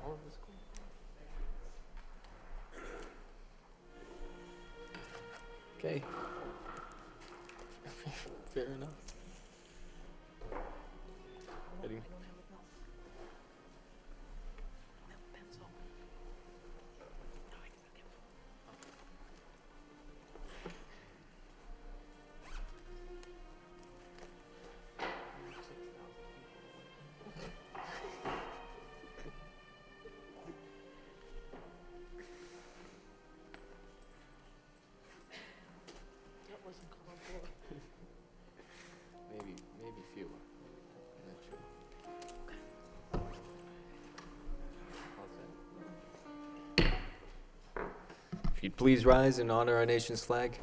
All of the school. Okay. Fair enough. Ready? Maybe fewer. I'm not sure. All set. If you'd please rise and honor our nation's flag.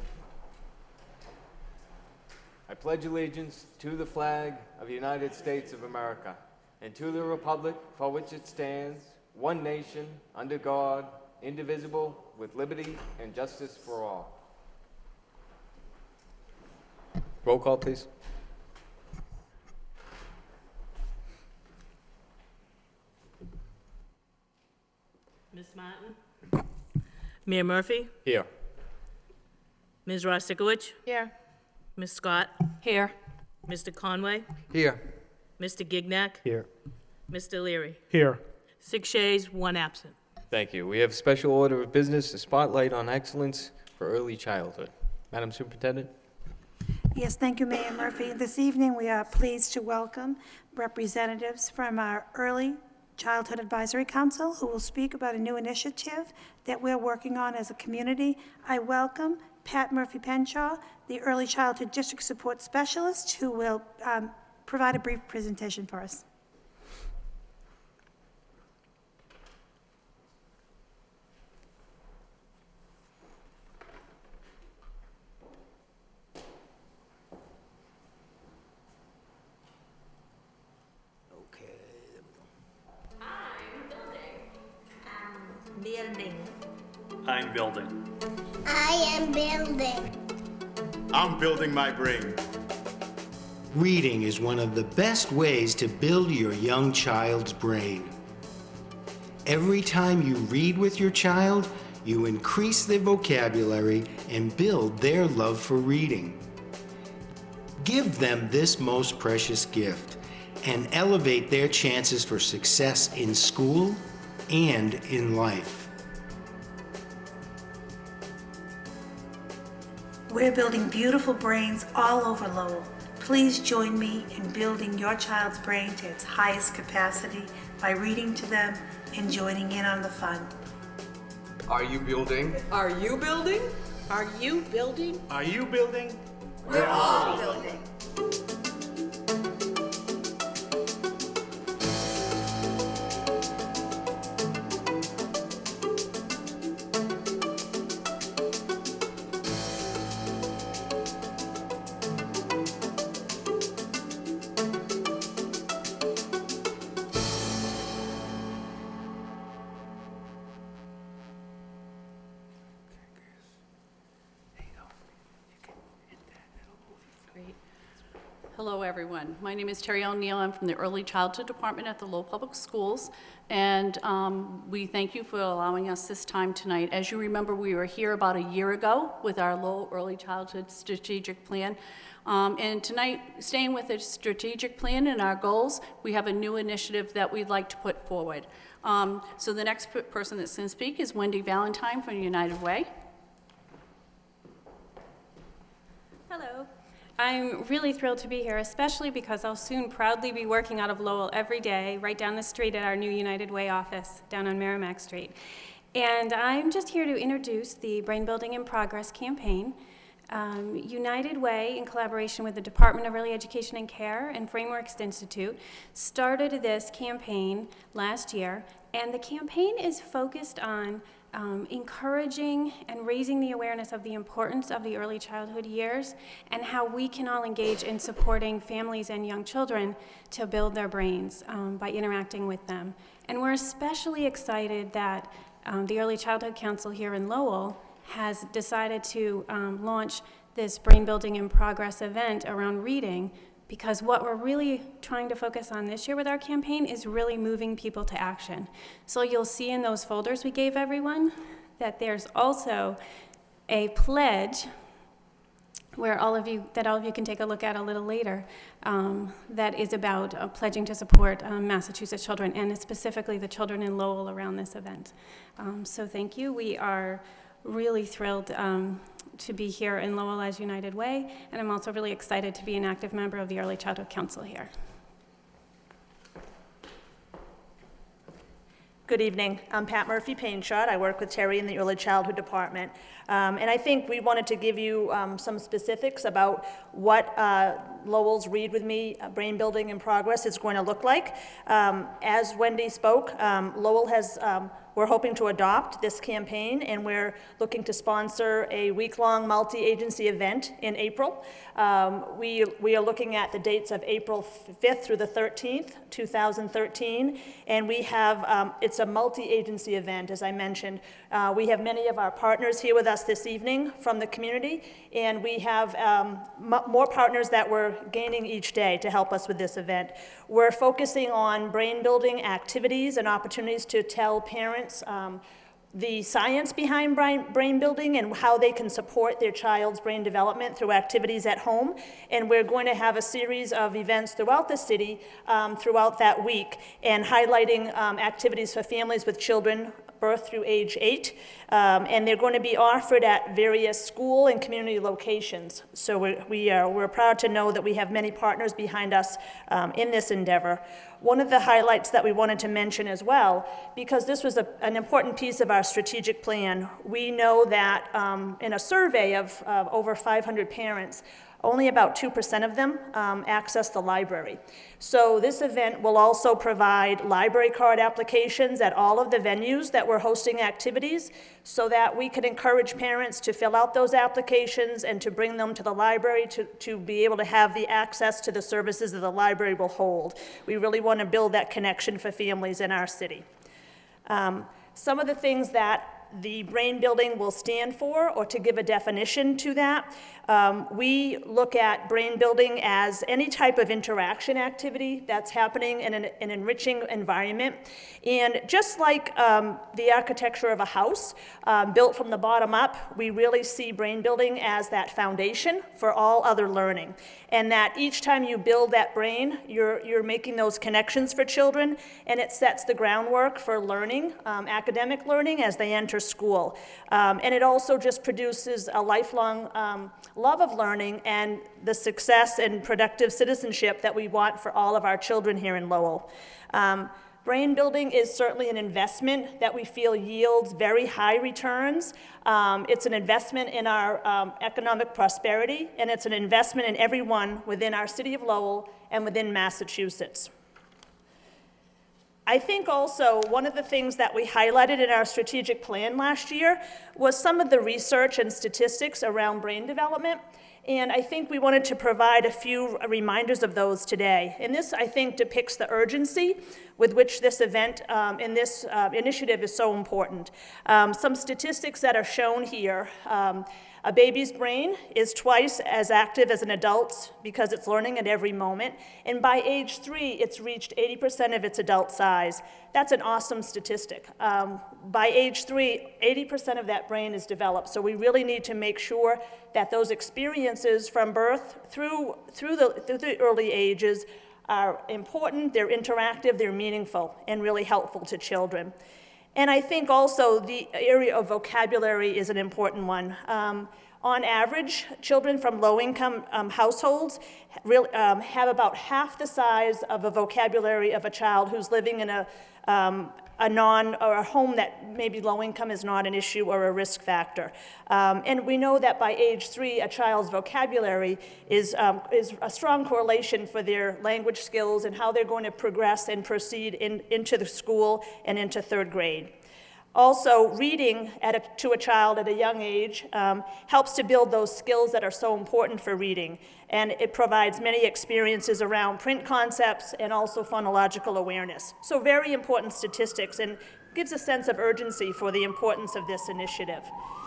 I pledge allegiance to the flag of the United States of America and to the republic for which it stands, one nation, under God, indivisible, with liberty and justice for all. Roll call, please. Ms. Martin? Mayor Murphy? Here. Ms. Rostikowicz? Here. Ms. Scott? Here. Mr. Conway? Here. Mr. Gignac? Here. Mr. Leary? Here. 6 yeas, 1 absent. Thank you. We have special order of business, a spotlight on excellence for early childhood. Madam Superintendent? Yes, thank you, Mayor Murphy. This evening, we are pleased to welcome representatives from our Early Childhood Advisory Council who will speak about a new initiative that we're working on as a community. I welcome Pat Murphy-Penshaw, the Early Childhood District Support Specialist, who will provide a brief presentation for us. Building. I'm building. I am building. I'm building my brain. Reading is one of the best ways to build your young child's brain. Every time you read with your child, you increase their vocabulary and build their love for reading. Give them this most precious gift and elevate their chances for success in school and in life. We're building beautiful brains all over Lowell. Please join me in building your child's brain to its highest capacity by reading to them and joining in on the fun. Are you building? Are you building? Are you building? Are you building? We're all building. Hello, everyone. My name is Terry O'Neill. I'm from the Early Childhood Department at the Lowell Public Schools, and we thank you for allowing us this time tonight. As you remember, we were here about a year ago with our Lowell Early Childhood Strategic Plan, and tonight, staying with the strategic plan and our goals, we have a new initiative that we'd like to put forward. So the next person that's going to speak is Wendy Valentine from United Way. Hello. I'm really thrilled to be here, especially because I'll soon proudly be working out of Lowell every day, right down the street at our new United Way office down on Merrimack Street. And I'm just here to introduce the Brain Building in Progress campaign. United Way, in collaboration with the Department of Early Education and Care and Frameworks Institute, started this campaign last year, and the campaign is focused on encouraging and raising the awareness of the importance of the early childhood years and how we can all engage in supporting families and young children to build their brains by interacting with them. And we're especially excited that the Early Childhood Council here in Lowell has decided to launch this Brain Building in Progress event around reading because what we're really trying to focus on this year with our campaign is really moving people to action. So you'll see in those folders we gave everyone that there's also a pledge where all of you can take a look at a little later, that is about pledging to support Massachusetts children, and specifically the children in Lowell around this event. So thank you. We are really thrilled to be here in Lowell as United Way, and I'm also really excited to be an active member of the Early Childhood Council here. Good evening. I'm Pat Murphy-Painshot. I work with Terry in the Early Childhood Department. And I think we wanted to give you some specifics about what Lowell's Read With Me Brain Building in Progress is going to look like. As Wendy spoke, Lowell has, we're hoping to adopt this campaign, and we're looking to sponsor a week-long multi-agency event in April. We are looking at the dates of April 5th through the 13th, 2013, and we have, it's a multi-agency event, as I mentioned. We have many of our partners here with us this evening from the community, and we have more partners that we're gaining each day to help us with this event. We're focusing on brain-building activities and opportunities to tell parents the science behind brain building and how they can support their child's brain development through activities at home. And we're going to have a series of events throughout the city throughout that week, and highlighting activities for families with children birth through age 8. And they're going to be offered at various school and community locations. So we're proud to know that we have many partners behind us in this endeavor. One of the highlights that we wanted to mention as well, because this was an important piece of our strategic plan, we know that in a survey of over 500 parents, only about 2% of them access the library. So this event will also provide library card applications at all of the venues that we're hosting activities, so that we can encourage parents to fill out those applications and to bring them to the library to be able to have the access to the services that the library will hold. We really want to build that connection for families in our city. Some of the things that the brain building will stand for, or to give a definition to that, we look at brain building as any type of interaction activity that's happening in an enriching environment. And just like the architecture of a house built from the bottom up, we really see brain building as that foundation for all other learning. And that each time you build that brain, you're making those connections for children, and it sets the groundwork for learning, academic learning, as they enter school. And it also just produces a lifelong love of learning and the success and productive citizenship that we want for all of our children here in Lowell. Brain building is certainly an investment that we feel yields very high returns. It's an investment in our economic prosperity, and it's an investment in everyone within our city of Lowell and within Massachusetts. I think also one of the things that we highlighted in our strategic plan last year was some of the research and statistics around brain development. And I think we wanted to provide a few reminders of those today. And this, I think, depicts the urgency with which this event and this initiative is so important. Some statistics that are shown here. A baby's brain is twice as active as an adult's because it's learning at every moment. And by age 3, it's reached 80% of its adult size. That's an awesome statistic. By age 3, 80% of that brain is developed. So we really need to make sure that those experiences from birth through the early ages are important, they're interactive, they're meaningful, and really helpful to children. And I think also the area of vocabulary is an important one. On average, children from low-income households have about half the size of a vocabulary of a child who's living in a home that maybe low income is not an issue or a risk factor. And we know that by age 3, a child's vocabulary is a strong correlation for their language skills and how they're going to progress and proceed into the school and into 3rd grade. Also, reading to a child at a young age helps to build those skills that are so important for reading. And it provides many experiences around print concepts and also phonological awareness. So very important statistics, and gives a sense of urgency for the importance of this initiative.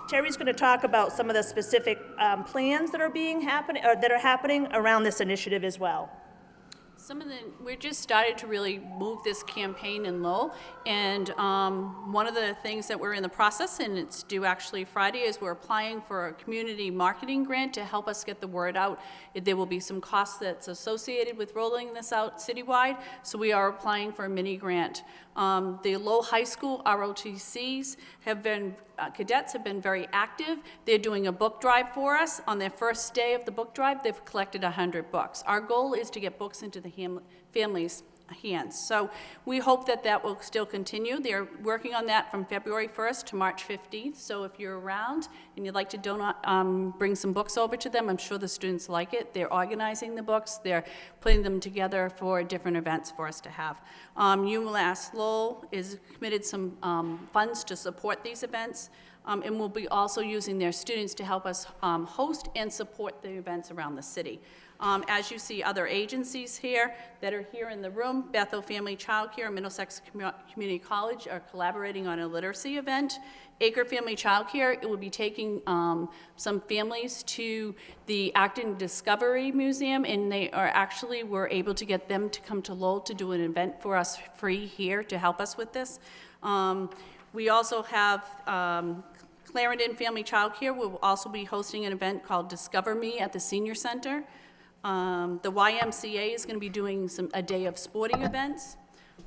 Terry's going to talk about some of the specific plans that are happening around this initiative as well. We're just started to really move this campaign in Lowell, and one of the things that we're in the process, and it's due actually Friday, is we're applying for a community marketing grant to help us get the word out. There will be some costs that's associated with rolling this out citywide, so we are applying for a mini grant. The Lowell High School ROTCs cadets have been very active. They're doing a book drive for us. On their first day of the book drive, they've collected 100 books. Our goal is to get books into the families' hands. So we hope that that will still continue. They're working on that from February 1st to March 15th. So if you're around and you'd like to bring some books over to them, I'm sure the students like it. They're organizing the books. They're putting them together for different events for us to have. UMass Lowell is committed some funds to support these events. And we'll be also using their students to help us host and support the events around the city. As you see, other agencies here that are here in the room, Bethel Family Child Care and Middlesex Community College are collaborating on a literacy event. Acre Family Child Care, it will be taking some families to the Acton Discovery Museum, and we're able to get them to come to Lowell to do an event for us free here to help us with this. We also have Clarendon Family Child Care will also be hosting an event called Discover Me at the Senior Center. The YMCA is going to be doing a day of sporting events,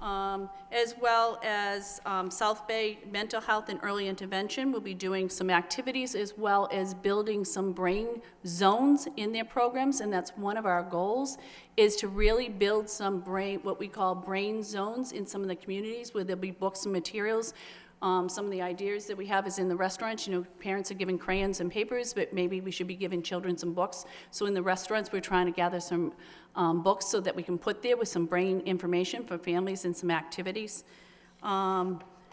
as well as South Bay Mental Health and Early Intervention will be doing some activities, as well as building some brain zones in their programs, and that's one of our goals, is to really build some what we call brain zones in some of the communities where there'll be books and materials. Some of the ideas that we have is in the restaurants, parents are giving crayons and papers, but maybe we should be giving children some books. So in the restaurants, we're trying to gather some books so that we can put there with some brain information for families and some activities.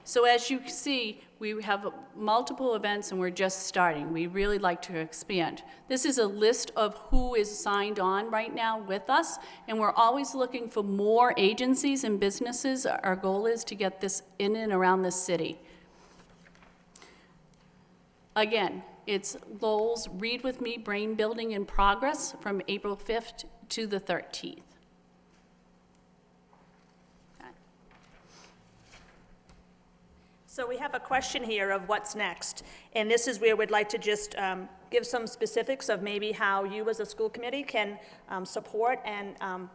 So as you can see, we have multiple events and we're just starting. We really like to expand. This is a list of who is signed on right now with us, and we're always looking for more agencies and businesses. Our goal is to get this in and around the city. Again, it's Lowell's Read With Me Brain Building in Progress from April 5th to the 13th. So we have a question here of what's next, and this is where we'd like to just give some specifics of maybe how you as a school committee can support and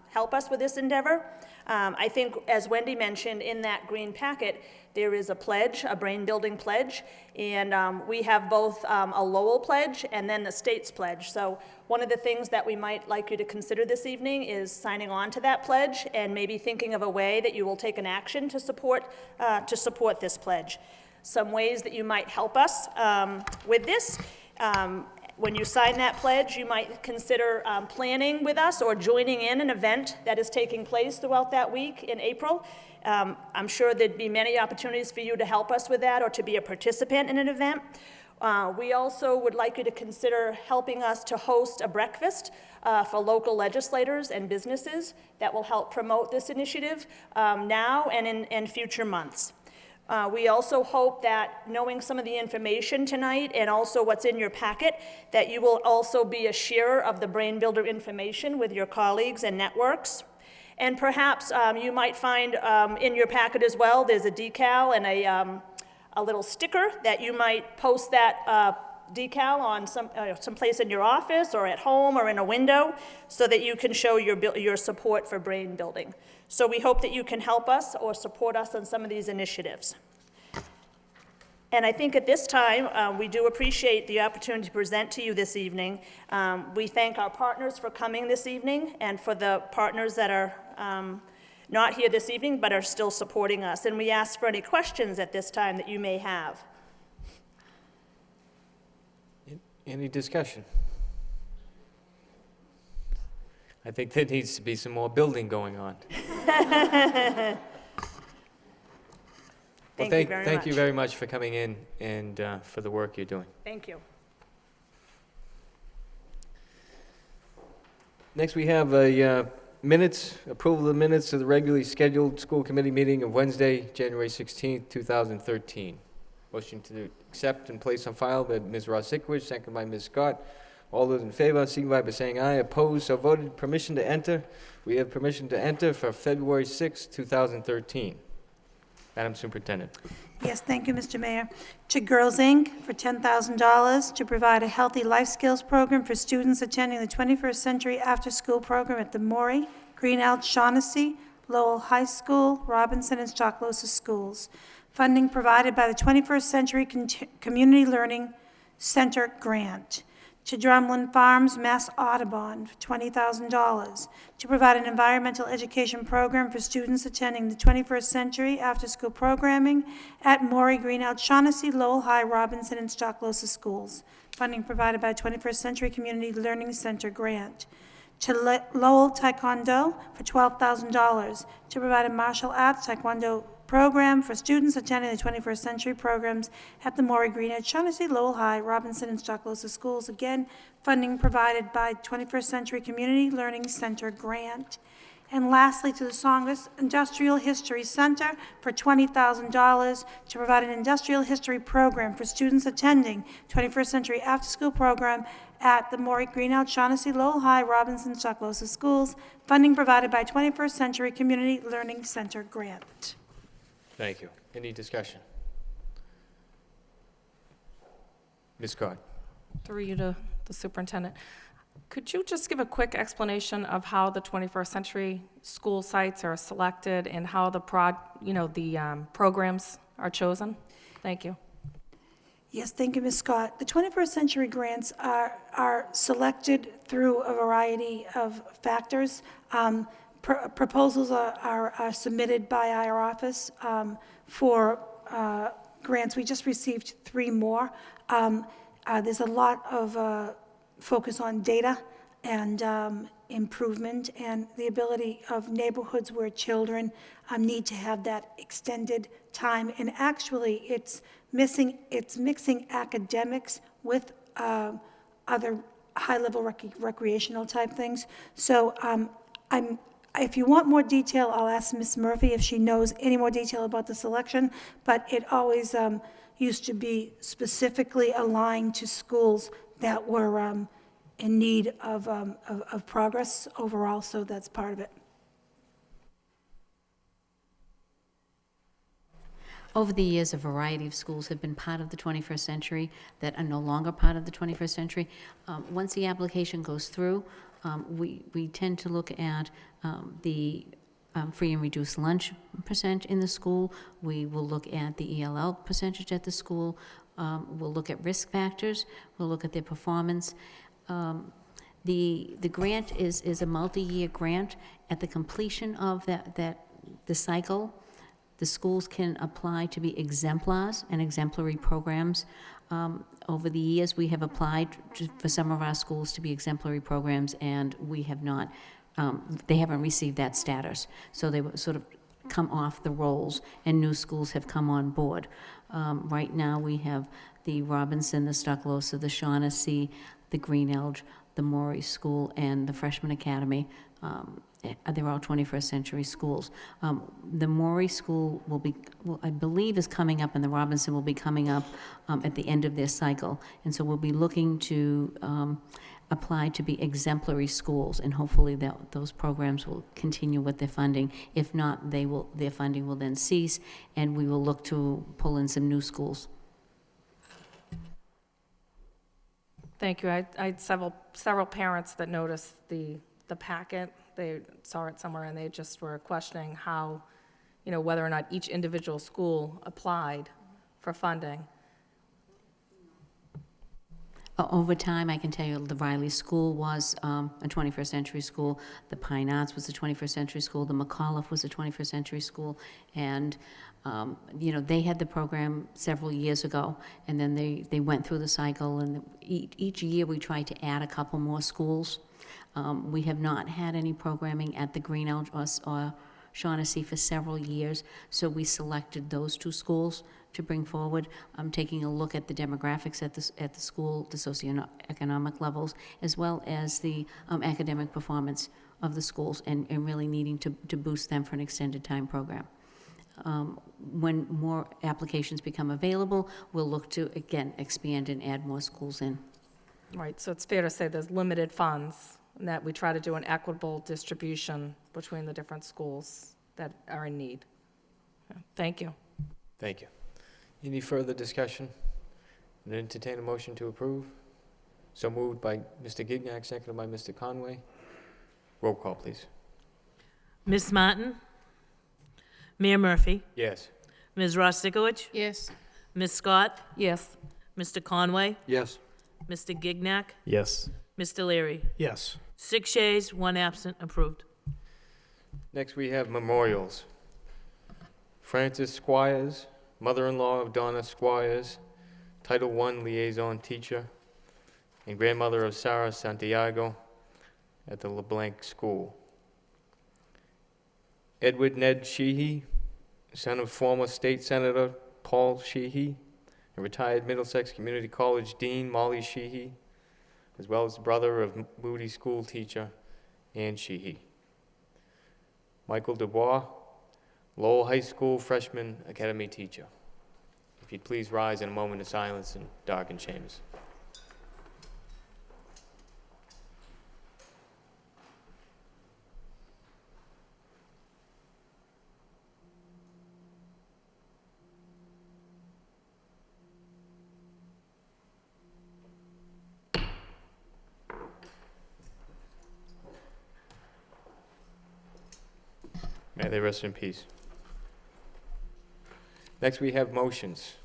help us with this endeavor. I think, as Wendy mentioned, in that green packet, there is a pledge, a brain building pledge, and we have both a Lowell pledge and then the state's pledge. So one of the things that we might like you to consider this evening is signing on to that pledge and maybe thinking of a way that you will take an action to support this pledge. Some ways that you might help us with this. When you sign that pledge, you might consider planning with us or joining in an event that is taking place throughout that week in April. I'm sure there'd be many opportunities for you to help us with that or to be a participant in an event. We also would like you to consider helping us to host a breakfast for local legislators and businesses that will help promote this initiative now and in future months. We also hope that, knowing some of the information tonight and also what's in your packet, that you will also be a sharer of the Brain Builder information with your colleagues and networks. And perhaps you might find in your packet as well, there's a decal and a little sticker that you might post that decal on some place in your office or at home or in a window so that you can show your support for brain building. So we hope that you can help us or support us on some of these initiatives. And I think at this time, we do appreciate the opportunity to present to you this evening. We thank our partners for coming this evening and for the partners that are not here this evening but are still supporting us. And we ask for any questions at this time that you may have. Any discussion? I think there needs to be some more building going on. Thank you very much for coming in and for the work you're doing. Thank you. Next, we have approval of the minutes of the regularly scheduled school committee meeting of Wednesday, January 16th, 2013. Motion to accept and place on file by Ms. Rosikowicz, second by Ms. Scott. All those in favor, signify by saying aye. Opposed, so voted. Permission to enter. We have permission to enter for February 6, 2013. Madam Superintendent. Yes, thank you, Mr. Mayor. To Girls, Inc. for $10,000 to provide a healthy life skills program for students attending the 21st Century After School Program at the Maury, Greenelm, Shaughnessy, Lowell High School, Robinson, and Stocklosa schools. Funding provided by the 21st Century Community Learning Center grant. To Drumlin Farms, Mass Audubon, for $20,000 to provide an environmental education program for students attending the 21st Century After-School Programming at Maury, Greenelm, Shaughnessy, Lowell High, Robinson, and Stocklosa schools. Funding provided by 21st Century Community Learning Center grant. To Lowell Taekwondo for $12,000 to provide a martial arts taekwondo program for students attending the 21st Century programs at the Maury, Greenelm, Shaughnessy, Lowell High, Robinson, and Stocklosa schools. Again, funding provided by 21st Century Community Learning Center grant. And lastly, to the Songus Industrial History Center for $20,000 to provide an industrial history program for students attending 21st Century After-School program at the Maury, Greenelm, Shaughnessy, Lowell High, Robinson, Stocklosa schools. Funding provided by 21st Century Community Learning Center grant. Thank you. Any discussion? Ms. Scott. Through you to the superintendent. Could you just give a quick explanation of how the 21st Century school sites are selected and how the programs are chosen? Thank you. Yes, thank you, Ms. Scott. The 21st Century grants are selected through a variety of factors. Proposals are submitted by our office for grants. We just received 3 more. There's a lot of focus on data and improvement and the ability of neighborhoods where children need to have that extended time. And actually, it's mixing academics with other high-level recreational type things. So if you want more detail, I'll ask Ms. Murphy if she knows any more detail about the selection, but it always used to be specifically aligned to schools that were in need of progress overall, so that's part of it. Over the years, a variety of schools have been part of the 21st Century that are no longer part of the 21st Century. Once the application goes through, we tend to look at the free and reduced lunch percent in the school. We will look at the ELL percentage at the school. We'll look at risk factors. We'll look at their performance. The grant is a multi-year grant. At the completion of the cycle, the schools can apply to be exemplars and exemplary programs. Over the years, we have applied for some of our schools to be exemplary programs, and we have not, they haven't received that status. So they were sort of come off the rolls, and new schools have come on board. Right now, we have the Robinson, the Stocklosa, the Shaughnessy, the Greenelm, the Maury School, and the Freshman Academy. They're all 21st Century schools. The Maury School will be, I believe, is coming up, and the Robinson will be coming up at the end of their cycle. And so we'll be looking to apply to be exemplary schools, and hopefully those programs will continue with their funding. If not, their funding will then cease, and we will look to pull in some new schools. Thank you. I had several parents that noticed the packet. They saw it somewhere, and they just were questioning how, whether or not each individual school applied for funding. Over time, I can tell you the Riley School was a 21st Century school. The Pine Arts was a 21st Century school. The McAuliffe was a 21st Century school. And, they had the program several years ago, and then they went through the cycle, and each year we tried to add a couple more schools. We have not had any programming at the Greenelm or Shaughnessy for several years, so we selected those 2 schools to bring forward. I'm taking a look at the demographics at the school, the socioeconomic levels, as well as the academic performance of the schools, and really needing to boost them for an extended time program. when more applications become available, we'll look to, again, expand and add more schools in. Right, so it's fair to say there's limited funds, and that we try to do an equitable distribution between the different schools that are in need. Thank you. Thank you. Any further discussion? And entertain a motion to approve? So moved by Mr. Gignac, seconded by Mr. Conway. Roll call, please. Ms. Martin? Mayor Murphy? Yes. Ms. Rostikowicz? Yes. Ms. Scott? Yes. Mr. Conway? Yes. Mr. Gignac? Yes. Mr. Leary? Yes. 6 yeas, 1 absent, approved. Next, we have memorials. Frances Squires, mother-in-law of Donna Squires, Title I liaison teacher, and grandmother of Sarah Santiago at the LeBlanc School. Edward Ned Sheehy, son of former state senator Paul Sheehy, and retired Middlesex Community College Dean Molly Sheehy, as well as the brother of Moody school teacher Ann Sheehy. Michael Dubois, Lowell High School freshman academy teacher. If you'd please rise in a moment of silence and darken chambers. May they rest in peace. Next, we have motions.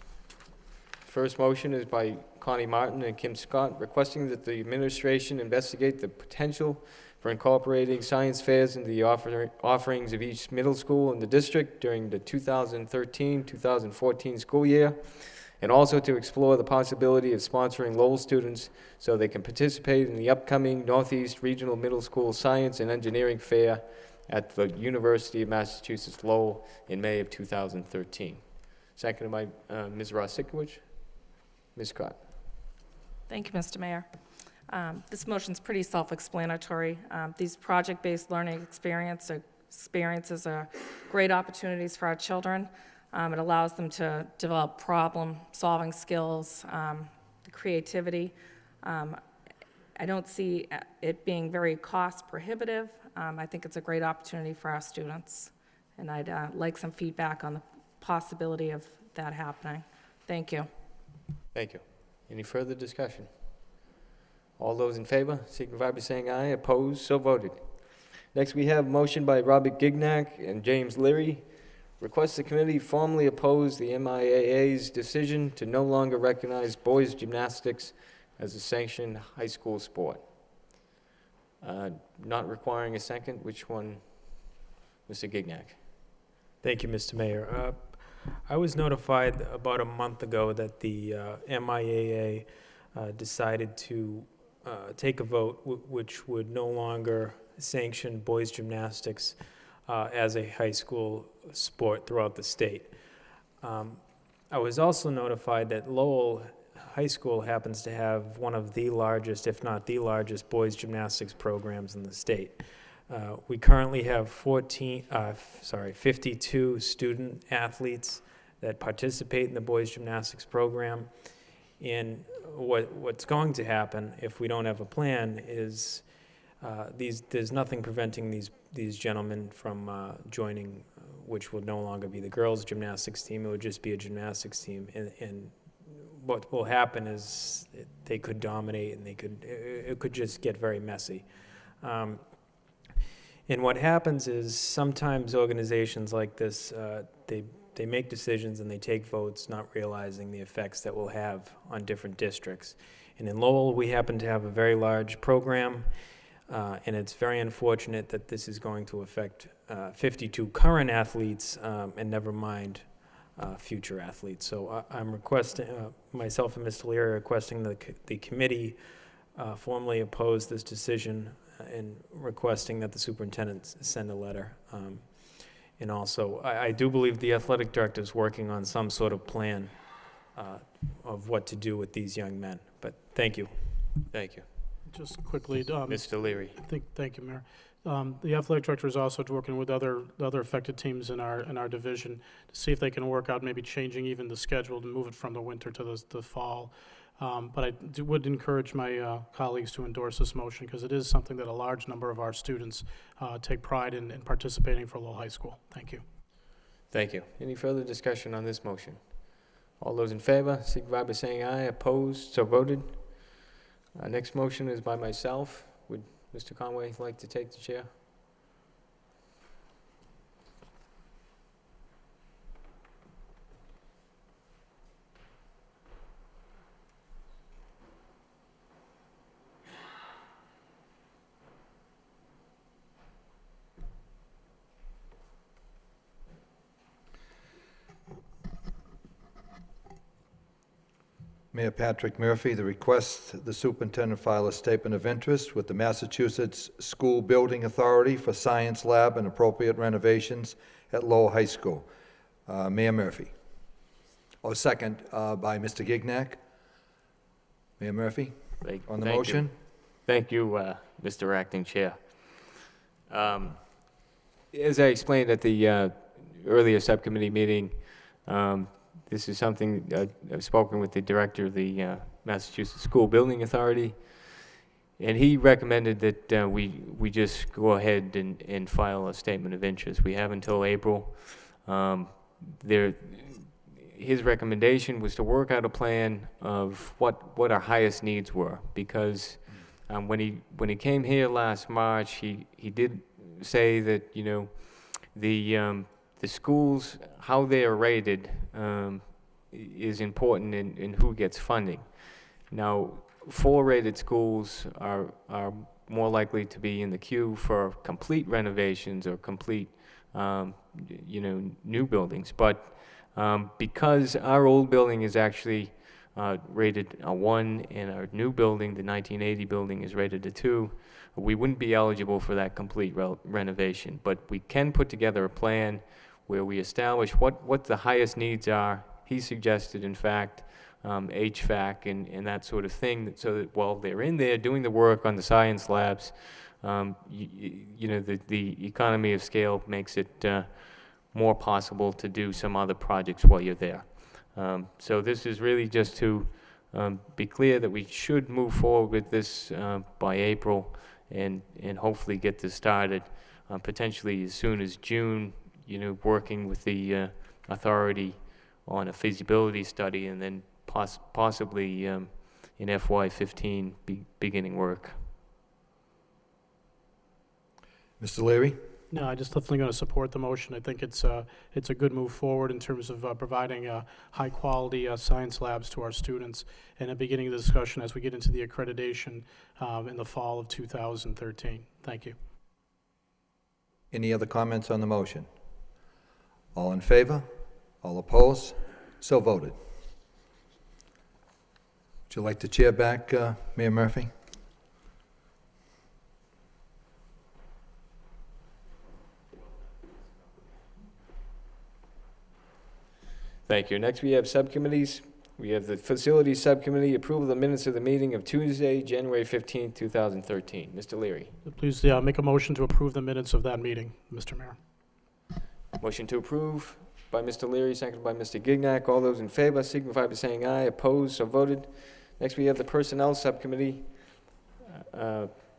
First motion is by Connie Martin and Kim Scott, requesting that the administration investigate the potential for incorporating science fairs into the offerings of each middle school in the district during the 2013-2014 school year, and also to explore the possibility of sponsoring Lowell students so they can participate in the upcoming Northeast Regional Middle School Science and Engineering Fair at the University of Massachusetts Lowell in May of 2013. Seconded by Ms. Rostikowicz. Ms. Scott. Thank you, Mr. Mayor. This motion's pretty self-explanatory. These project-based learning experiences are great opportunities for our children. It allows them to develop problem-solving skills, creativity. I don't see it being very cost-prohibitive. I think it's a great opportunity for our students, and I'd like some feedback on the possibility of that happening. Thank you. Thank you. Any further discussion? All those in favor signify by saying aye. Opposed? So voted. Next, we have motion by Robert Gignac and James Leary. Request the committee formally oppose the MIAA's decision to no longer recognize boys gymnastics as a sanctioned high school sport. Not requiring a second. Which one? Mr. Gignac. Thank you, Mr. Mayor. I was notified about a month ago that the MIAA decided to take a vote which would no longer sanction boys gymnastics as a high school sport throughout the state. I was also notified that Lowell High School happens to have one of the largest, if not the largest, boys gymnastics programs in the state. We currently have 52 student athletes that participate in the boys gymnastics program. And what's going to happen if we don't have a plan is there's nothing preventing these gentlemen from joining, which will no longer be the girls' gymnastics team. It would just be a gymnastics team. And what will happen is they could dominate, and it could just get very messy. And what happens is sometimes organizations like this, they make decisions and they take votes not realizing the effects that will have on different districts. And in Lowell, we happen to have a very large program, and it's very unfortunate that this is going to affect 52 current athletes, and never mind future athletes. So I'm requesting, myself and Mr. Leary are requesting the committee formally oppose this decision and requesting that the superintendent send a letter. And also, I do believe the athletic director is working on some sort of plan of what to do with these young men. But thank you. Thank you. Just quickly, Mr. Leary. thank you, Mayor. The athletic director is also working with other affected teams in our division to see if they can work out maybe changing even the schedule to move it from the winter to the fall. But I would encourage my colleagues to endorse this motion because it is something that a large number of our students take pride in participating for Lowell High School. Thank you. Thank you. Any further discussion on this motion? All those in favor, signify by saying aye. Opposed, so voted. Next motion is by myself. Would Mr. Conway like to take the chair? Mayor Patrick Murphy, the request the superintendent file a statement of interest with the Massachusetts School Building Authority for science lab and appropriate renovations at Lowell High School. Mayor Murphy. Second by Mr. Gignac. Mayor Murphy, on the motion. Thank you, Mr. Acting Chair. As I explained at the earlier subcommittee meeting, this is something I've spoken with the director of the Massachusetts School Building Authority, and he recommended that we just go ahead and file a statement of interest. We have until April. His recommendation was to work out a plan of what our highest needs were, because when he came here last March, he did say that, you know, the schools, how they are rated, is important in who gets funding. Now, 4-rated schools are more likely to be in the queue for complete renovations or complete, new buildings. But because our old building is actually rated a 1 and our new building, the 1980 building, is rated a 2, we wouldn't be eligible for that complete renovation. But we can put together a plan where we establish what the highest needs are. He suggested, in fact, HVAC and that sort of thing, so that while they're in there doing the work on the science labs, the economy of scale makes it more possible to do some other projects while you're there. So this is really just to be clear that we should move forward with this by April and hopefully get this started potentially as soon as June, working with the authority on a feasibility study, and then possibly in FY15 beginning work. Mr. Leary? No, I'm just definitely going to support the motion. I think it's a good move forward in terms of providing high-quality science labs to our students, and a beginning of the discussion as we get into the accreditation in the fall of 2013. Thank you. Any other comments on the motion? All in favor? All opposed? So voted. Would you like the chair back, Mayor Murphy? Thank you. Next, we have subcommittees. We have the Facilities Subcommittee, approval of the minutes of the meeting of Tuesday, January 15, 2013. Mr. Leary. Please make a motion to approve the minutes of that meeting, Mr. Mayor. Motion to approve by Mr. Leary, seconded by Mr. Gignac. All those in favor signify by saying aye. Opposed, so voted. Next, we have the Personnel Subcommittee.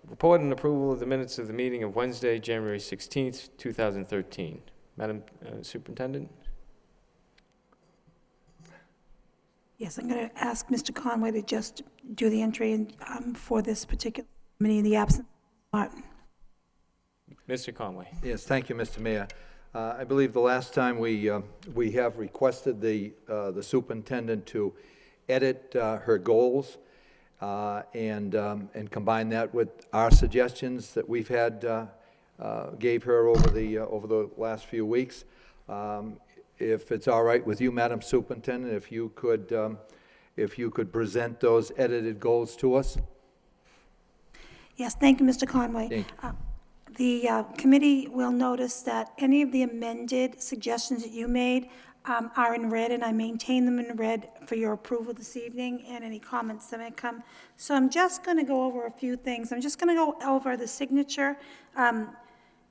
Report and approval of the minutes of the meeting of Wednesday, January 16th, 2013. Madam Superintendent? Yes, I'm going to ask Mr. Conway to just do the entry for this particular committee in the absence of Martin. Mr. Conway. Yes, thank you, Mr. Mayor. I believe the last time we have requested the superintendent to edit her goals and combine that with our suggestions that we've had gave her over the last few weeks. If it's all right with you, Madam Superintendent, if you could present those edited goals to us. Yes, thank you, Mr. Conway. Thank you. The committee will notice that any of the amended suggestions that you made are in red, and I maintain them in red for your approval this evening and any comments that may come. So I'm just going to go over a few things. I'm just going to go over the signature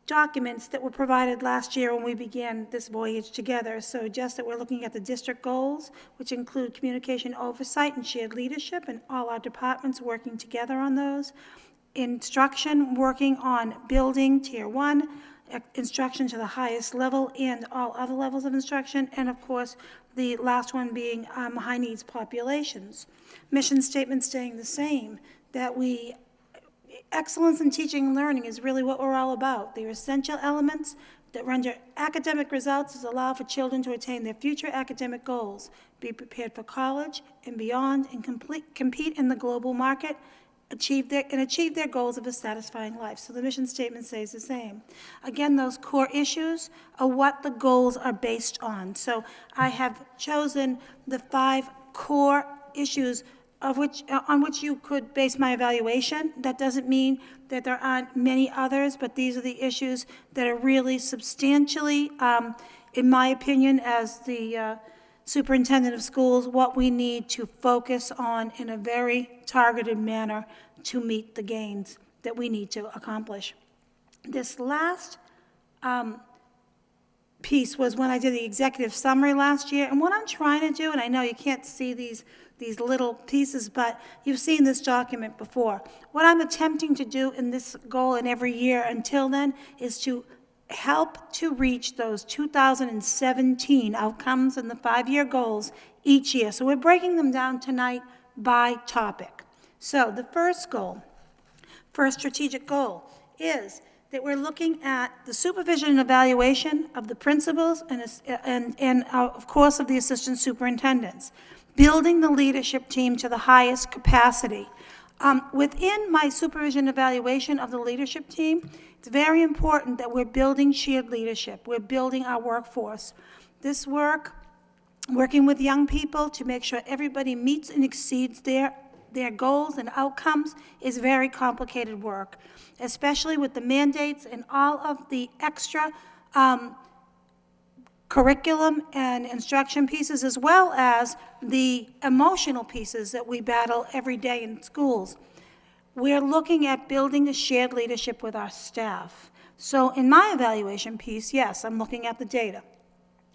documents that were provided last year when we began this voyage together. So just that we're looking at the district goals, which include communication oversight and shared leadership, and all our departments working together on those. Instruction, working on building Tier 1, instruction to the highest level and all other levels of instruction, and of course, the last one being high needs populations. Mission statement staying the same, that excellence in teaching and learning is really what we're all about. They are essential elements that render academic results as allow for children to attain their future academic goals, be prepared for college and beyond, and compete in the global market, achieve their goals of a satisfying life. So the mission statement stays the same. Again, those core issues are what the goals are based on. So I have chosen the 5 core issues on which you could base my evaluation. That doesn't mean that there aren't many others, but these are the issues that are really substantially, in my opinion, as the superintendent of schools, what we need to focus on in a very targeted manner to meet the gains that we need to accomplish. This last piece was when I did the executive summary last year, and what I'm trying to do, and I know you can't see these little pieces, but you've seen this document before. What I'm attempting to do in this goal and every year until then is to help to reach those 2017 outcomes and the 5-year goals each year. So we're breaking them down tonight by topic. So the first strategic goal is that we're looking at the supervision and evaluation of the principals and of course of the assistant superintendents, building the leadership team to the highest capacity. Within my supervision evaluation of the leadership team, it's very important that we're building shared leadership. We're building our workforce. This working with young people to make sure everybody meets and exceeds their goals and outcomes is very complicated work, especially with the mandates and all of the extra curriculum and instruction pieces, as well as the emotional pieces that we battle every day in schools. We're looking at building a shared leadership with our staff. So in my evaluation piece, yes, I'm looking at the data.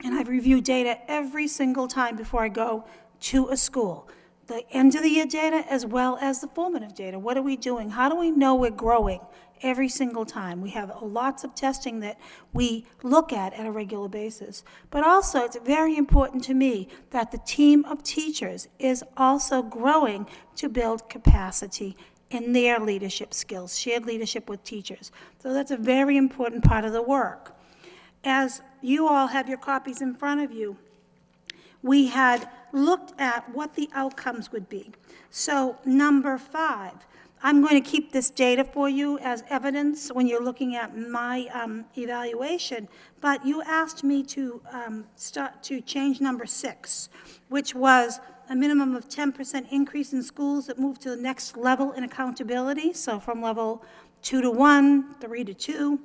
And I review data every single time before I go to a school. The end of the year data as well as the formative data. What are we doing? How do we know we're growing every single time? We have lots of testing that we look at a regular basis. But also, it's very important to me that the team of teachers is also growing to build capacity in their leadership skills, shared leadership with teachers. So that's a very important part of the work. As you all have your copies in front of you, we had looked at what the outcomes would be. So number 5, I'm going to keep this data for you as evidence when you're looking at my evaluation, but you asked me to start to change number 6, which was a minimum of 10% increase in schools that move to the next level in accountability, so from level 2 to 1, 3 to 2,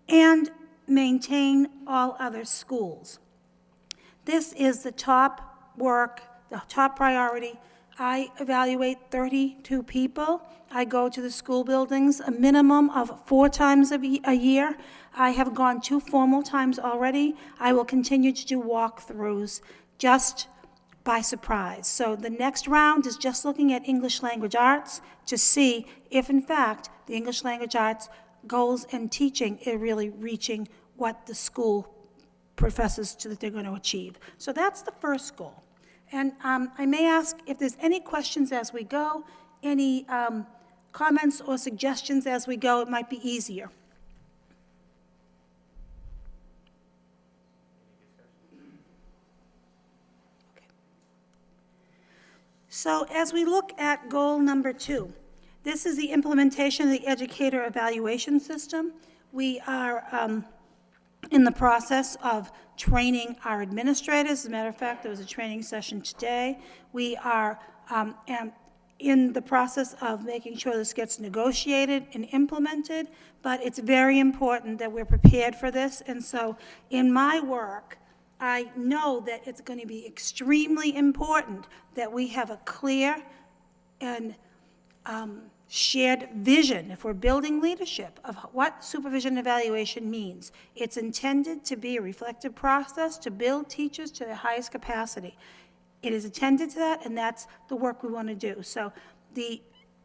and maintain all other schools. This is the top work, the top priority. I evaluate 32 people. I go to the school buildings a minimum of 4 times a year. I have gone 2 formal times already. I will continue to do walkthroughs just by surprise. So the next round is just looking at English language arts to see if, in fact, the English language arts goals and teaching are really reaching what the school professes that they're going to achieve. So that's the first goal. And I may ask if there's any questions as we go, any comments or suggestions as we go. It might be easier. Okay. So as we look at goal number 2, this is the implementation of the educator evaluation system. We are in the process of training our administrators. As a matter of fact, there was a training session today. We are in the process of making sure this gets negotiated and implemented, but it's very important that we're prepared for this. And so in my work, I know that it's going to be extremely important that we have a clear and shared vision, if we're building leadership, of what supervision evaluation means. It's intended to be a reflective process to build teachers to their highest capacity. It is intended to that, and that's the work we want to do. So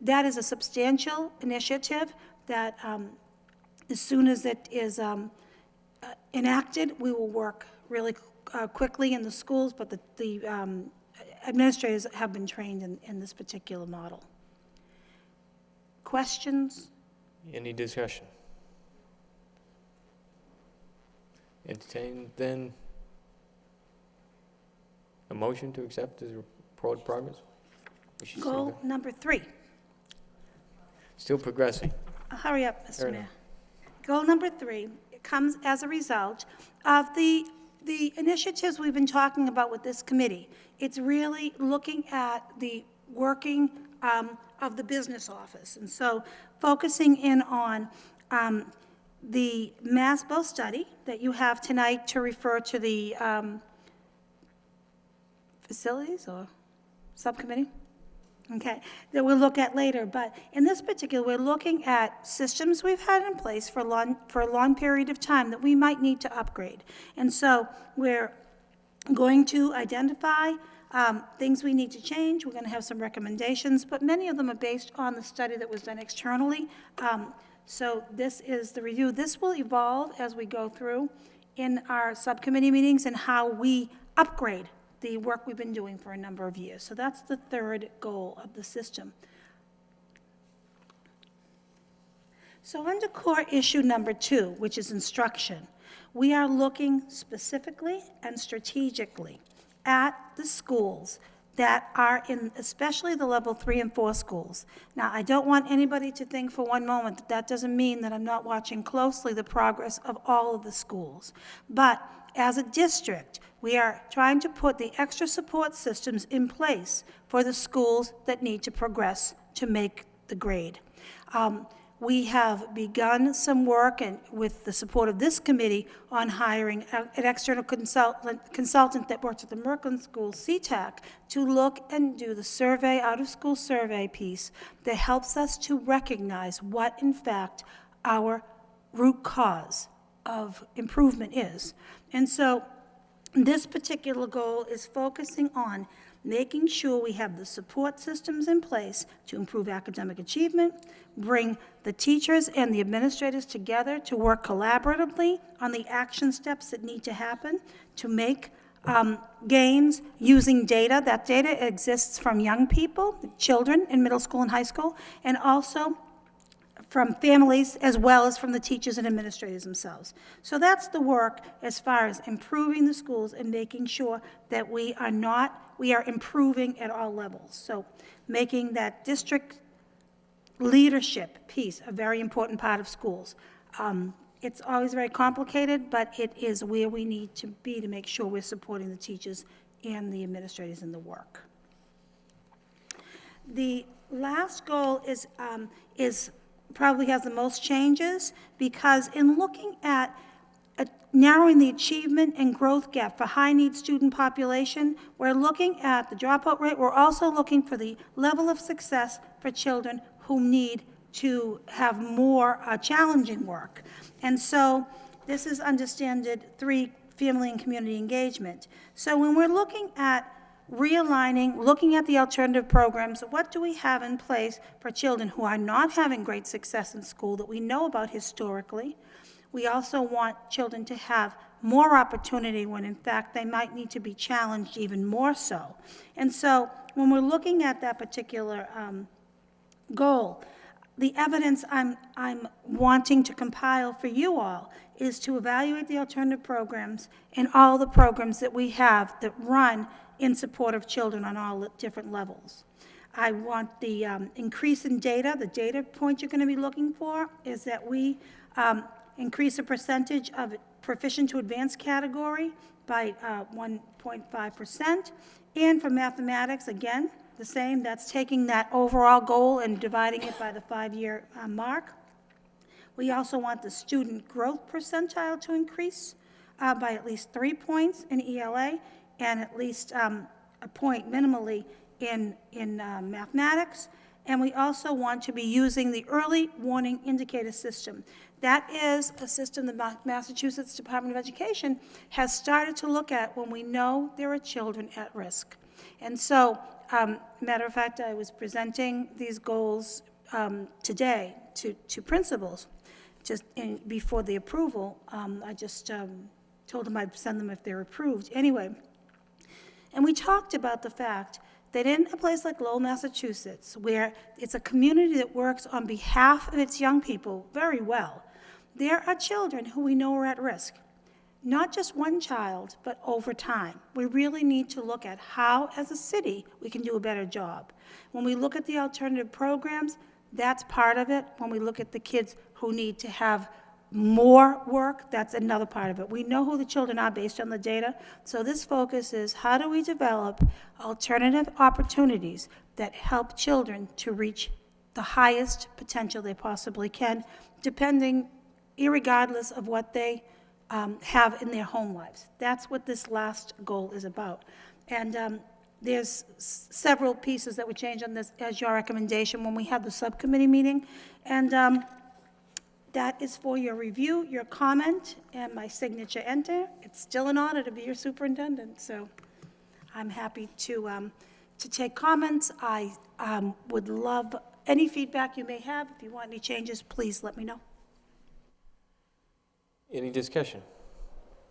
that is a substantial initiative that as soon as it is enacted, we will work really quickly in the schools, but the administrators have been trained in this particular model. Questions? Any discussion? Entertain then a motion to accept as broad progress? We should say Goal that. number 3. Still progressing. Hurry up, Mr. Fair Mayor. enough. Goal number 3 comes as a result of the initiatives we've been talking about with this committee. It's really looking at the working of the business office. And so focusing in on the MASBO study that you have tonight to refer to the facilities or subcommittee? Okay, that we'll look at later. But in this particular, we're looking at systems we've had in place for a long period of time that we might need to upgrade. And so we're going to identify things we need to change. We're going to have some recommendations, but many of them are based on the study that was done externally. So this is the review. This will evolve as we go through in our subcommittee meetings and how we upgrade the work we've been doing for a number of years. So that's the third goal of the system. So under core issue number 2, which is instruction, we are looking specifically and strategically at the schools that are in, especially the level 3 and 4 schools. Now, I don't want anybody to think for one moment that that doesn't mean that I'm not watching closely the progress of all of the schools. But as a district, we are trying to put the extra support systems in place for the schools that need to progress to make the grade. We have begun some work, and with the support of this committee, on hiring an external consultant that works at the Merklin School, CTAC, to look and do the survey, out-of-school survey piece that helps us to recognize what, in fact, our root cause of improvement is. And so this particular goal is focusing on making sure we have the support systems in place to improve academic achievement, bring the teachers and the administrators together to work collaboratively on the action steps that need to happen to make gains using data. That data exists from young people, children in middle school and high school, and also from families as well as from the teachers and administrators themselves. So that's the work as far as improving the schools and making sure that we are improving at all levels. So making that district leadership piece a very important part of schools. It's always very complicated, but it is where we need to be to make sure we're supporting the teachers and the administrators in the work. The last goal is probably has the most changes, because in looking at narrowing the achievement and growth gap for high-need student population, we're looking at the dropout rate. We're also looking for the level of success for children who need to have more challenging work. And so this is understood 3, family and community engagement. So when we're looking at realigning, looking at the alternative programs, what do we have in place for children who are not having great success in school that we know about historically? We also want children to have more opportunity when in fact they might need to be challenged even more so. And so when we're looking at that particular goal, the evidence I'm wanting to compile for you all is to evaluate the alternative programs and all the programs that we have that run in support of children on all different levels. I want the increase in data. The data point you're going to be looking for is that we increase the percentage of proficient to advanced category by 1.5%. And for mathematics, again, the same. That's taking that overall goal and dividing it by the 5-year mark. We also want the student growth percentile to increase by at least 3 points in ELA and at least a point minimally in mathematics. And we also want to be using the early warning indicator system. That is a system the Massachusetts Department of Education has started to look at when we know there are children at risk. And so, matter of fact, I was presenting these goals today to principals, just before the approval. I just told them I'd send them if they're approved. Anyway, and we talked about the fact that in a place like Lowell, Massachusetts, where it's a community that works on behalf of its young people very well, there are children who we know are at risk. Not just one child, but over time. We really need to look at how, as a city, we can do a better job. When we look at the alternative programs, that's part of it. When we look at the kids who need to have more work, that's another part of it. We know who the children are based on the data. So this focus is how do we develop alternative opportunities that help children to reach the highest potential they possibly can, irregardless of what they have in their home lives. That's what this last goal is about. And there's several pieces that would change on this as your recommendation when we have the subcommittee meeting. And that is for your review, your comment, and my signature enter. It's still an honor to be your superintendent, so I'm happy to take comments. I would love any feedback you may have. If you want any changes, please let me know. Any discussion?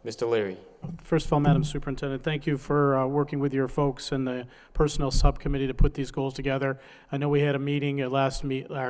Mr. Leary. First of all, Madam Superintendent, thank you for working with your folks in the Personnel Subcommittee to put these goals together. I know we had a meeting, our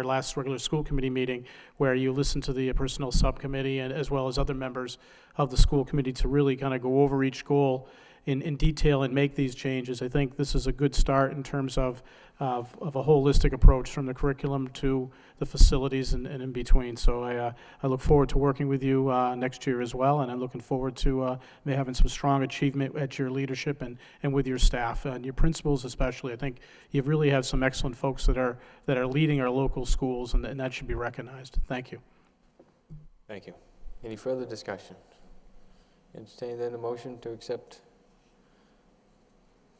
last regular school committee meeting, where you listened to the Personnel Subcommittee and as well as other members of the school committee to really kind of go over each goal in detail and make these changes. I think this is a good start in terms of a holistic approach from the curriculum to the facilities and in between. So I look forward to working with you next year as well, and I'm looking forward to having some strong achievement at your leadership and with your staff and your principals especially. I think you really have some excellent folks that are leading our local schools, and that should be recognized. Thank you. Thank you. Any further discussion? Entertain then a motion to accept.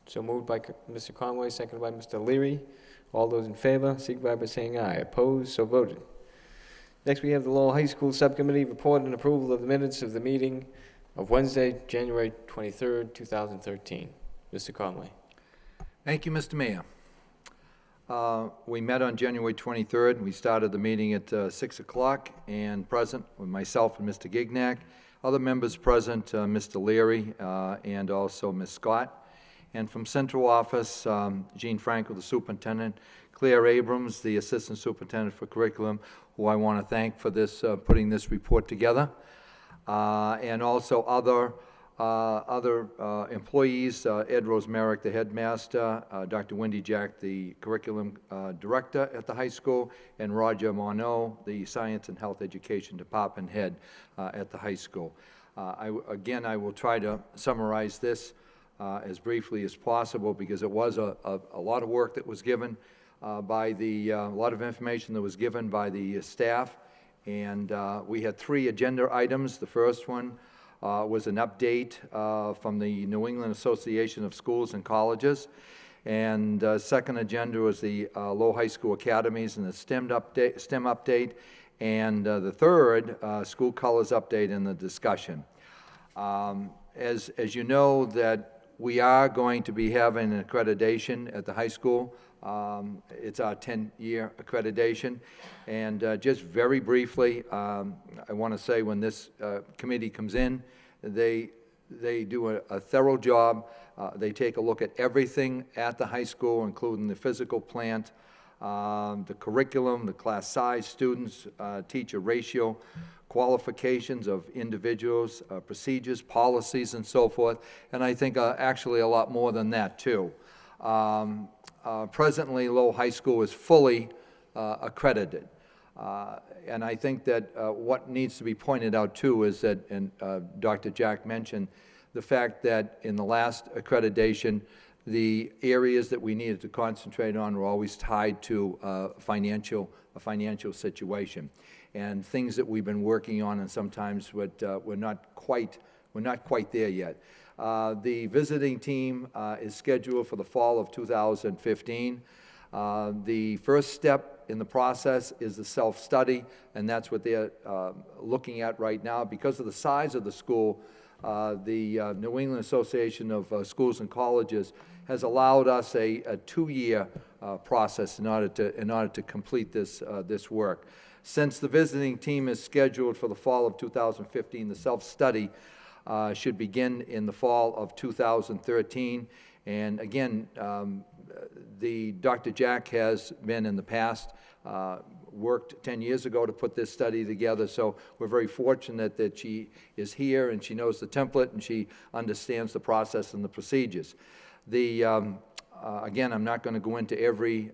So moved by Mr. Conway, seconded by Mr. Leary. All those in favor, signify by saying aye. Opposed, so voted. Next, we have the Lowell High School Subcommittee report and approval of the minutes of the meeting of Wednesday, January 23rd, 2013. Mr. Conway. Thank you, Mr. Mayor. We met on January 23rd. We started the meeting at 6 o'clock, and present with myself and Mr. Gignac. Other members present, Mr. Leary and also Ms. Scott. And from central office, Jean Franco, the superintendent, Claire Abrams, the assistant superintendent for curriculum, who I want to thank for this, putting this report together, and also other employees, Ed Rosemerick, the headmaster, Dr. Wendy Jack, the curriculum director at the high school, and Roger Monod, the science and health education department head at the high school. I will try to summarize this as briefly as possible, because it was a lot of work that was given a lot of information that was given by the staff, and we had 3 agenda items. The first one was an update from the New England Association of Schools and Colleges, and second agenda was the Lowell High School Academies and the STEM update, and the third, school colors update and the discussion. As you know, that we are going to be having an accreditation at the high school. It's our 10-year accreditation. And just very briefly, I want to say when this committee comes in, they do a thorough job. They take a look at everything at the high school, including the physical plant, the curriculum, the class size, students, teacher ratio, qualifications of individuals, procedures, policies, and so forth, and I think actually a lot more than that, too. Presently, Lowell High School is fully accredited, and I think that what needs to be pointed out, too, is that, and Dr. Jack mentioned, the fact that in the last accreditation, the areas that we needed to concentrate on were always tied to a financial situation, and things that we've been working on, and sometimes we're not quite we're not quite there yet. The visiting team is scheduled for the fall of 2015. The first step in the process is the self-study, and that's what they're looking at right now. Because of the size of the school, the New England Association of Schools and Colleges has allowed us a 2-year process in order to complete this work. Since the visiting team is scheduled for the fall of 2015, the self-study should begin in the fall of 2013. And again, Dr. Jack has been in the past, worked 10 years ago to put this study together, so we're very fortunate that she is here and she knows the template and she understands the process and the procedures. Again, I'm not going to go into every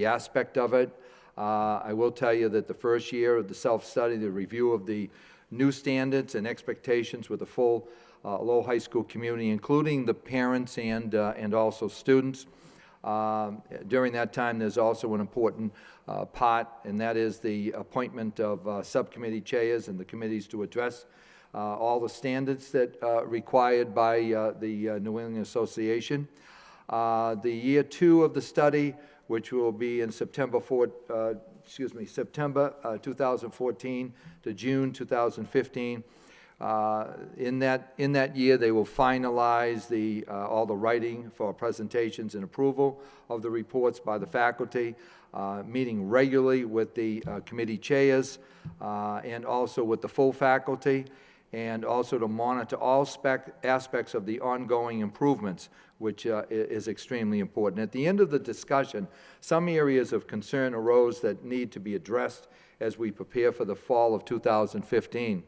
aspect of it. I will tell you that the first year of the self-study, the review of the new standards and expectations with the full Lowell High School community, including the parents and also students. During that time, there's also an important part, and that is the appointment of subcommittee chairs and the committees to address all the standards that are required by the New England Association. The year 2 of the study, which will be in September 2014 to June 2015. In that year, they will finalize all the writing for presentations and approval of the reports by the faculty, meeting regularly with the committee chairs and also with the full faculty, and also to monitor all aspects of the ongoing improvements, which is extremely important. At the end of the discussion, some areas of concern arose that need to be addressed as we prepare for the fall of 2015.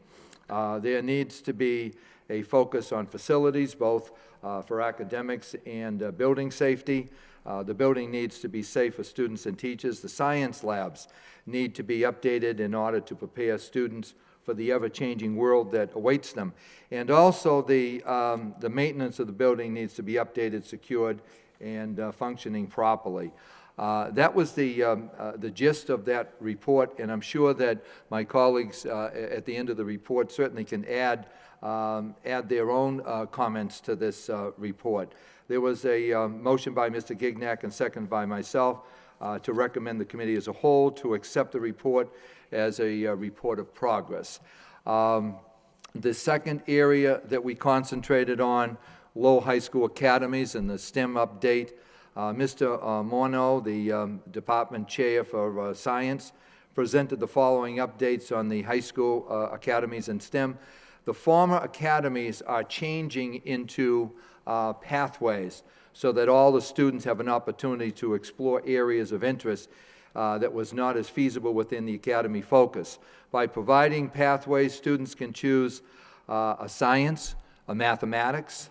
There needs to be a focus on facilities, both for academics and building safety. The building needs to be safe for students and teachers. The science labs need to be updated in order to prepare students for the ever-changing world that awaits them. And also the maintenance of the building needs to be updated, secured, and functioning properly. That was the gist of that report, and I'm sure that my colleagues at the end of the report certainly can add their own comments to this report. There was a motion by Mr. Gignac and second by myself to recommend the committee as a whole to accept the report as a report of progress. The second area that we concentrated on, Lowell High School academies and the STEM update. Mr. Morneau, the department chair for science, presented the following updates on the high school academies in STEM. The former academies are changing into pathways so that all the students have an opportunity to explore areas of interest that was not as feasible within the academy focus. By providing pathways, students can choose a science, a mathematics,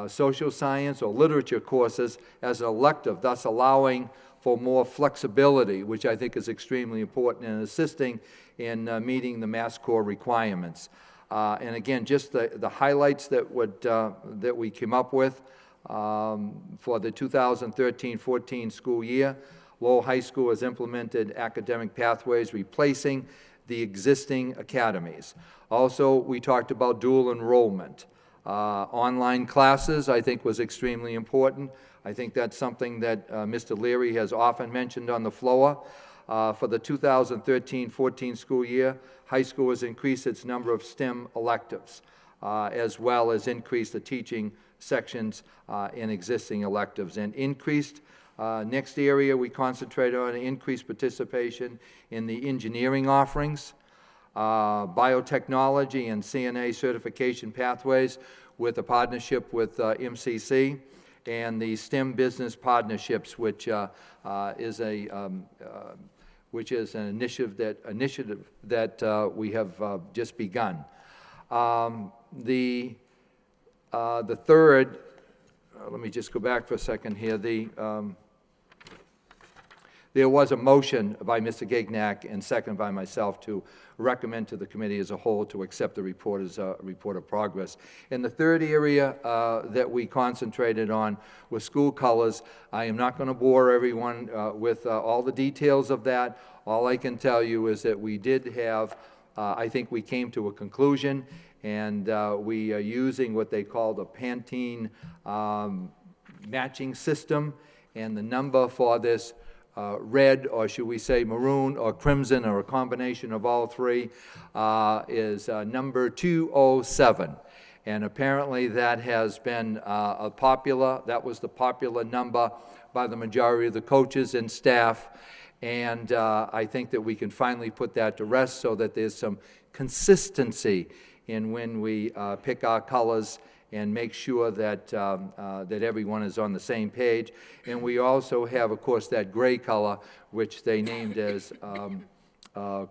social science, or literature courses as an elective, thus allowing for more flexibility, which I think is extremely important in assisting in meeting the Mass Core requirements. And again, just the highlights that we came up with for the 2013-14 school year. Lowell High School has implemented academic pathways replacing the existing academies. Also, we talked about dual enrollment. Online classes, I think, was extremely important. I think that's something that Mr. Leary has often mentioned on the floor. For the 2013-14 school year, high school has increased its number of STEM electives, as well as increased the teaching sections in existing electives, and increased next area we concentrate on increased participation in the engineering offerings, biotechnology and CNA certification pathways with a partnership with MCC, and the STEM business partnerships, which is an initiative that we have just begun. The third, let me just go back for a second here. There was a motion by Mr. Gignac and second by myself to recommend to the committee as a whole to accept the report as a report of progress. And the third area that we concentrated on was school colors. I am not going to bore everyone with all the details of that. All I can tell you is that we did have, I think we came to a conclusion, and we are using what they call the Pantene matching system, and the number for this red, or should we say maroon or crimson, or a combination of all three, is number 207. And apparently that has been that was the popular number by the majority of the coaches and staff. And I think that we can finally put that to rest so that there's some consistency in when we pick our colors and make sure that, that everyone is on the same page. And we also have, of course, that gray color, which they named as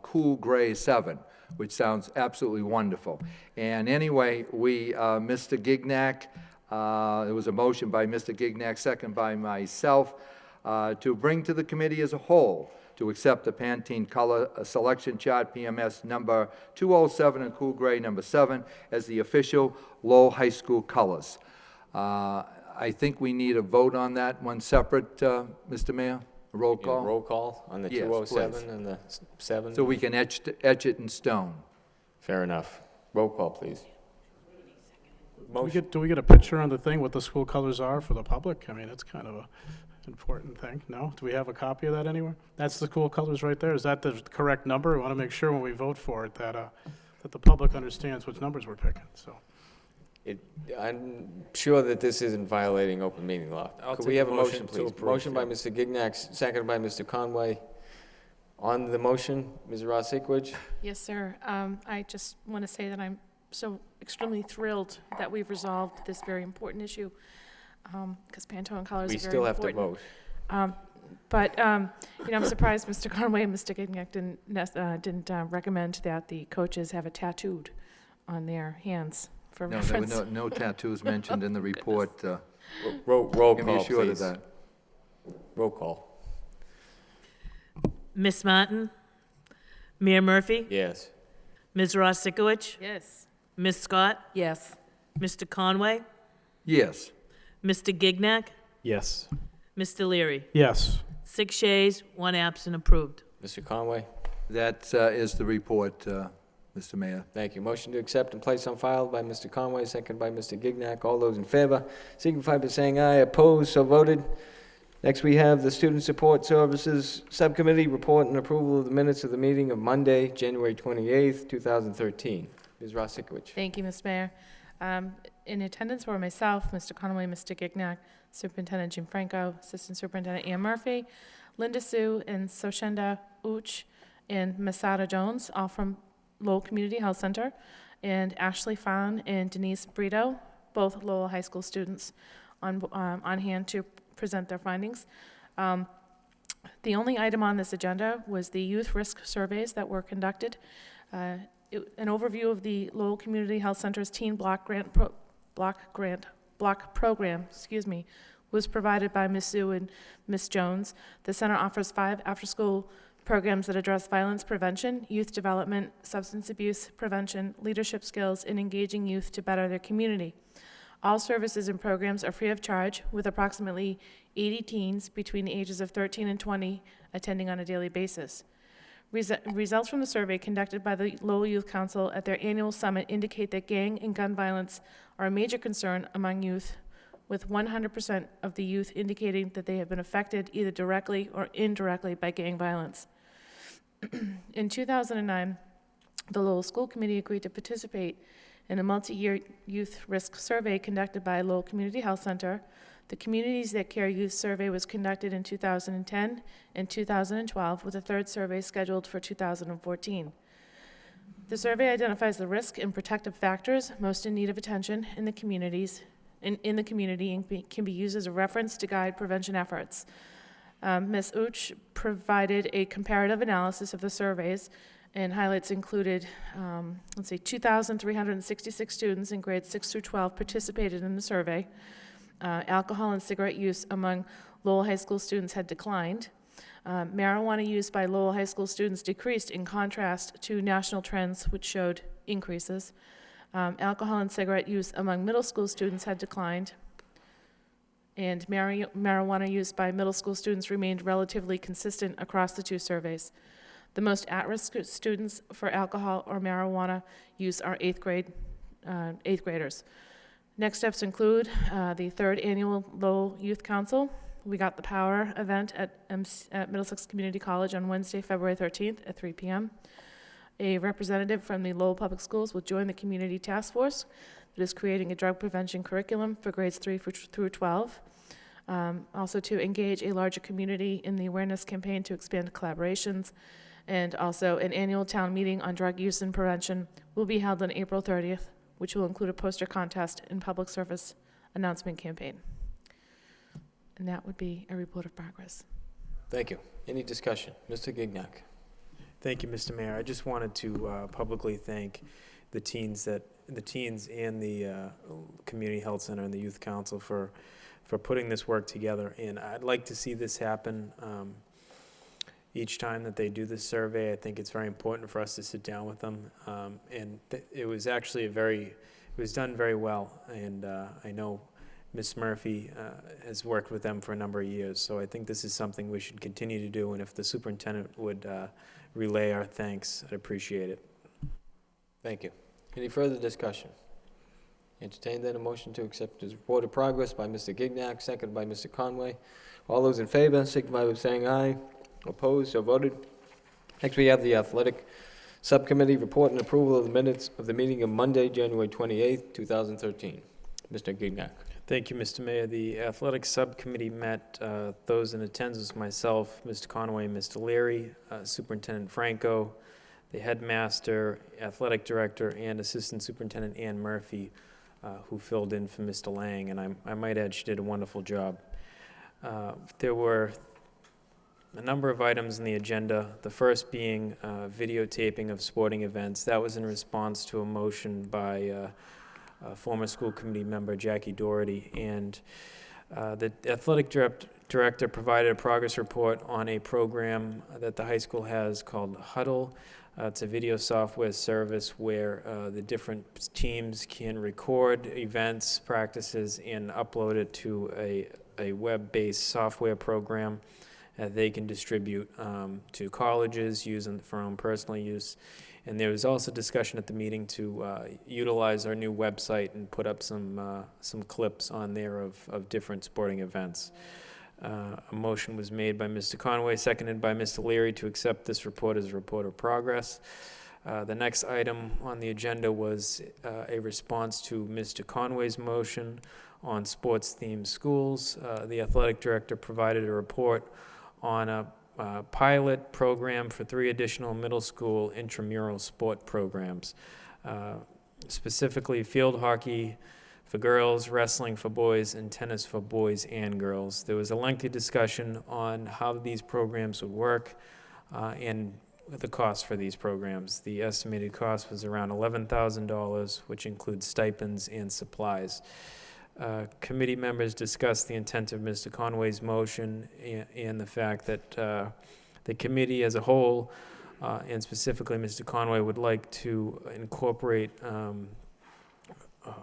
Cool Gray 7, which sounds absolutely wonderful. And anyway, Mr. Gignac, there was a motion by Mr. Gignac, second by myself, to bring to the committee as a whole to accept the Pantene color selection chart, PMS number 207 and Cool Gray number 7, as the official Lowell High School colors. I think we need a vote on that one separate, Mr. Mayor. A roll call? Roll call on the Yes, 207 please. and the 7? So we can etch it in stone. Fair enough. Roll call, please. Do we get a picture on the thing what the school colors are for the public? I mean, it's kind of a important thing. No? Do we have a copy of that anywhere? That's the school colors right there. Is that the correct number? We want to make sure when we vote for it that that the public understands which numbers we're picking. So. I'm sure that this isn't violating open meeting law. Could we take have a a motion motion, to please? approve, Motion by yeah. Mr. Gignac, seconded by Mr. Conway. On the motion, Ms. Ross-Sikowicz? Yes, sir. I just want to say that I'm so extremely thrilled that we've resolved this very important issue, because Pantone colors We are very still have to important. vote. But you know, I'm surprised Mr. Conway and Mr. Gignac didn't recommend that the coaches have it tattooed on their hands for No, there were reference. no tattoos mentioned in the report. Roll Can be call, assured of please. that. Roll call. Miss Martin? Mayor Murphy? Yes. Ms. Ross-Sikowicz? Yes. Ms. Scott? Yes. Mr. Conway? Yes. Mr. Gignac? Yes. Mr. Leary? Yes. 6 yeas, 1 absent, approved. Mr. Conway? That is the report, Mr. Mayor. Thank you. Motion to accept and place on file by Mr. Conway, seconded by Mr. Gignac. All those in favor signify by saying aye. Opposed, so voted. Next, we have the Student Support Services Subcommittee report and approval of the minutes of the meeting of Monday, January 28th, 2013. Ms. Ross-Sikowicz. Thank you, Mr. Mayor. In attendance were myself, Mr. Conway, Mr. Gignac, Superintendent Jim Franco, Assistant Superintendent Ann Murphy, Linda Sue, and Soshenda Uch, and Masada Jones, all from Lowell Community Health Center, and Ashley Fawn and Denise Brito, both Lowell High School students, on hand to present their findings. The only item on this agenda was the youth risk surveys that were conducted. An overview of the Lowell Community Health Center's teen block program, was provided by Ms. Sue and Ms. Jones. The center offers 5 after-school programs that address violence prevention, youth development, substance abuse prevention, leadership skills, and engaging youth to better their community. All services and programs are free of charge, with approximately 80 teens between the ages of 13 and 20 attending on a daily basis. Results from the survey conducted by the Lowell Youth Council at their annual summit indicate that gang and gun violence are a major concern among youth, with 100% of the youth indicating that they have been affected either directly or indirectly by gang violence. In 2009, the Lowell School Committee agreed to participate in a multi-year youth risk survey conducted by Lowell Community Health Center. The Communities That Care Youth Survey was conducted in 2010 and 2012, with a third survey scheduled for 2014. The survey identifies the risk and protective factors most in need of attention in the community and can be used as a reference to guide prevention efforts. Ms. Uch provided a comparative analysis of the surveys, and highlights included, 2,366 students in grades 6 through 12 participated in the survey. Alcohol and cigarette use among Lowell High School students had declined. Marijuana use by Lowell High School students decreased, in contrast to national trends which showed increases. Alcohol and cigarette use among middle school students had declined, and marijuana use by middle school students remained relatively consistent across the 2 surveys. The most at-risk students for alcohol or marijuana use are 8th grade 8th graders. Next steps include the 3rd Annual Lowell Youth Council. We Got the Power event at Middlesex Community College on Wednesday, February 13th at 3 p.m. A representative from the Lowell Public Schools will join the community task force that is creating a drug prevention curriculum for grades 3 through 12. Also to engage a larger community in the awareness campaign to expand collaborations. And also an annual town meeting on drug use and prevention will be held on April 30th, which will include a poster contest and public service announcement campaign. And that would be a report of progress. Thank you. Any discussion? Mr. Gignac. Thank you, Mr. Mayor. I just wanted to publicly thank the teens and the Community Health Center and the Youth Council for putting this work together. And I'd like to see this happen each time that they do this survey. I think it's very important for us to sit down with them. And it was actually it was done very well. And I know Ms. Murphy has worked with them for a number of years. So I think this is something we should continue to do. And if the superintendent would relay our thanks, I'd appreciate it. Thank you. Any further discussion? Entertain then a motion to accept this report of progress by Mr. Gignac, seconded by Mr. Conway. All those in favor, signify by saying aye. Opposed, so voted. Next, we have the Athletic Subcommittee report and approval of the minutes of the meeting of Monday, January 28th, 2013. Mr. Gignac. Thank you, Mr. Mayor. The Athletic Subcommittee met. Those in attendance was myself, Mr. Conway, Mr. Leary, Superintendent Franco, the headmaster, athletic director, and Assistant Superintendent Ann Murphy, who filled in for Mr. Lang, and I might add she did a wonderful job. There were a number of items in the agenda, the first being videotaping of sporting events. That was in response to a motion by former school committee member Jackie Doherty, and the athletic director provided a progress report on a program that the high school has called Huddle. It's a video software service where the different teams can record events, practices, and upload it to a web-based software program that they can distribute to colleges, using for own personal use. And there was also discussion at the meeting to utilize our new website and put up some clips on there of different sporting events. A motion was made by Mr. Conway, seconded by Mr. Leary, to accept this report as a report of progress. The next item on the agenda was a response to Mr. Conway's motion on sports-themed schools. The athletic director provided a report on a pilot program for 3 additional middle school intramural sport programs, specifically field hockey for girls, wrestling for boys, and tennis for boys and girls. There was a lengthy discussion on how these programs would work and the cost for these programs. The estimated cost was around $11,000, which includes stipends and supplies. Committee members discussed the intent of Mr. Conway's motion and the fact that the committee as a whole, and specifically Mr. Conway, would like to incorporate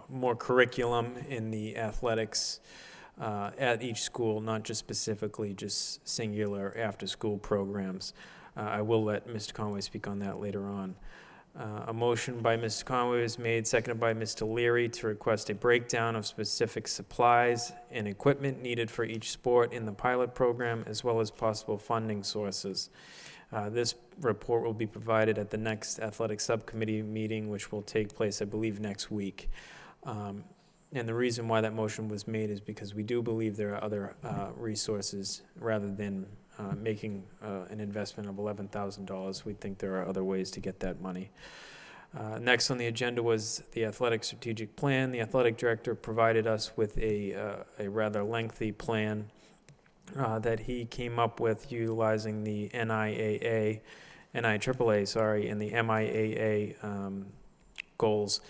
more curriculum in the athletics at each school, not just specifically just singular after-school programs. I will let Mr. Conway speak on that later on. A motion by Mr. Conway was made, seconded by Mr. Leary, to request a breakdown of specific supplies and equipment needed for each sport in the pilot program, as well as possible funding sources. This report will be provided at the next athletic subcommittee meeting, which will take place, I believe, next week. And the reason why that motion was made is because we do believe there are other resources rather than making an investment of $11,000. We think there are other ways to get that money. Next on the agenda was the athletic strategic plan. The athletic director provided us with a rather lengthy plan that he came up with utilizing the NIAA, and the MIAA goals.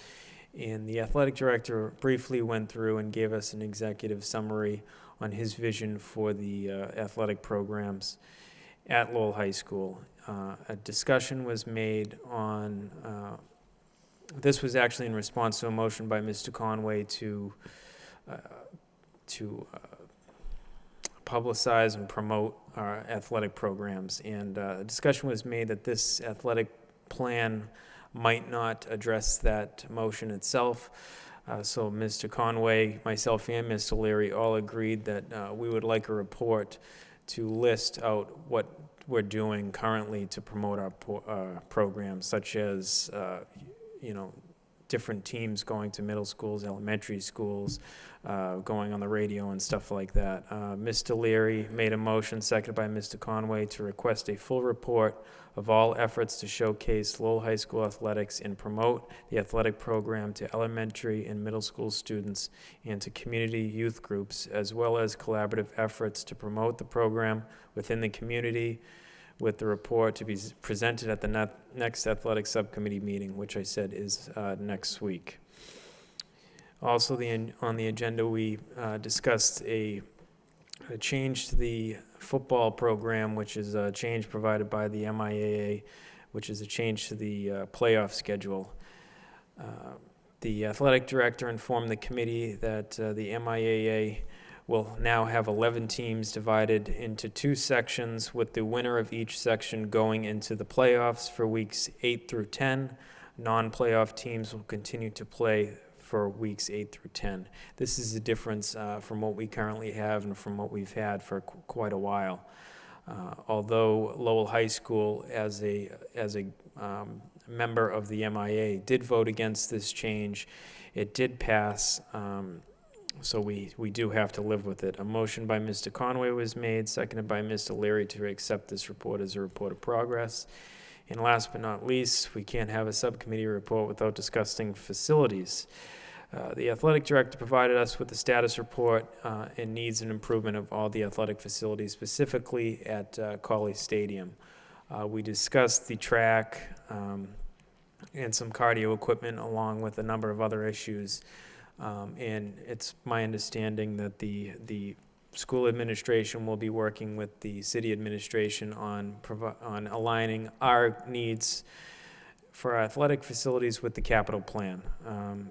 And the athletic director briefly went through and gave us an executive summary on his vision for the athletic programs at Lowell High School. A discussion was made on, this was actually in response to a motion by Mr. Conway to publicize and promote our athletic programs. And a discussion was made that this athletic plan might not address that motion itself. So Mr. Conway, myself, and Mr. Leary all agreed that we would like a report to list out what we're doing currently to promote our programs, such as, different teams going to middle schools, elementary schools, going on the radio and stuff like that. Mr. Leary made a motion, seconded by Mr. Conway, to request a full report of all efforts to showcase Lowell High School athletics and promote the athletic program to elementary and middle school students and to community youth groups, as well as collaborative efforts to promote the program within the community, with the report to be presented at the next athletic subcommittee meeting, which I said is next week. Also, on the agenda, we discussed a change to the football program, which is a change provided by the MIAA, which is a change to the playoff schedule. The athletic director informed the committee that the MIAA will now have 11 teams divided into 2 sections, with the winner of each section going into the playoffs for weeks 8 through 10. Non-playoff teams will continue to play for weeks 8 through 10. This is a difference from what we currently have and from what we've had for quite a while. Although Lowell High School, as a member of the MIA, did vote against this change, it did pass. So we do have to live with it. A motion by Mr. Conway was made, seconded by Mr. Leary, to accept this report as a report of progress. And last but not least, we can't have a subcommittee report without discussing facilities. The athletic director provided us with the status report and needs and improvement of all the athletic facilities, specifically at Colley Stadium. We discussed the track and some cardio equipment, along with a number of other issues. And it's my understanding that the school administration will be working with the city administration on aligning our needs for our athletic facilities with the capital plan.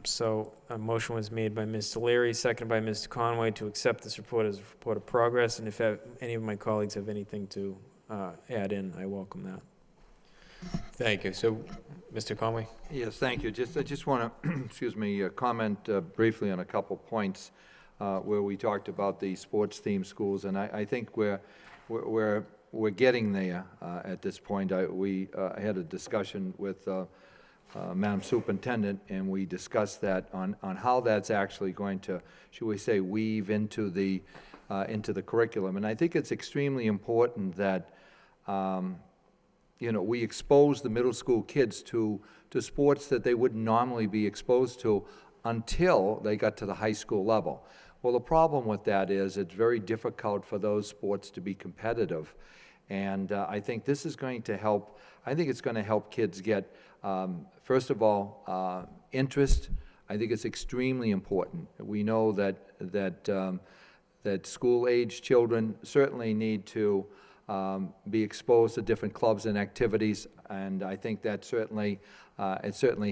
So a motion was made by Mr. Leary, seconded by Mr. Conway, to accept this report as a report of progress. And if any of my colleagues have anything to add in, I welcome that. Thank you. So, Mr. Conway? Yes, thank you. I just want to, comment briefly on a couple points where we talked about the sports-themed schools, and I think we're getting there at this point. We had a discussion with Madam Superintendent, and we discussed that on how that's actually going to, should we say, weave into the curriculum. And I think it's extremely important that we expose the middle school kids to sports that they wouldn't normally be exposed to until they got to the high school level. Well, the problem with that is it's very difficult for those sports to be competitive. And I think this is going to help. I think it's going to help kids get, first of all, interest. I think it's extremely important. We know that school-age children certainly need to be exposed to different clubs and activities, and I think that certainly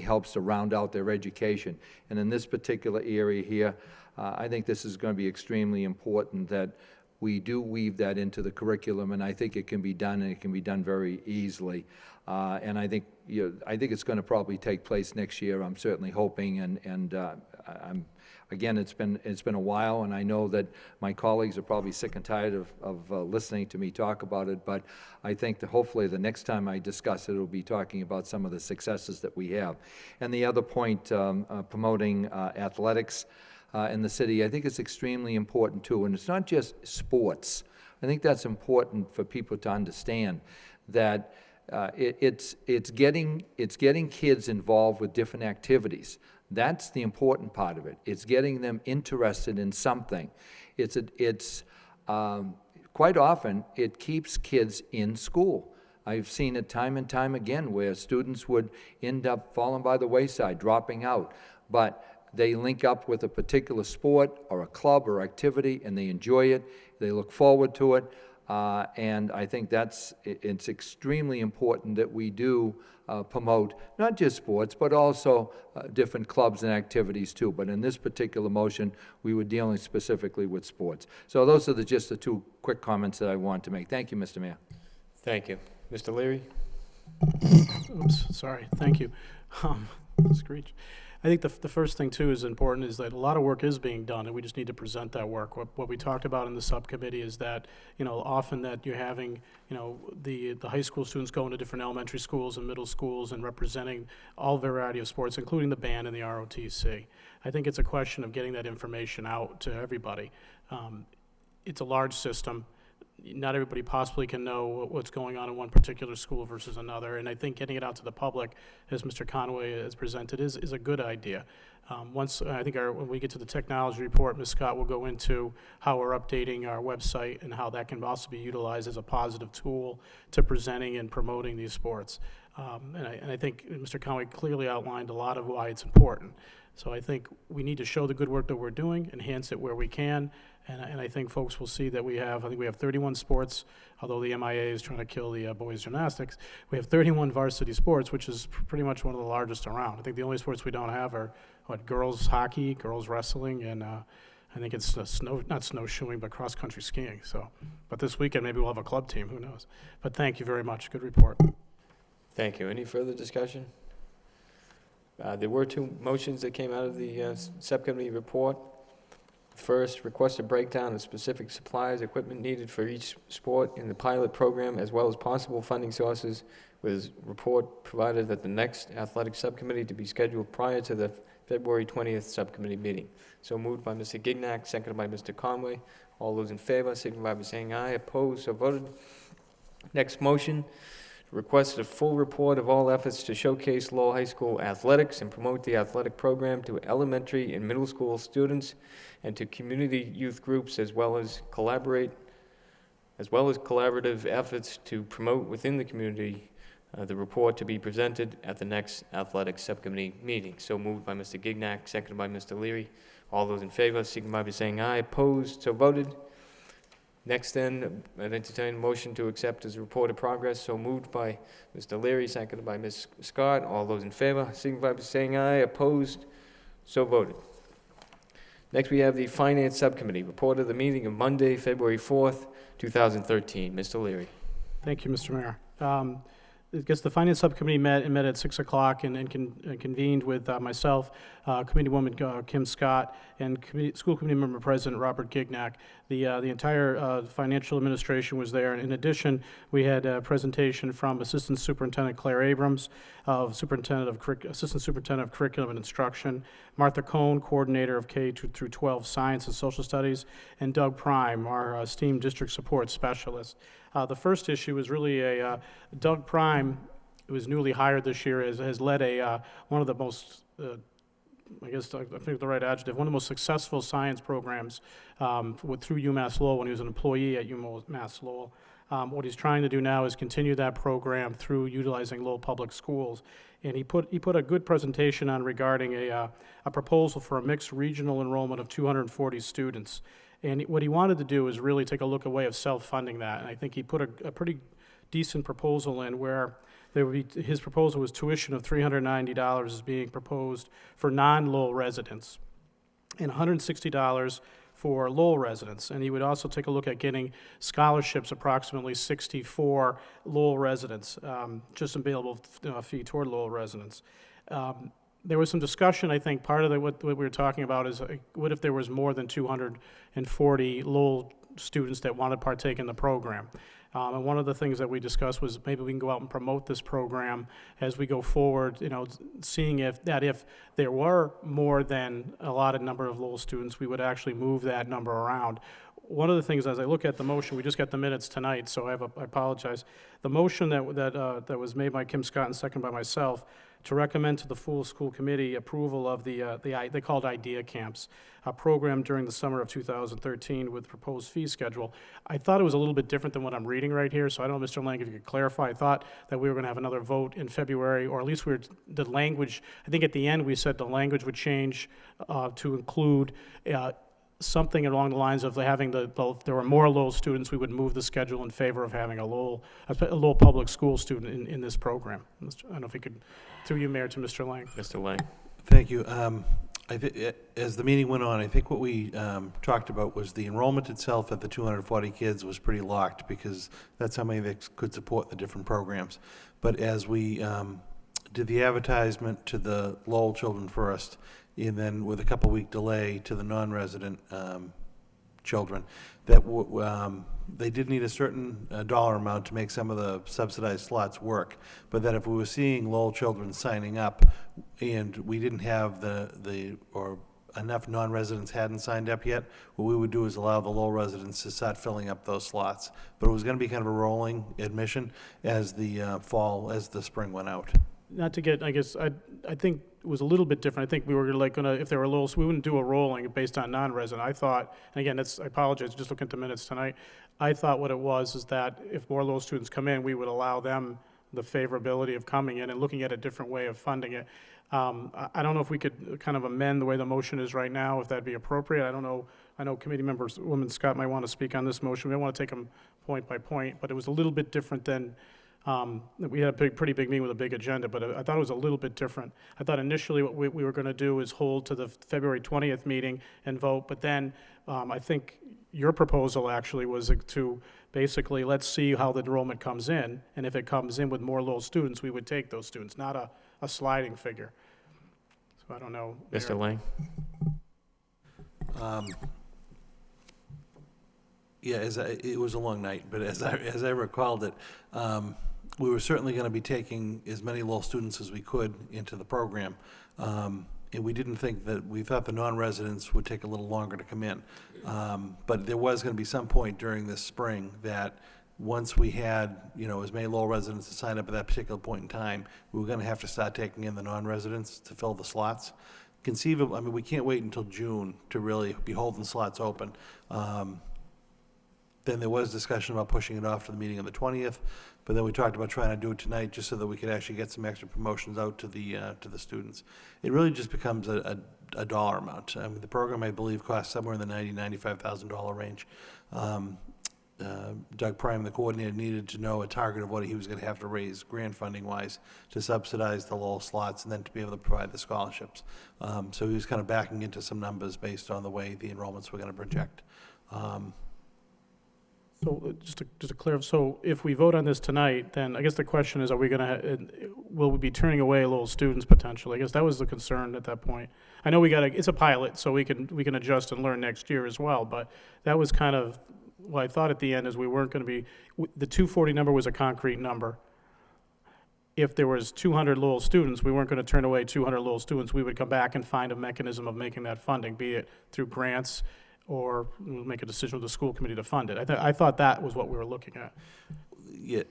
helps to round out their education. And in this particular area here, I think this is going to be extremely important that we do weave that into the curriculum, and I think it can be done, and it can be done very easily. And I think it's going to probably take place next year. I'm certainly hoping, and again, it's been a while, and I know that my colleagues are probably sick and tired of listening to me talk about it, but I think that hopefully the next time I discuss it, it'll be talking about some of the successes that we have. And the other point, promoting athletics in the city, I think it's extremely important too, and it's not just sports. I think that's important for people to understand, that it's getting kids involved with different activities. That's the important part of it. It's getting them interested in something. It's quite often it keeps kids in school. I've seen it time and time again where students would end up falling by the wayside, dropping out, but they link up with a particular sport or a club or activity, and they enjoy it. They look forward to it. And I think it's extremely important that we do promote not just sports, but also different clubs and activities too. But in this particular motion, we were dealing specifically with sports. So those are just the two quick comments that I want to make. Thank you, Mr. Mayor. Thank you. Mr. Leary? Oops, sorry, thank you. Screech. I think the first thing too is important is that a lot of work is being done, and we just need to present that work. What we talked about in the subcommittee is that, often that you're having, the high school students going to different elementary schools and middle schools and representing all variety of sports, including the band and the ROTC. I think it's a question of getting that information out to everybody. It's a large system. Not everybody possibly can know what's going on in one particular school versus another, and I think getting it out to the public, as Mr. Conway has presented, is a good idea. Once, I think when we get to the technology report, Ms. Scott will go into how we're updating our website and how that can also be utilized as a positive tool to presenting and promoting these sports. And I think Mr. Conway clearly outlined a lot of why it's important. So I think we need to show the good work that we're doing, enhance it where we can, and I think folks will see that we have 31 sports, although the MIA is trying to kill the boys gymnastics. We have 31 varsity sports, which is pretty much one of the largest around. I think the only sports we don't have are girls hockey, girls wrestling, and I think it's not snowshoeing, but cross-country skiing. So, but this weekend maybe we'll have a club team, who knows. But thank you very much, good report. Thank you. Any further discussion? There were two motions that came out of the subcommittee report. First, request a breakdown of specific supplies, equipment needed for each sport in the pilot program, as well as possible funding sources, with report provided at the next athletic subcommittee to be scheduled prior to the February 20th subcommittee meeting. So moved by Mr. Gignac, seconded by Mr. Conway. All those in favor, signify by saying aye. Opposed, so voted. Next motion. Request a full report of all efforts to showcase Lowell High School athletics and promote the athletic program to elementary and middle school students and to community youth groups, as well as collaborative efforts to promote within the community the report to be presented at the next athletic subcommittee meeting. So moved by Mr. Gignac, seconded by Mr. Leary. All those in favor, signify by saying aye. Opposed, so voted. Next then, I'd entertain a motion to accept as a report of progress. So moved by Mr. Leary, seconded by Ms. Scott. All those in favor, signify by saying aye. Opposed, so voted. Next, we have the Finance Subcommittee. Report of the meeting of Monday, February 4th, 2013. Mr. Leary. Thank you, Mr. Mayor. I guess the Finance Subcommittee met at 6 o'clock and convened with myself, Committeewoman Kim Scott, and School Committee Member President Robert Gignac. The entire financial administration was there. And in addition, we had a presentation from Assistant Superintendent Claire Abrams, Assistant Superintendent of Curriculum and Instruction, Martha Cohn, Coordinator of K through 12 Science and Social Studies, and Doug Prime, our esteemed District Support Specialist. The first issue is really Doug Prime, who was newly hired this year, has led one of the most, I think the right adjective, one of the most successful science programs through UMass Lowell when he was an employee at UMass Lowell. What he's trying to do now is continue that program through utilizing Lowell Public Schools. And he put a good presentation on regarding a proposal for a mixed regional enrollment of 240 students. And what he wanted to do is really take a look at a way of self-funding that. And I think he put a pretty decent proposal in where there would be, his proposal was tuition of $390 is being proposed for non-Lowell residents and $160 for Lowell residents. And he would also take a look at getting scholarships, approximately 64 Lowell residents, just available fee toward Lowell residents. There was some discussion, I think, part of what we were talking about is what if there was more than 240 Lowell students that want to partake in the program? And one of the things that we discussed was maybe we can go out and promote this program as we go forward, seeing if there were more than a lot of number of Lowell students, we would actually move that number around. One of the things, as I look at the motion, we just got the minutes tonight, so I apologize. The motion that was made by Kim Scott and seconded by myself to recommend to the full school committee approval of they called idea camps, a program during the summer of 2013 with proposed fee schedule. I thought it was a little bit different than what I'm reading right here, so I don't know, Mr. Lang, if you could clarify. I thought that we were going to have another vote in February, or at least the language, I think at the end we said the language would change to include something along the lines of having there were more Lowell students, we would move the schedule in favor of having a Lowell public school student in this program. I don't know if you could, through you, Mayor, to Mr. Lang. Mr. Lang. Thank you. As the meeting went on, I think what we talked about was the enrollment itself at the 240 kids was pretty locked because that's how many that could support the different programs. But as we did the advertisement to the Lowell children first, and then with a couple-week delay to the non-resident children, that they did need a certain dollar amount to make some of the subsidized slots work. But that if we were seeing Lowell children signing up and we didn't have or enough non-residents hadn't signed up yet, what we would do is allow the Lowell residents to start filling up those slots. But it was going to be kind of a rolling admission as the spring went out. Not to get, I guess, I think it was a little bit different. I think we were gonna, if there were Lowell, we wouldn't do a rolling based on non-resident. I thought, and again, I apologize, just looking at the minutes tonight, I thought what it was is that if more Lowell students come in, we would allow them the favorability of coming in and looking at a different way of funding it. I don't know if we could kind of amend the way the motion is right now, if that'd be appropriate. I don't know. I know committee members, Woman Scott might want to speak on this motion. We don't want to take them point by point, but it was a little bit different than, we had a pretty big meeting with a big agenda, but I thought it was a little bit different. I thought initially what we were going to do is hold to the February 20th meeting and vote, but then I think your proposal actually was to basically, let's see how the enrollment comes in, and if it comes in with more Lowell students, we would take those students, not a sliding figure. So I don't know. Mr. Lang? Yeah, it was a long night, but as I recalled it, we were certainly going to be taking as many Lowell students as we could into the program. And we didn't think that, we thought the non-residents would take a little longer to come in. But there was going to be some point during this spring that once we had, as many Lowell residents to sign up at that particular point in time, we were going to have to start taking in the non-residents to fill the slots. Conceivable, we can't wait until June to really be holding slots open. Then there was discussion about pushing it off to the meeting on the 20th, but then we talked about trying to do it tonight just so that we could actually get some extra promotions out to the students. It really just becomes a dollar amount. The program, I believe, costs somewhere in the $95,000 range. Doug Prime, the coordinator, needed to know a target of what he was going to have to raise grant funding-wise to subsidize the Lowell slots and then to be able to provide the scholarships. So he was kind of backing into some numbers based on the way the enrollments were going to project. So just to clear, so if we vote on this tonight, then I guess the question is, are we going to, will we be turning away Lowell students potentially? I guess that was the concern at that point. I know it's a pilot, so we can adjust and learn next year as well, but that was kind of, what I thought at the end is we weren't going to be, the 240 number was a concrete number. If there was 200 Lowell students, we weren't going to turn away 200 Lowell students. We would come back and find a mechanism of making that funding, be it through grants or make a decision with the school committee to fund it. I thought that was what we were looking at. Yeah,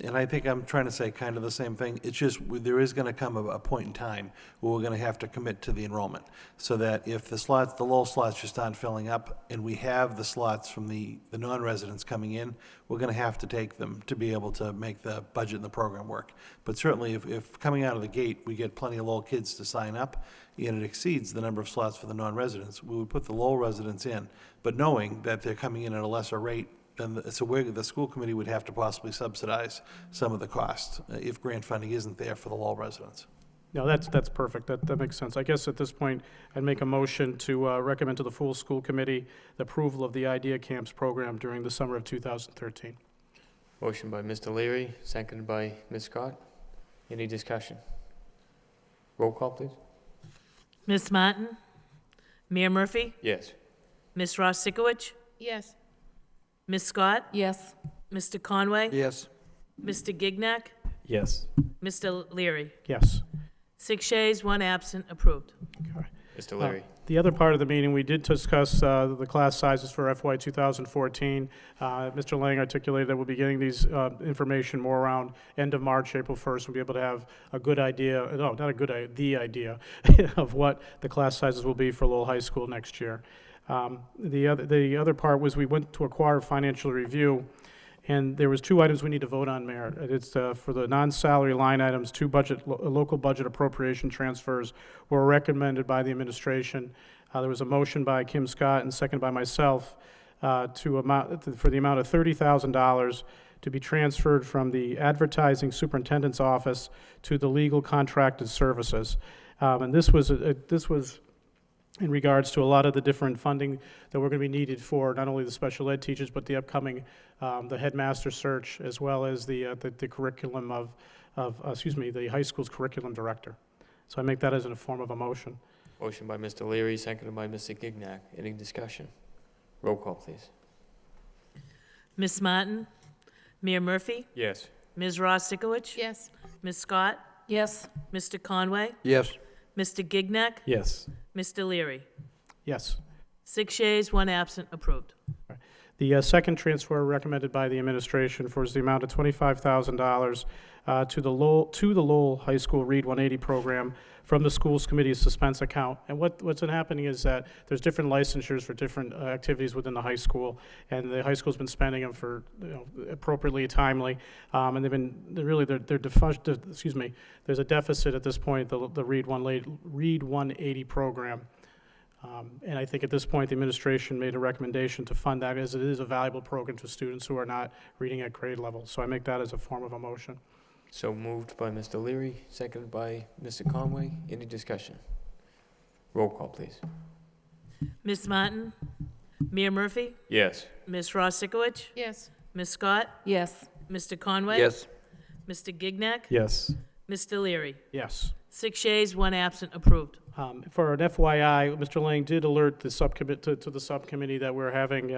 and I think I'm trying to say kind of the same thing. It's just there is going to come a point in time where we're going to have to commit to the enrollment, so that if the Lowell slots just aren't filling up, and we have the slots from the non-residents coming in, we're going to have to take them to be able to make the budget and the program work. But certainly, if coming out of the gate we get plenty of Lowell kids to sign up, and it exceeds the number of slots for the non-residents, we would put the Lowell residents in, but knowing that they're coming in at a lesser rate. Then the school committee would have to possibly subsidize some of the cost if grant funding isn't there for the Lowell residents. No, that's perfect. That makes sense. I guess at this point, I'd make a motion to recommend to the full school committee the approval of the Idea Camps program during the summer of 2013. Motion by Mr. Leary, seconded by Ms. Scott. Any discussion? Roll call, please. Ms. Martin? Mayor Murphy? Yes. Ms. Ross Sikowicz? Yes. Ms. Scott? Yes. Mr. Conway? Yes. Mr. Gignac? Yes. Mr. Leary? Yes. 6 yeas, 1 absent, approved. Okay. Mr. Leary. The other part of the meeting, we did discuss the class sizes for FY 2014. Mr. Lang articulated that we'll be getting these information more around end of March, April 1st. We'll be able to have a good idea, no, not a good idea, the idea of what the class sizes will be for Lowell High School next year. The other part was we went to acquire financial review, and there was 2 items we need to vote on, Mayor. It's for the non-salary line items, 2 local budget appropriation transfers were recommended by the administration. There was a motion by Kim Scott and seconded by myself for the amount of $30,000 to be transferred from the advertising superintendent's office to the legal contracted services. And this was in regards to a lot of the different funding that we're going to be needed for not only the special ed teachers, but the upcoming, the headmaster search, as well as the curriculum the high school's curriculum director. So I make that as in a form of a motion. Motion by Mr. Leary, seconded by Mr. Gignac. Any discussion? Roll call, please. Ms. Martin? Mayor Murphy? Yes. Ms. Ross Sikowicz? Yes. Ms. Scott? Yes. Mr. Conway? Yes. Mr. Gignac? Yes. Mr. Leary? Yes. 6 yeas, 1 absent, approved. The second transfer recommended by the administration for is the amount of $25,000 to the Lowell High School Read 180 program from the Schools Committee's suspense account. And what's been happening is that there's different licensures for different activities within the high school, and the high school's been spending them for appropriately timely, and there's a deficit at this point. The Read 180 program. And I think at this point, the administration made a recommendation to fund that, as it is a valuable program to students who are not reading at grade level. So I make that as a form of a motion. So moved by Mr. Leary, seconded by Mr. Conway. Any discussion? Roll call, please. Ms. Martin? Mayor Murphy? Yes. Ms. Ross Sikowicz? Yes. Ms. Scott? Yes. Mr. Conway? Yes. Mr. Gignac? Yes. Mr. Leary? Yes. 6 yeas, 1 absent, approved. For an FYI, Mr. Lang did alert the subcommittee to the subcommittee that we're having,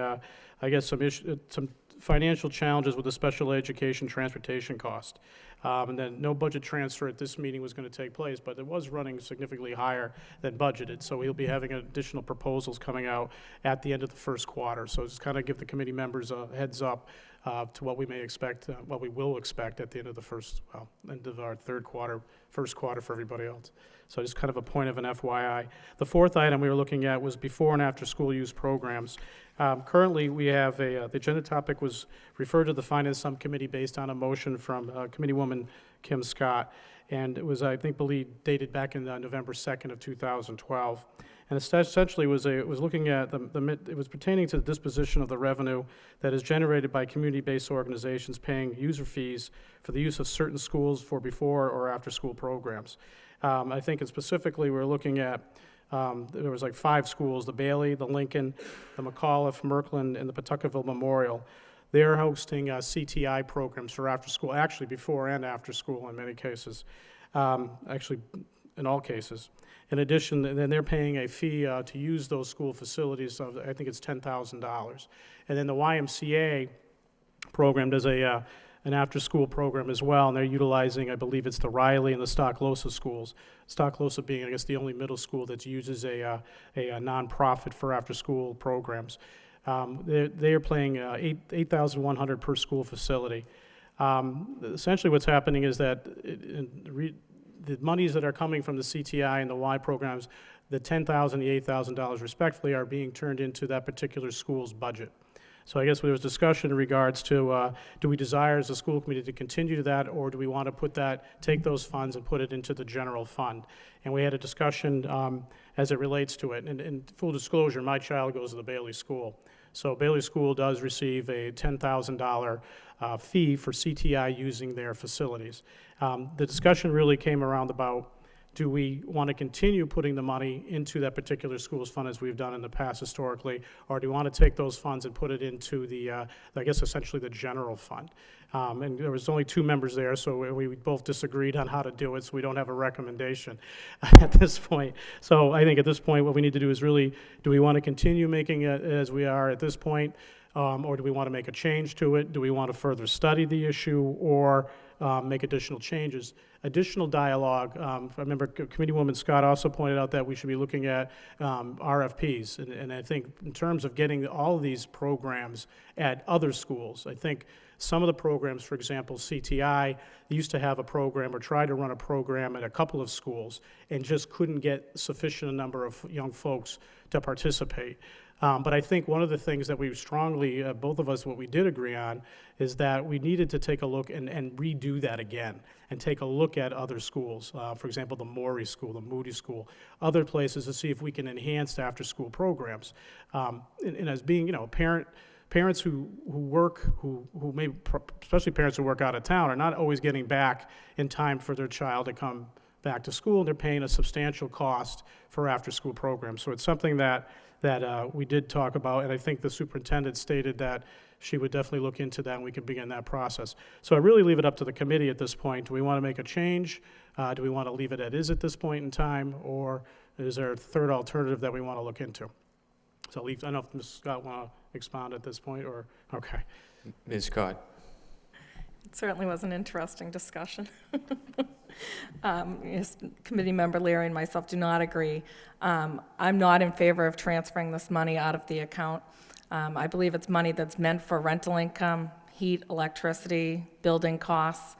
some financial challenges with the special education transportation cost. And then no budget transfer at this meeting was going to take place, but it was running significantly higher than budgeted. So we'll be having additional proposals coming out at the end of the first quarter. So just kind of give the committee members a heads up to what we may expect, what we will expect at the end of end of our first quarter for everybody else. So just kind of a point of an FYI. The fourth item we were looking at was before and after school use programs. Currently, we have the agenda topic was referred to the Finance Subcommittee based on a motion from Committeewoman Kim Scott. And it was, I think, dated back in November 2nd of 2012. And essentially it was looking at it was pertaining to the disposition of the revenue that is generated by community-based organizations paying user fees for the use of certain schools for before or after school programs. I think specifically we're looking at, there was like 5 schools, the Bailey, the Lincoln, the McAuliffe, Merkland, and the Pawtuckaville Memorial. They're hosting CTI programs for after school, actually before and after school in many cases, actually in all cases. In addition, then they're paying a fee to use those school facilities of, I think it's $10,000. And then the YMCA program does an after-school program as well, and they're utilizing, I believe it's the Riley and the Stocklosa schools. Stocklosa being, I guess, the only middle school that uses a nonprofit for after-school programs. They're paying $8,100 per school facility. Essentially what's happening is that the monies that are coming from the CTI and the Y programs, the $10,000 and the $8,000 respectively, are being turned into that particular school's budget. So I guess there was discussion in regards to, do we desire as a school committee to continue that, or do we want to take those funds and put it into the general fund? And we had a discussion as it relates to it. And full disclosure, my child goes to the Bailey School. So Bailey School does receive a $10,000 fee for CTI using their facilities. The discussion really came around about, do we want to continue putting the money into that particular school's fund as we've done in the past historically, or do we want to take those funds and put it into the, I guess essentially the general fund? And there was only 2 members there, so we both disagreed on how to do it, so we don't have a recommendation at this point. So I think at this point what we need to do is really, do we want to continue making it as we are at this point, or do we want to make a change to it? Do we want to further study the issue, or make additional changes? Additional dialogue, I remember Committeewoman Scott also pointed out that we should be looking at RFPs, and I think in terms of getting all of these programs at other schools, I think some of the programs, for example, CTI, used to have a program or tried to run a program at a couple of schools and just couldn't get sufficient number of young folks to participate. But I think one of the things that we strongly, both of us, what we did agree on, is that we needed to take a look and redo that again, and take a look at other schools. For example, the Morey School, the Moody School, other places, to see if we can enhance after-school programs. And as being, parents who work, who may, especially parents who work out of town, are not always getting back in time for their child to come back to school, and they're paying a substantial cost for after-school programs. So it's something that we did talk about, and I think the superintendent stated that she would definitely look into that, and we can begin that process. So I really leave it up to the committee at this point. Do we want to make a change? Do we want to leave it as is at this point in time, or is there a third alternative that we want to look into? So I don't know if Ms. Scott want to expound at this point, or, okay. Ms. Scott. It certainly was an interesting discussion. Yes, Committee Member Leary and myself do not agree. I'm not in favor of transferring this money out of the account. I believe it's money that's meant for rental income, heat, electricity, building costs.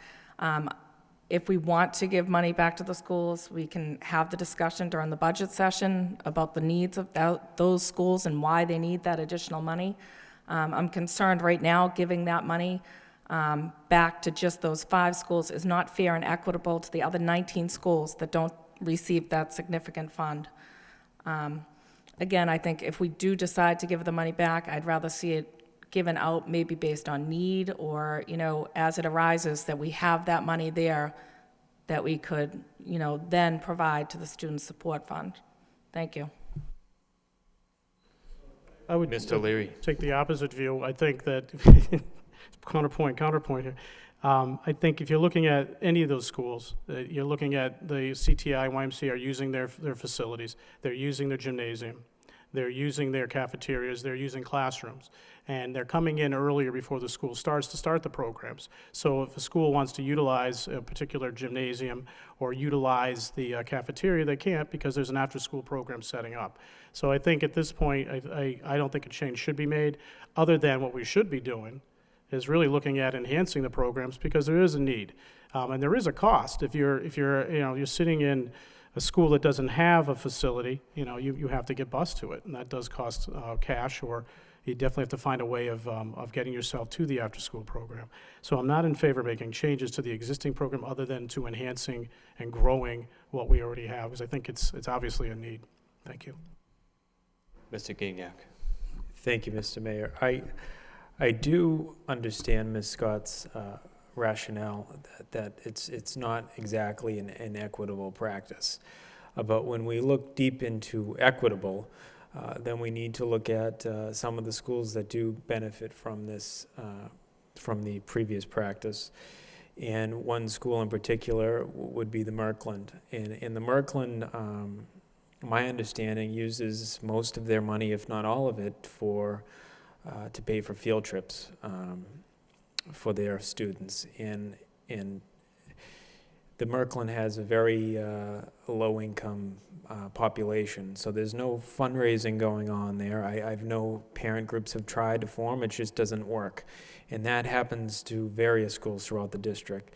If we want to give money back to the schools, we can have the discussion during the budget session about the needs of those schools and why they need that additional money. I'm concerned right now giving that money back to just those 5 schools is not fair and equitable to the other 19 schools that don't receive that significant fund. Again, I think if we do decide to give the money back, I'd rather see it given out maybe based on need, or, as it arises, that we have that money there that we could, then provide to the Student Support Fund. Thank you. I would Mr. Leary. take the opposite view. I think that, counterpoint here. I think if you're looking at any of those schools, you're looking at the CTI, YMCA are using their facilities, they're using their gymnasium, they're using their cafeterias, they're using classrooms, and they're coming in earlier before the school starts to start the programs. So if a school wants to utilize a particular gymnasium or utilize the cafeteria, they can't because there's an after-school program setting up. So I think at this point, I don't think a change should be made, other than what we should be doing is really looking at enhancing the programs, because there is a need, and there is a cost. If you're sitting in a school that doesn't have a facility, you have to get bused to it, and that does cost cash, or you definitely have to find a way of getting yourself to the after-school program. So I'm not in favor of making changes to the existing program, other than to enhancing and growing what we already have, because I think it's obviously a need. Thank you. Mr. Gignac. Thank you, Mr. Mayor. I do understand Ms. Scott's rationale that it's not exactly an equitable practice. But when we look deep into equitable, then we need to look at some of the schools that do benefit from this, from the previous practice. And one school in particular would be the Merkland. And the Merkland, my understanding, uses most of their money, if not all of it, to pay for field trips for their students. And the Merkland has a very low-income population, so there's no fundraising going on there. I've know parent groups have tried to form, it just doesn't work. And that happens to various schools throughout the district.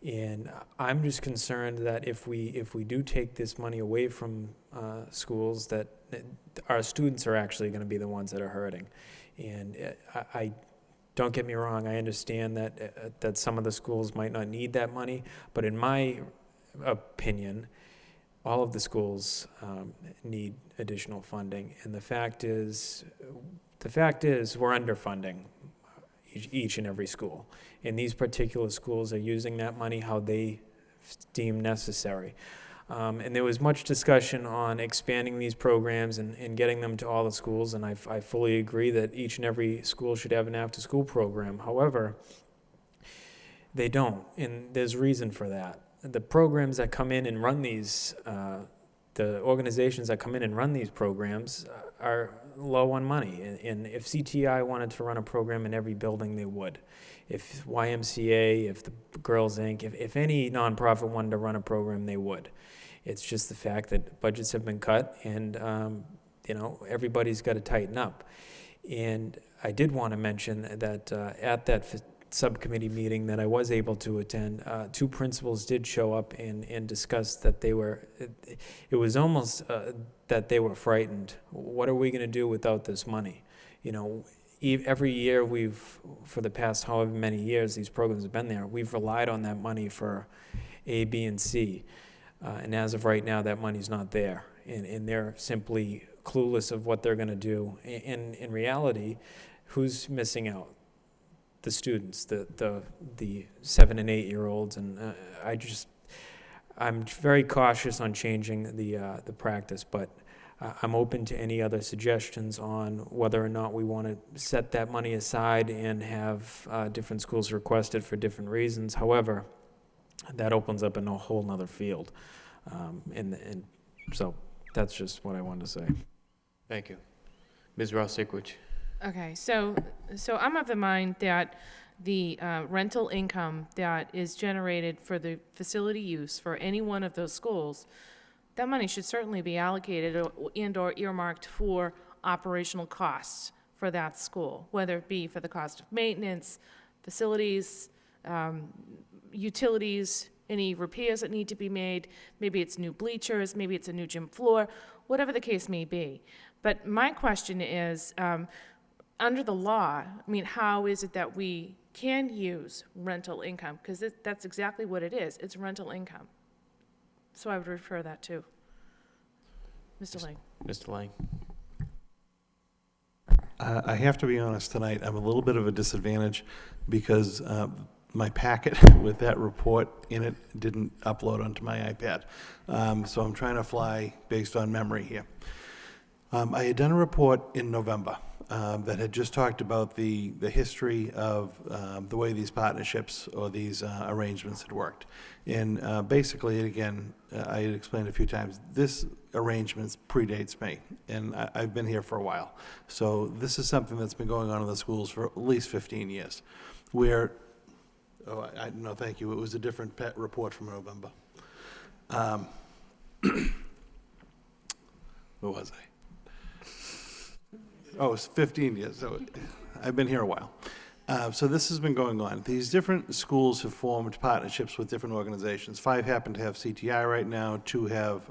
And I'm just concerned that if we do take this money away from schools, that our students are actually going to be the ones that are hurting. And I don't get me wrong, I understand that some of the schools might not need that money, but in my opinion, all of the schools need additional funding. And the fact is we're underfunding each and every school. And these particular schools are using that money how they deem necessary. And there was much discussion on expanding these programs and getting them to all the schools, and I fully agree that each and every school should have an after-school program. However, they don't, and there's reason for that. The programs that come in and run these, the organizations that come in and run these programs are low on money. And if CTI wanted to run a program in every building, they would. If YMCA, if the Girls Inc., if any nonprofit wanted to run a program, they would. It's just the fact that budgets have been cut, and everybody's got to tighten up. And I did want to mention that at that subcommittee meeting that I was able to attend, 2 principals did show up and discuss that it was almost that they were frightened. What are we going to do without this money? Every year for the past however many years these programs have been there, we've relied on that money for A, B, and C. And as of right now, that money's not there. And they're simply clueless of what they're going to do. And in reality, who's missing out? The students, the 7 and 8 year olds. And I'm very cautious on changing the practice, but I'm open to any other suggestions on whether or not we want to set that money aside and have different schools request it for different reasons. However, that opens up a whole nother field. And so that's just what I wanted to say. Thank you. Ms. Ross-Sikowicz. Okay, so I'm of the mind that the rental income that is generated for the facility use for any one of those schools, that money should certainly be allocated and/or earmarked for operational costs for that school, whether it be for the cost of maintenance, facilities, utilities, any repairs that need to be made. Maybe it's new bleachers, maybe it's a new gym floor, whatever the case may be. But my question is, under the law, I mean, how is it that we can use rental income? Because that's exactly what it is. It's rental income. So I would refer that to Mr. Lang. Mr. Lang. I have to be honest tonight, I'm a little bit of a disadvantage because my packet with that report in it didn't upload onto my iPad. So I'm trying to fly based on memory here. I had done a report in November that had just talked about the history of the way these partnerships or these arrangements had worked. And basically, again, I had explained a few times, this arrangement predates me, and I've been here for a while. So this is something that's been going on in the schools for at least 15 years, where, no, thank you, it was a different report from November. Where was I? Oh, it's 15 years, so I've been here a while. So this has been going on. These different schools have formed partnerships with different organizations. 5 happen to have CTI right now, 2 have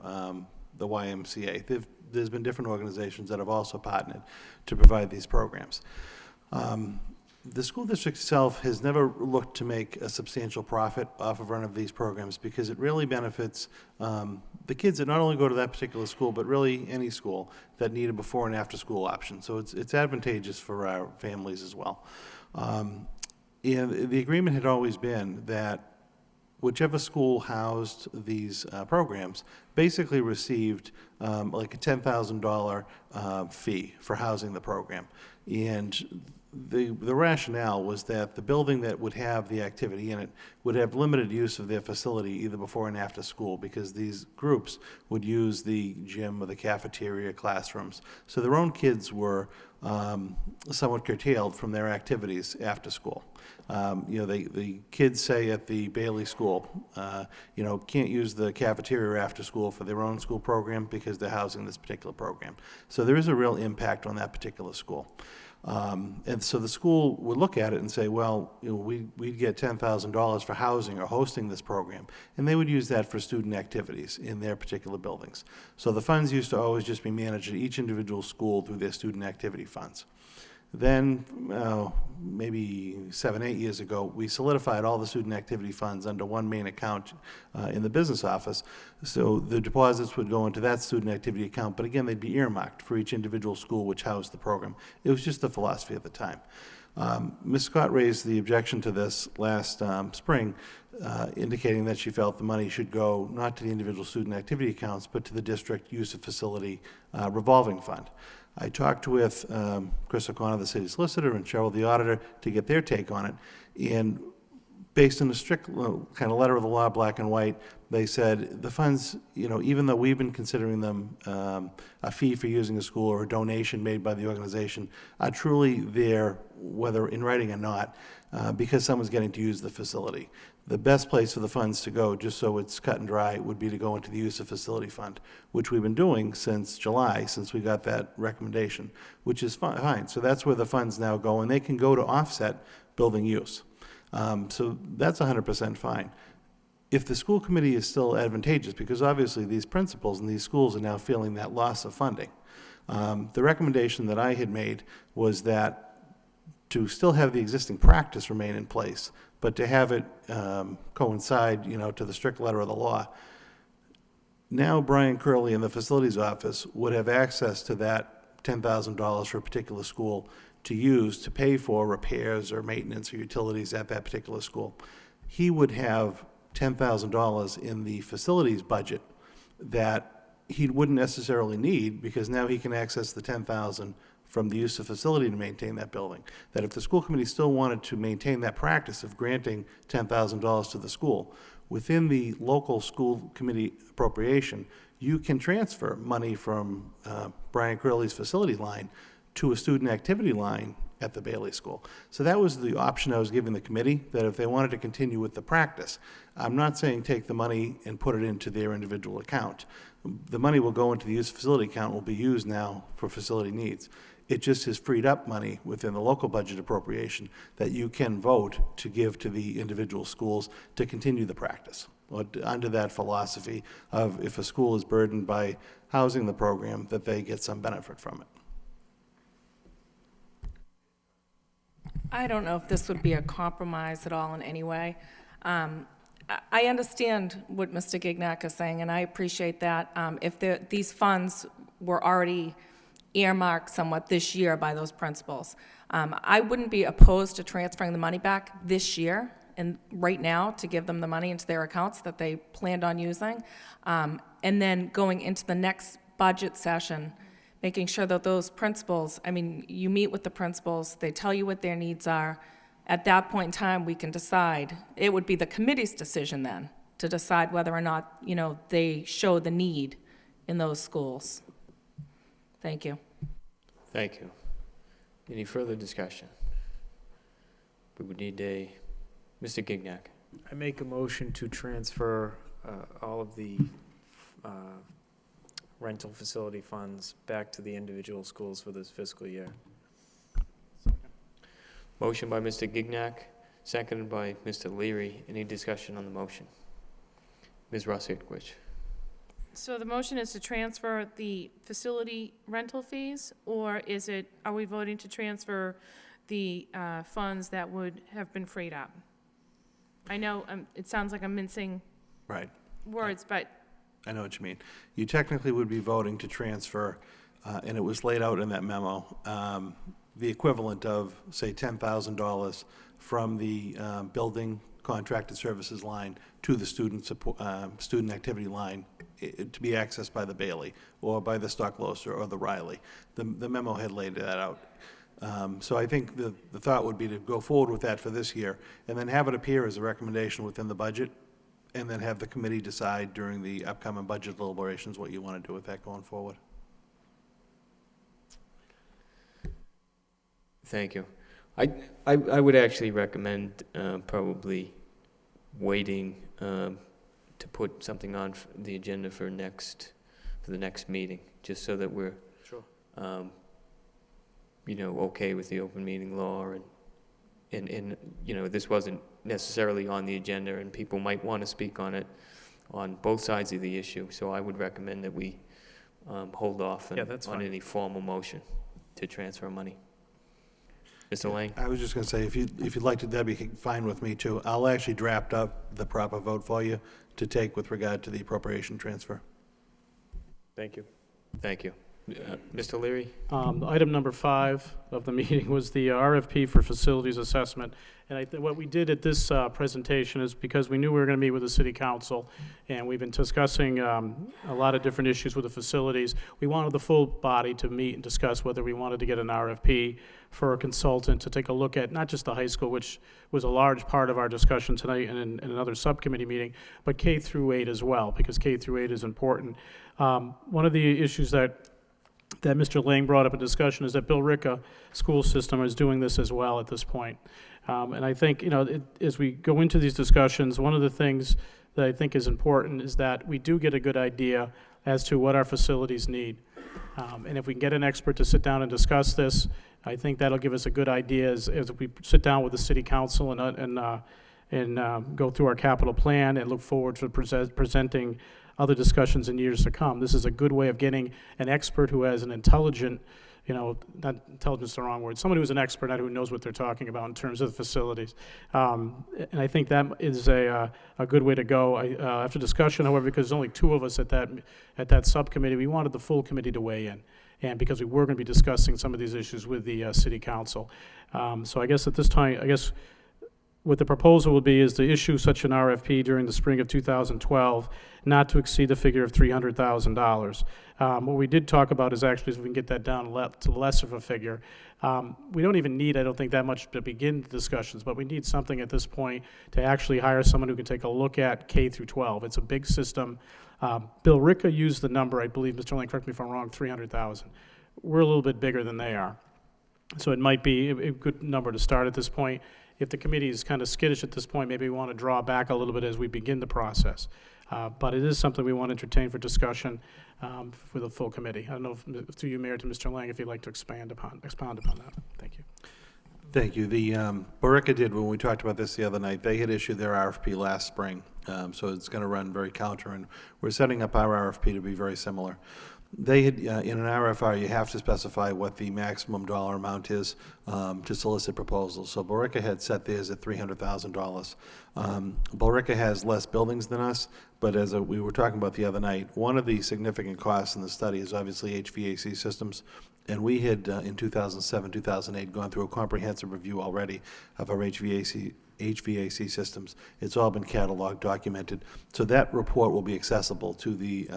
the YMCA. There's been different organizations that have also partnered to provide these programs. The school district itself has never looked to make a substantial profit off of one of these programs because it really benefits the kids that not only go to that particular school, but really any school that need a before and after school option. So it's advantageous for our families as well. And the agreement had always been that whichever school housed these programs basically received like a $10,000 fee for housing the program. And the rationale was that the building that would have the activity in it would have limited use of their facility either before and after school because these groups would use the gym or the cafeteria classrooms. So their own kids were somewhat curtailed from their activities after school. The kids say at the Bailey School, can't use the cafeteria after school for their own school program because they're housing this particular program. So there is a real impact on that particular school. And so the school would look at it and say, well, we'd get $10,000 for housing or hosting this program, and they would use that for student activities in their particular buildings. So the funds used to always just be managed at each individual school through their student activity funds. Then, maybe 7, 8 years ago, we solidified all the student activity funds under one main account in the business office. So the deposits would go into that student activity account, but again, they'd be earmarked for each individual school which housed the program. It was just the philosophy at the time. Ms. Scott raised the objection to this last spring, indicating that she felt the money should go not to the individual student activity accounts, but to the district use of facility revolving fund. I talked with Chris O'Connor, the city solicitor, and Cheryl, the auditor, to get their take on it. And based on a strict kind of letter of the law, black and white, they said the funds, even though we've been considering them a fee for using a school or a donation made by the organization, are truly there, whether in writing or not, because someone's getting to use the facility. The best place for the funds to go, just so it's cut and dry, would be to go into the use of facility fund, which we've been doing since July, since we got that recommendation, which is fine. So that's where the funds now go, and they can go to offset building use. So that's 100% fine. If the school committee is still advantageous, because obviously these principals and these schools are now feeling that loss of funding, the recommendation that I had made was that to still have the existing practice remain in place, but to have it coincide, to the strict letter of the law. Now Brian Curley in the facilities office would have access to that $10,000 for a particular school to use to pay for repairs or maintenance or utilities at that particular school. He would have $10,000 in the facilities budget that he wouldn't necessarily need, because now he can access the $10,000 from the use of facility to maintain that building. That if the school committee still wanted to maintain that practice of granting $10,000 to the school, within the local school committee appropriation, you can transfer money from Brian Curley's facility line to a student activity line at the Bailey School. So that was the option I was giving the committee, that if they wanted to continue with the practice. I'm not saying take the money and put it into their individual account. The money will go into the use facility account, will be used now for facility needs. It just has freed up money within the local budget appropriation that you can vote to give to the individual schools to continue the practice, or under that philosophy of if a school is burdened by housing the program, that they get some benefit from it. I don't know if this would be a compromise at all in any way. I understand what Mr. Gignac is saying, and I appreciate that. If these funds were already earmarked somewhat this year by those principals, I wouldn't be opposed to transferring the money back this year and right now to give them the money into their accounts that they planned on using, and then going into the next budget session, making sure that those principals, I mean, you meet with the principals, they tell you what their needs are. At that point in time, we can decide. It would be the committee's decision then to decide whether or not, you know, they show the need in those schools. Thank you. Thank you. Any further discussion? We would need Mr. Gignac. I make a motion to transfer all of the rental facility funds back to the individual schools for this fiscal year. Motion by Mr. Gignac, seconded by Mr. Leary. Any discussion on the motion? Ms. Rossitkwich. So the motion is to transfer the facility rental fees, or are we voting to transfer the funds that would have been freed up? I know it sounds like I'm mincing Right. words, but I know what you mean. You technically would be voting to transfer, and it was laid out in that memo, the equivalent of, say, $10,000 from the building contracted services line to the student activity line to be accessed by the Bailey or by the Stockloser or the Riley. The memo had laid that out. So I think the thought would be to go forward with that for this year and then have it appear as a recommendation within the budget, and then have the committee decide during the upcoming budget deliberations what you want to do with that going forward. Thank you. I would actually recommend probably waiting to put something on the agenda for the next meeting, just so that we're Sure. Okay with the open meeting law, and this wasn't necessarily on the agenda, and people might want to speak on it on both sides of the issue. So I would recommend that we hold off that's on fine. any formal motion to transfer money. Mr. Lang? I was just going to say, if you'd like to, that'd be fine with me too. I'll actually draft up the proper vote for you to take with regard to the appropriation transfer. Thank you. Thank you. Mr. Leary? Item number 5 of the meeting was the RFP for facilities assessment. And what we did at this presentation is, because we knew we were going to meet with the city council, and we've been discussing a lot of different issues with the facilities, we wanted the full body to meet and discuss whether we wanted to get an RFP for a consultant to take a look at not just the high school, which was a large part of our discussion tonight and in another subcommittee meeting, but K through 8 as well, because K through 8 is important. One of the issues that Mr. Lang brought up in discussion is that Bill Ricca school system is doing this as well at this point. And I think, as we go into these discussions, one of the things that I think is important is that we do get a good idea as to what our facilities need. And if we can get an expert to sit down and discuss this, I think that'll give us a good idea as we sit down with the city council and go through our capital plan and look forward to presenting other discussions in years to come. This is a good way of getting an expert who has an intelligent, not intelligence is the wrong word, somebody who's an expert, not who knows what they're talking about in terms of the facilities. And I think that is a good way to go. After discussion, however, because there's only 2 of us at that subcommittee, we wanted the full committee to weigh in. And because we were going to be discussing some of these issues with the city council. So I guess at this time, what the proposal would be is to issue such an RFP during the spring of 2012, not to exceed the figure of $300,000. What we did talk about is actually if we can get that down to less of a figure. We don't even need, I don't think, that much to begin the discussions, but we need something at this point to actually hire someone who can take a look at K through 12. It's a big system. Bill Ricca used the number, I believe, Mr. Lane, correct me if I'm wrong, 300,000. We're a little bit bigger than they are. So it might be a good number to start at this point. If the committee is kind of skittish at this point, maybe we want to draw back a little bit as we begin the process. But it is something we want to entertain for discussion for the full committee. I don't know if through you, Mayor, to Mr. Lang, if you'd like to expound upon that. Thank you. Thank you. The Borica did, when we talked about this the other night, they had issued their RFP last spring. So it's going to run very counter, and we're setting up our RFP to be very similar. They had, in an RFR, you have to specify what the maximum dollar amount is to solicit proposals. So Borica had set theirs at $300,000. Borica has less buildings than us, but as we were talking about the other night, one of the significant costs in the study is obviously HVAC systems. And we had, in 2007, 2008, gone through a comprehensive review already of our HVAC systems. It's all been cataloged, documented. So that report will be accessible to the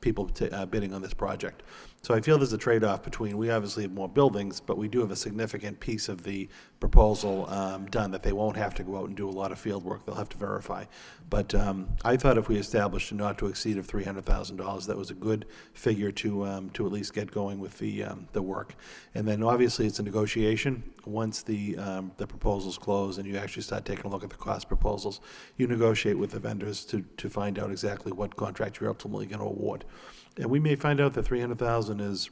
people bidding on this project. So I feel there's a trade-off between, we obviously have more buildings, but we do have a significant piece of the proposal done that they won't have to go out and do a lot of field work. They'll have to verify. But I thought if we established a not to exceed of $300,000, that was a good figure to at least get going with the work. And then obviously it's a negotiation. Once the proposals close and you actually start taking a look at the cost proposals, you negotiate with the vendors to find out exactly what contract you're ultimately going to award. And we may find out that $300,000 is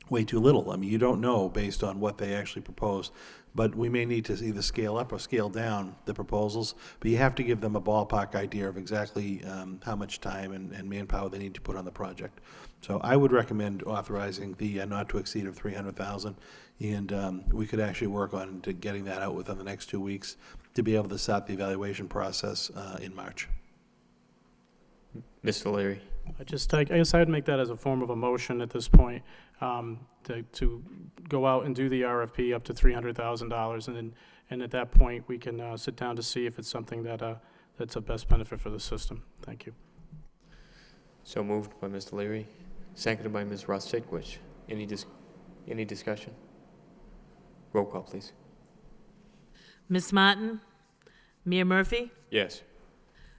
way too little. I mean, you don't know based on what they actually propose, but we may need to either scale up or scale down the proposals, but you have to give them a ballpark idea of exactly how much time and manpower they need to put on the project. So I would recommend authorizing the not to exceed of $300,000, and we could actually work on getting that out within the next 2 weeks to be able to start the evaluation process in March. Mr. Leary. I guess I'd make that as a form of a motion at this point, to go out and do the RFP up to $300,000, and at that point, we can sit down to see if it's something that's of best benefit for the system. Thank you. So moved by Mr. Leary, seconded by Ms. Ross-Sigwich. Any discussion? Roll call, please. Ms. Martin? Mayor Murphy? Yes.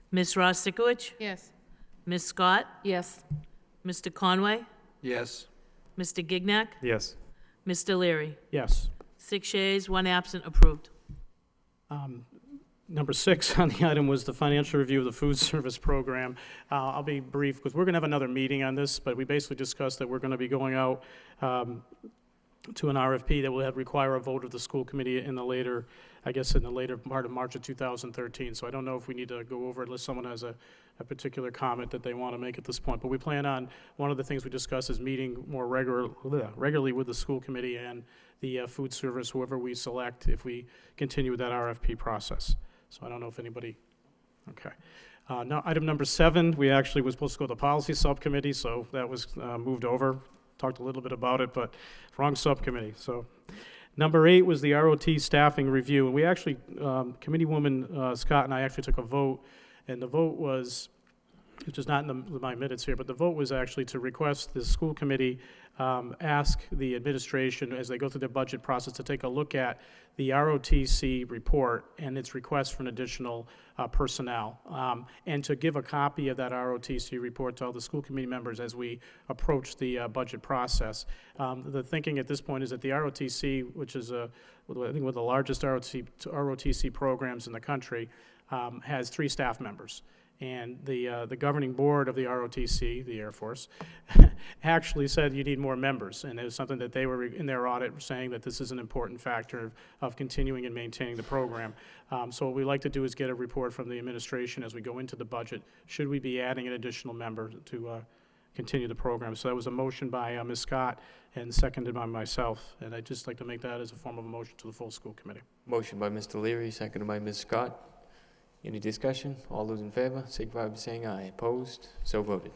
Ms. Ross-Sigwich? Yes. Ms. Scott? Yes. Mr. Conway? Yes. Mr. Gignac? Yes. Mr. Leary? Yes. 6 yeas, 1 absent, approved. Number 6 on the item was the financial review of the food service program. I'll be brief because we're going to have another meeting on this, but we basically discussed that we're going to be going out to an RFP that will require a vote of the school committee in the later part of March of 2013. So I don't know if we need to go over it unless someone has a particular comment that they want to make at this point. But we plan on, one of the things we discuss is meeting more regularly with the school committee and the food service, whoever we select, if we continue with that RFP process. So I don't know if anybody, okay. Now, item number 7, we actually were supposed to go to the policy subcommittee, so that was moved over. Talked a little bit about it, but wrong subcommittee. So number 8 was the ROT staffing review. And we actually, Committeewoman Scott and I actually took a vote, and the vote was, which is not in my minutes here, but the vote was actually to request the school committee ask the administration, as they go through their budget process, to take a look at the ROTC report and its request for an additional personnel, and to give a copy of that ROTC report to all the school committee members as we approach the budget process. The thinking at this point is that the ROTC, which is I think one of the largest ROTC programs in the country, has 3 staff members. And the governing board of the ROTC, the Air Force, actually said you need more members. And it was something that they were in their audit saying that this is an important factor of continuing and maintaining the program. So what we like to do is get a report from the administration as we go into the budget. Should we be adding an additional member to continue the program? So that was a motion by Ms. Scott and seconded by myself. And I'd just like to make that as a form of a motion to the full school committee. Motion by Mr. Leary, seconded by Ms. Scott. Any discussion? All those in favor, signify by saying aye. Opposed? So voted.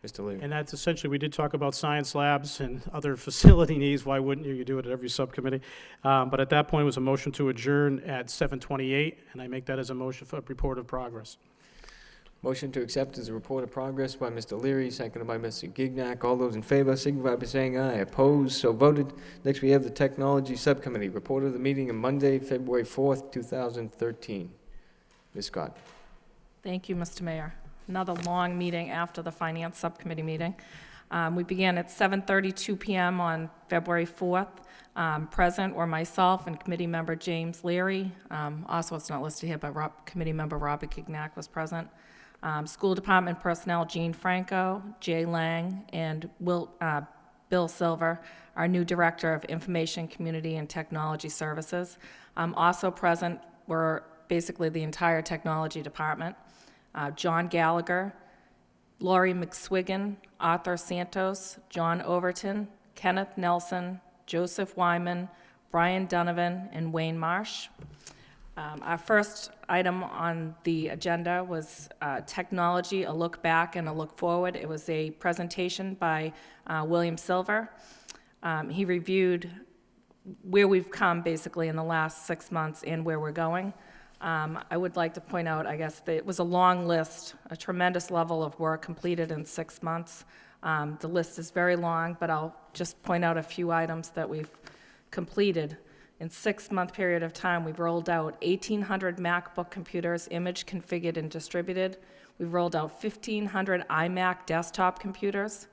Mr. Leary. And that's essentially, we did talk about science labs and other facility needs. Why wouldn't you? You do it at every subcommittee. But at that point, it was a motion to adjourn at 7:28, and I make that as a motion for a report of progress. Motion to accept as a report of progress by Mr. Leary, seconded by Mr. Gignac. All those in favor signify by saying aye. Opposed, so voted. Next, we have the Technology Subcommittee. Report of the meeting on Monday, February 4th, 2013. Ms. Scott. Thank you, Mr. Mayor. Another long meeting after the Finance Subcommittee meeting. We began at 7:32 p.m. on February 4th. Present were myself and committee member James Leary. Also, it's not listed here, but committee member Robert Gignac was present. School department personnel Jean Franco, Jay Lang, and Bill Silver, our new Director of Information, Community, and Technology Services. Also present were basically the entire technology department. John Gallagher, Laurie McSwiggan, Arthur Santos, John Overton, Kenneth Nelson, Joseph Wyman, Brian Donovan, and Wayne Marsh. Our first item on the agenda was technology, a look back and a look forward. It was a presentation by William Silver. He reviewed where we've come basically in the last 6 months and where we're going. I would like to point out, I guess, that it was a long list, a tremendous level of work completed in 6 months. The list is very long, but I'll just point out a few items that we've completed. In 6-month period of time, we've rolled out 1,800 MacBook computers, image configured and distributed. We've rolled out 1,500 iMac desktop computers,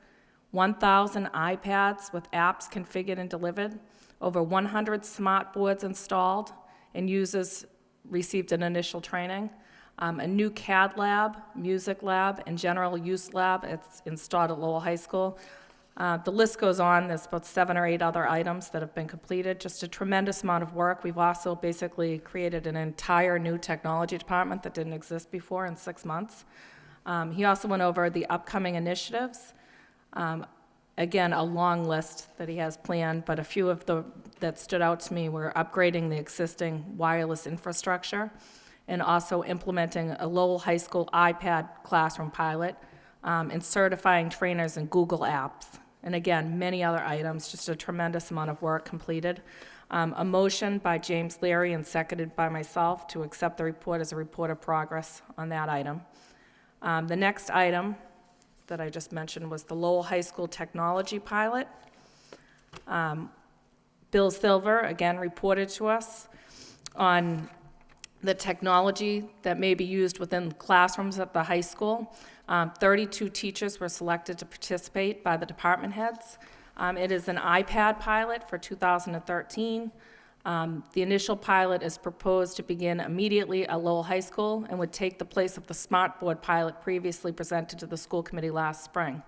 1,000 iPads with apps configured and delivered, over 100 smart boards installed, and users received an initial training. A new CAD lab, music lab, and general use lab. It's installed at Lowell High School. The list goes on. There's about 7 or 8 other items that have been completed. Just a tremendous amount of work. We've also basically created an entire new technology department that didn't exist before in 6 months. He also went over the upcoming initiatives. Again, a long list that he has planned, but a few of the that stood out to me were upgrading the existing wireless infrastructure and also implementing a Lowell High School iPad classroom pilot and certifying trainers in Google Apps. And again, many other items, just a tremendous amount of work completed. A motion by James Leary and seconded by myself to accept the report as a report of progress on that item. The next item that I just mentioned was the Lowell High School technology pilot. Bill Silver, again, reported to us on the technology that may be used within classrooms at the high school. 32 teachers were selected to participate by the department heads. It is an iPad pilot for 2013. The initial pilot is proposed to begin immediately at Lowell High School and would take the place of the Smartboard pilot previously presented to the school committee last spring.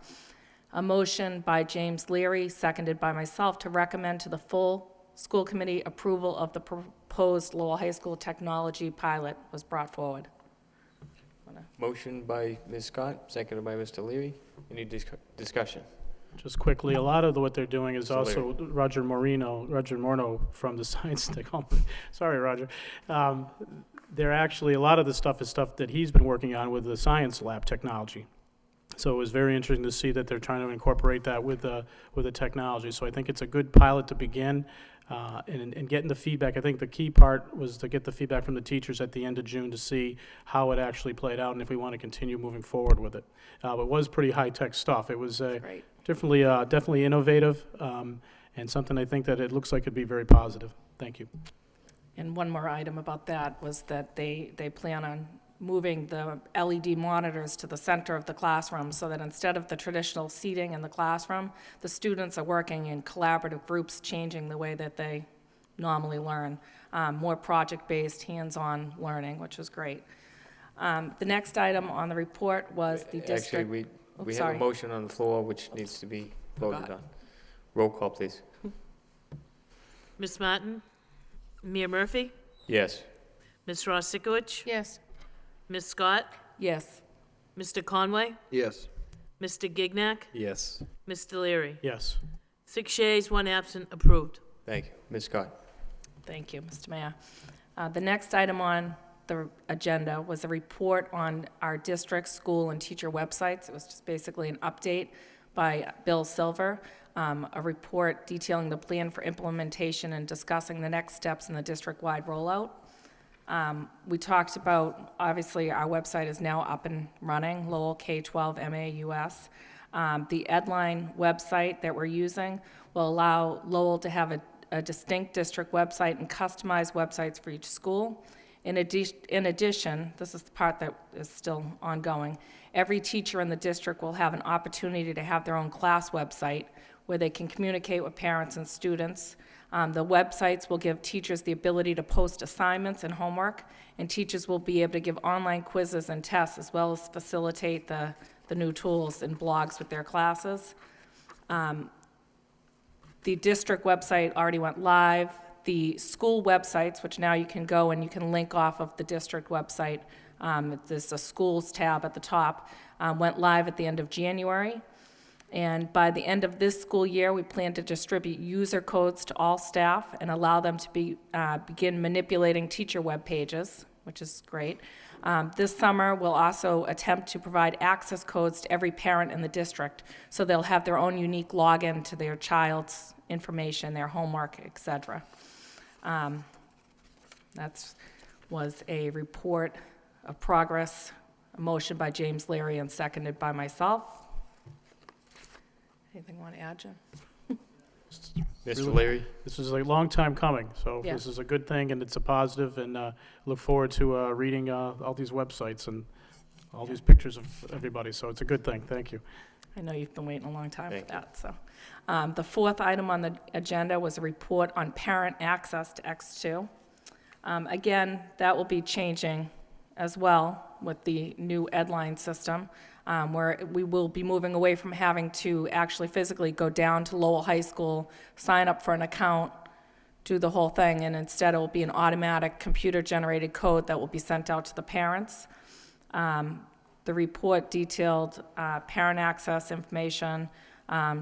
A motion by James Leary, seconded by myself, to recommend to the full school committee approval of the proposed Lowell High School technology pilot was brought forward. Motion by Ms. Scott, seconded by Mr. Leary. Any discussion? Just quickly, a lot of what they're doing is Mr. also Roger Morno from the Science Technology. Sorry, Roger. They're actually, a lot of the stuff is stuff that he's been working on with the science lab technology. So it was very interesting to see that they're trying to incorporate that with the technology. So I think it's a good pilot to begin. And getting the feedback, I think the key part was to get the feedback from the teachers at the end of June to see how it actually played out and if we want to continue moving forward with it. It was pretty high-tech stuff. It was definitely innovative and something I think that it looks like could be very positive. Thank you. And one more item about that was that they plan on moving the LED monitors to the center of the classroom so that instead of the traditional seating in the classroom, the students are working in collaborative groups, changing the way that they normally learn. More project-based, hands-on learning, which was great. The next item on the report was the district... Actually, we have a motion on the floor which needs to be voted on. Roll call, please. Ms. Martin? Mayor Murphy? Yes. Ms. Ross Sikowicz? Yes. Ms. Scott? Yes. Mr. Conway? Yes. Mr. Gignac? Yes. Mr. Leary? Yes. 6 yeas, 1 absent, approved. Thank you. Ms. Scott. Thank you, Mr. Mayor. The next item on the agenda was a report on our district, school, and teacher websites. It was just basically an update by Bill Silver, a report detailing the plan for implementation and discussing the next steps in the district-wide rollout. We talked about, obviously, our website is now up and running, Lowell K-12 MAUS. The Edline website that we're using will allow Lowell to have a distinct district website and customized websites for each school. In addition, this is the part that is still ongoing, every teacher in the district will have an opportunity to have their own class website where they can communicate with parents and students. The websites will give teachers the ability to post assignments and homework, and teachers will be able to give online quizzes and tests, as well as facilitate the new tools and blogs with their classes. The district website already went live. The school websites, which now you can go and you can link off of the district website, there's a schools tab at the top, went live at the end of January. And by the end of this school year, we plan to distribute user codes to all staff and allow them to begin manipulating teacher web pages, which is great. This summer, we'll also attempt to provide access codes to every parent in the district, so they'll have their own unique login to their child's information, their homework, etc. That was a report of progress, a motion by James Leary and seconded by myself. Anything you want to add, Jim? Mr. Leary? This is a long time coming, so Yeah. this is a good thing, and it's a positive, and look forward to reading all these websites and all these pictures of everybody, so it's a good thing. Thank you. I know you've been waiting a long time Thank for that, so. The fourth item on the agenda was a report on parent access to X2. Again, that will be changing as well with the new Edline system, where we will be moving away from having to actually physically go down to Lowell High School, sign up for an account, do the whole thing, and instead it will be an automatic computer-generated code that will be sent out to the parents. The report detailed parent access information.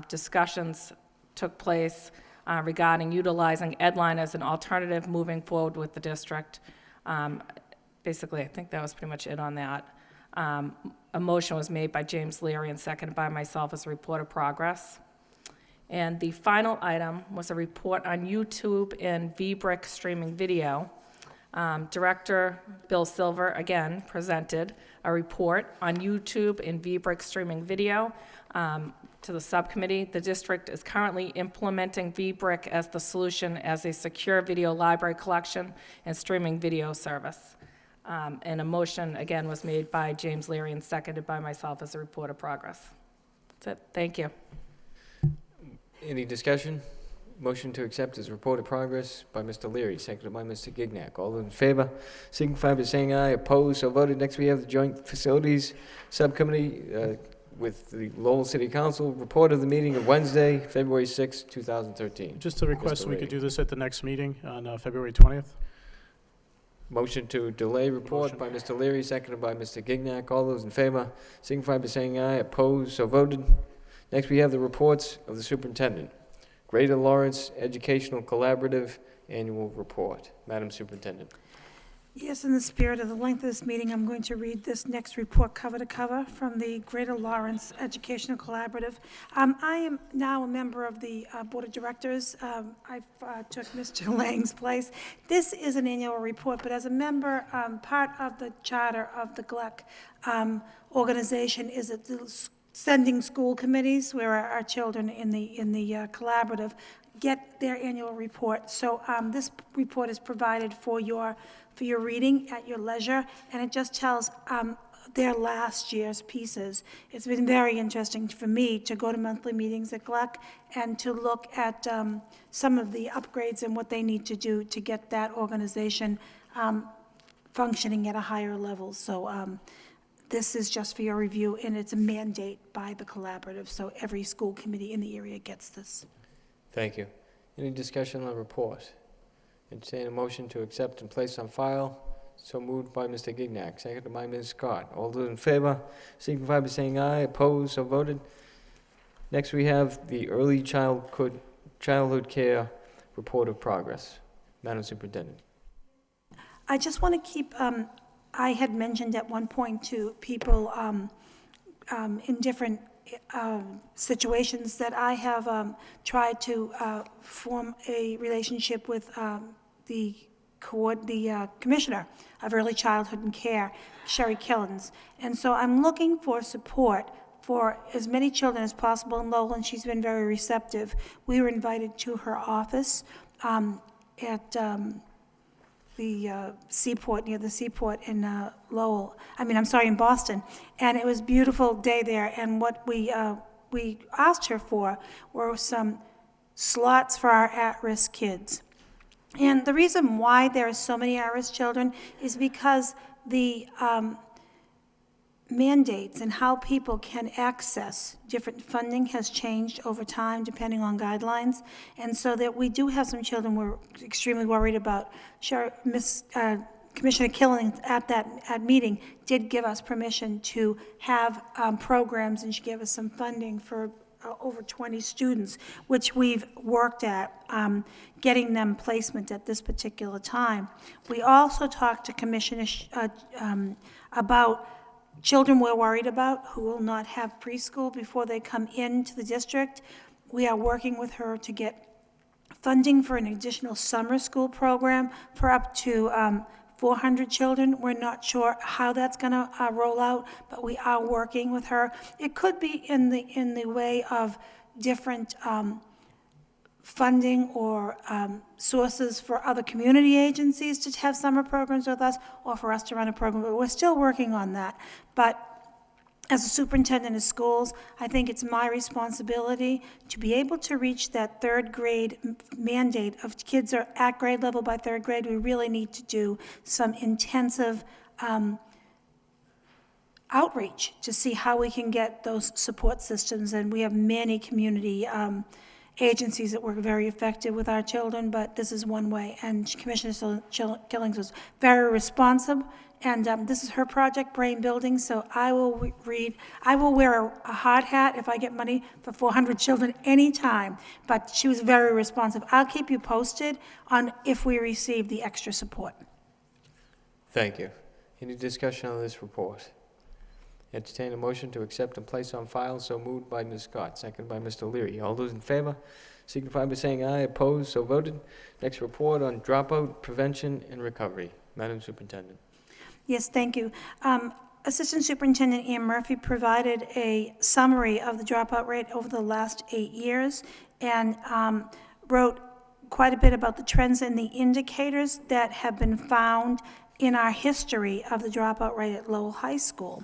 Discussions took place regarding utilizing Edline as an alternative moving forward with the district. Basically, I think that was pretty much it on that. A motion was made by James Leary and seconded by myself as a report of progress. And the final item was a report on YouTube and VBrick streaming video. Director Bill Silver, again, presented a report on YouTube and VBrick streaming video to the subcommittee. The district is currently implementing VBrick as the solution as a secure video library collection and streaming video service. And a motion, again, was made by James Leary and seconded by myself as a report of progress. That's it. Thank you. Any discussion? Motion to accept as report of progress by Mr. Leary, seconded by Mr. Gignac. All those in favor signify by saying aye. Opposed, so voted. Next, we have the Joint Facilities Subcommittee with the Lowell City Council. Report of the meeting of Wednesday, February 6, 2013. Just a request, Mr. we could Leary. do this at the next meeting on February 20th. Motion to delay report by Mr. Leary, seconded by Mr. Gignac. All those in favor signify by saying aye. Opposed, so voted. Next, we have the reports of the superintendent. Greater Lawrence Educational Collaborative Annual Report. Madam Superintendent. Yes, in the spirit of the length of this meeting, I'm going to read this next report cover to cover from the Greater Lawrence Educational Collaborative. I am now a member of the Board of Directors. I took Mr. Lang's place. This is an annual report, but as a member, part of the charter of the GLEC organization is that sending school committees where our children in the collaborative get their annual report. So this report is provided for your reading at your leisure, and it just tells their last year's pieces. It's been very interesting for me to go to monthly meetings at GLEC and to look at some of the upgrades and what they need to do to get that organization functioning at a higher level. So this is just for your review, and it's a mandate by the collaborative, so every school committee in the area gets this. Thank you. Any discussion on the report? Entertain a motion to accept and place on file. So moved by Mr. Gignac, seconded by Ms. Scott. All those in favor signify by saying aye. Opposed, so voted. Next, we have the Early Childhood Care Report of Progress. Madam Superintendent. I just want to keep, I had mentioned at one point to people in different situations that I have tried to form a relationship with the Commissioner of Early Childhood and Care, Sherry Killens. And so I'm looking for support for as many children as possible in Lowell, and she's been very receptive. We were invited to her office at the seaport, near the seaport in Lowell, in Boston. And it was a beautiful day there, and what we asked her for were some slots for our at-risk kids. And the reason why there are so many at-risk children is because the mandates and how people can access different funding has changed over time depending on guidelines. And so that we do have some children we're extremely worried about. Commissioner Killen at meeting did give us permission to have programs, and she gave us some funding for over 20 students, which we've worked at getting them placement at this particular time. We also talked to Commissioner about children we're worried about who will not have preschool before they come into the district. We are working with her to get funding for an additional summer school program for up to 400 children. We're not sure how that's going to roll out, but we are working with her. It could be in the way of different funding or sources for other community agencies to have summer programs with us, or for us to run a program, but we're still working on that. But as a superintendent of schools, I think it's my responsibility to be able to reach that third grade mandate of kids are at grade level by third grade. We really need to do some intensive outreach to see how we can get those support systems. And we have many community agencies that work very effective with our children, but this is one way. And Commissioner Killings was very responsive, and this is her project, Brain Building, so I will wear a hard hat if I get money for 400 children anytime, but she was very responsive. I'll keep you posted on if we receive the extra support. Thank you. Any discussion on this report? Entertain a motion to accept and place on file. So moved by Ms. Scott, seconded by Mr. Leary. All those in favor signify by saying aye. Opposed, so voted. Next report on dropout prevention and recovery. Madam Superintendent. Yes, thank you. Assistant Superintendent Ann Murphy provided a summary of the dropout rate over the last 8 years and wrote quite a bit about the trends and the indicators that have been found in our history of the dropout rate at Lowell High School.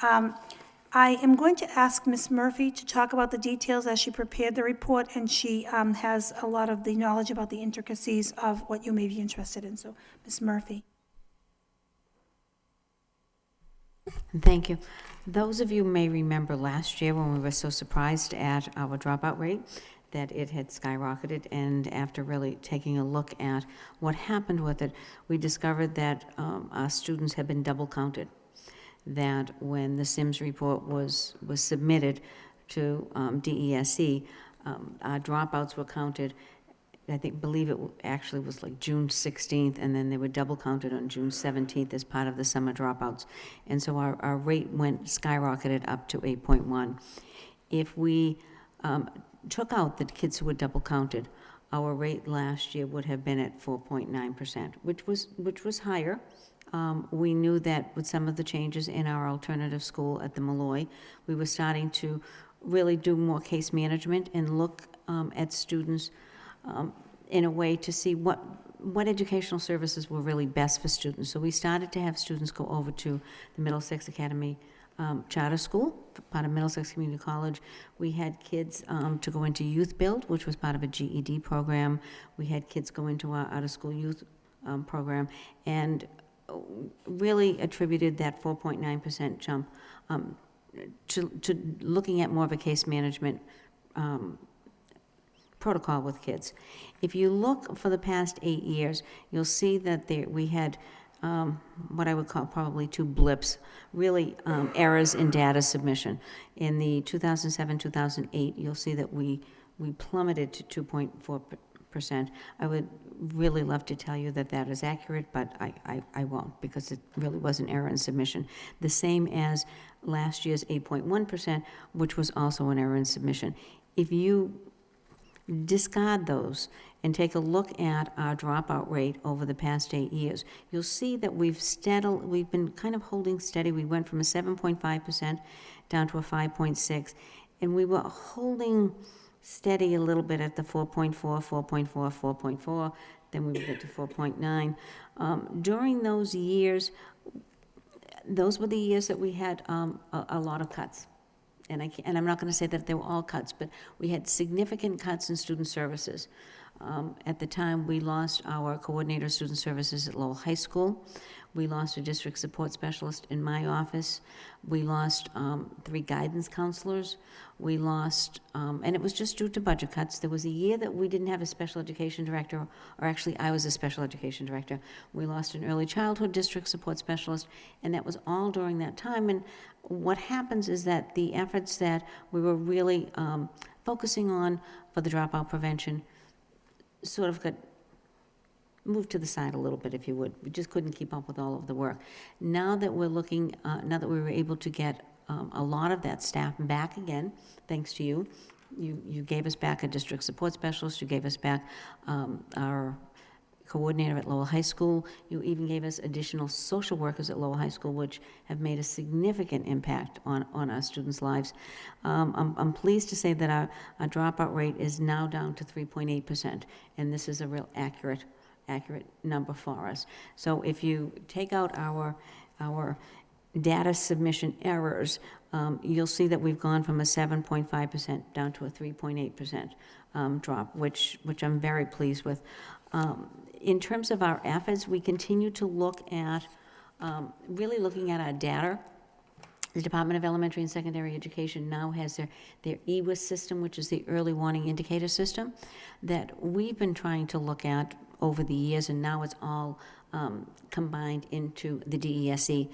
I am going to ask Ms. Murphy to talk about the details as she prepared the report, and she has a lot of the knowledge about the intricacies of what you may be interested in. So, Ms. Murphy. Thank you. Those of you may remember last year when we were so surprised at our dropout rate, that it had skyrocketed, and after really taking a look at what happened with it, we discovered that our students had been double counted. That when the SIMS report was submitted to DESE, our dropouts were counted, believe it actually was like June 16th, and then they were double counted on June 17th as part of the summer dropouts. And so our rate skyrocketed up to 8.1. If we took out the kids who were double counted, our rate last year would have been at 4.9%, which was higher. We knew that with some of the changes in our alternative school at the Malloy, we were starting to really do more case management and look at students in a way to see what educational services were really best for students. So we started to have students go over to the Middlesex Academy charter school, part of Middlesex Community College. We had kids to go into Youth Build, which was part of a GED program. We had kids go into our out-of-school youth program, and really attributed that 4.9% jump to looking at more of a case management protocol with kids. If you look for the past 8 years, you'll see that we had what I would call probably two blips, really errors in data submission. In the 2007-2008, you'll see that we plummeted to I would really love to tell you that that is accurate, but I won't, because it really was an error in submission. The same as last year's 8.1%, which was also an error in submission. If you discard those and take a look at our dropout rate over the past 8 years, you'll see that we've been kind of holding steady. We went from a 7.5% down to a 5.6%, and we were holding steady a little bit at the 4.4, 4.4, 4.4, then we would get to 4.9. During those years, those were the years that we had a lot of cuts. And I'm not going to say that they were all cuts, but we had significant cuts in student services. At the time, we lost our coordinator of student services at Lowell High School. We lost a district support specialist in my office. We lost 3 guidance counselors. We lost, and it was just due to budget cuts. There was a year that we didn't have a special education director, or actually I was a special education director. We lost an early childhood district support specialist, and that was all during that time. And what happens is that the efforts that we were really focusing on for the dropout prevention sort of got moved to the side a little bit, if you would. We just couldn't keep up with all of the work. Now that we're looking, now that we were able to get a lot of that staff back again, thanks to you. You gave us back a district support specialist. You gave us back our coordinator at Lowell High School. You even gave us additional social workers at Lowell High School, which have made a significant impact on our students' lives. I'm pleased to say that our dropout rate is now down to 3.8%, and this is a real accurate number for us. So if you take out our data submission errors, you'll see that we've gone from a 7.5% down to a 3.8% drop, which I'm very pleased with. In terms of our efforts, we continue to look at, really looking at our data. The Department of Elementary and Secondary Education now has their EWIS system, which is the Early Warning Indicator System, that we've been trying to look at over the years, and now it's all combined into the DESE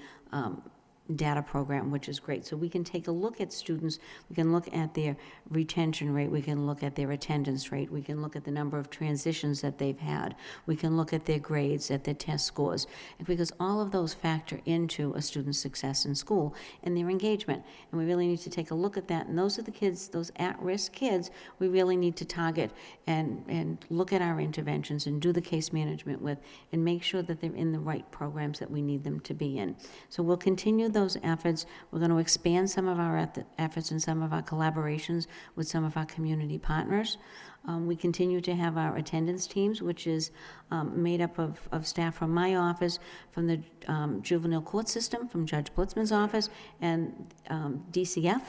data program, which is great. So we can take a look at students, we can look at their retention rate, we can look at their attendance rate, we can look at the number of transitions that they've had, we can look at their grades, at their test scores, because all of those factor into a student's success in school and their engagement. And we really need to take a look at that. And those are the kids, those at-risk kids, we really need to target and look at our interventions and do the case management with, and make sure that they're in the right programs that we need them to be in. So we'll continue those efforts. We're going to expand some of our efforts and some of our collaborations with some of our community partners. We continue to have our attendance teams, which is made up of staff from my office, from the juvenile court system, from Judge Blitzman's office, and DCF.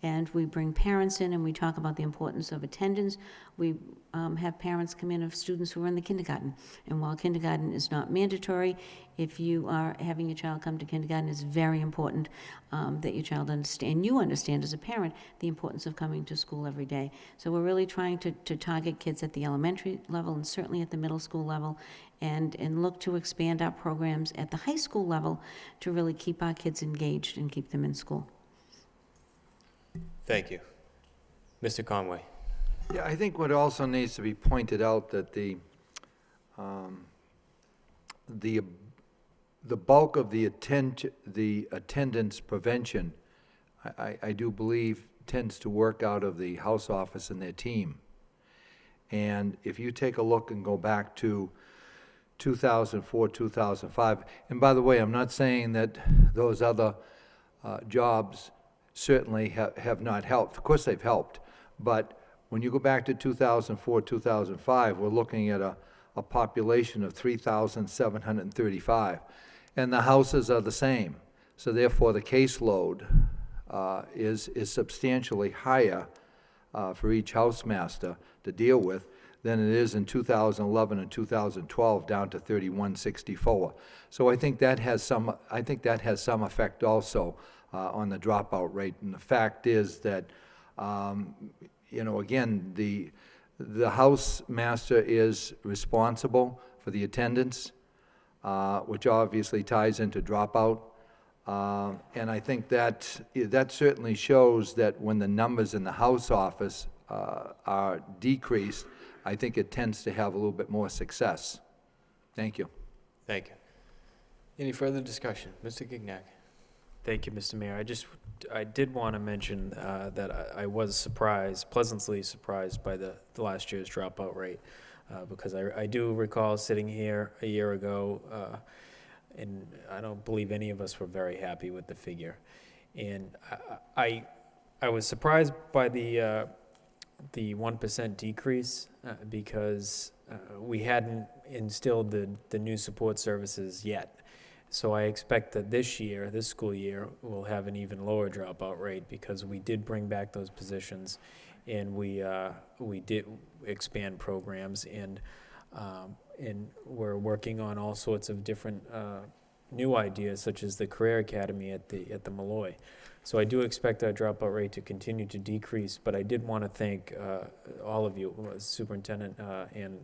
And we bring parents in and we talk about the importance of attendance. We have parents come in of students who are in the kindergarten. And while kindergarten is not mandatory, if you are having your child come to kindergarten, it's very important that your child understand, you understand as a parent, the importance of coming to school every day. So we're really trying to target kids at the elementary level and certainly at the middle school level, and look to expand our programs at the high school level to really keep our kids engaged and keep them in school. Thank you. Mr. Conway. Yeah, I think what also needs to be pointed out that the bulk of the attendance prevention, I do believe, tends to work out of the House office and their team. And if you take a look and go back to 2004, 2005, and by the way, I'm not saying that those other jobs certainly have not helped. Of course they've helped, but when you go back to 2004, 2005, we're looking at a population of 3,735, and the houses are the same. So therefore, the caseload is substantially higher for each housemaster to deal with than it is in 2011 and 2012, down to 3,164. So I think that has some effect also on the dropout rate. And the fact is that, again, the housemaster is responsible for the attendance, which obviously ties into dropout. And I think that certainly shows that when the numbers in the House office are decreased, I think it tends to have a little bit more success. Thank you. Thank you. Any further discussion? Mr. Gignac? Thank you, Mr. Mayor. I did want to mention that I was surprised, pleasantly surprised by the last year's dropout rate, because I do recall sitting here a year ago, and I don't believe any of us were very happy with the figure. And I was surprised by the 1% decrease because we hadn't instilled the new support services yet. So I expect that this school year, we'll have an even lower dropout rate because we did bring back those positions, and we did expand programs, and we're working on all sorts of different new ideas, such as the Career Academy at the Malloy. So I do expect our dropout rate to continue to decrease, but I did want to thank all of you, Superintendent and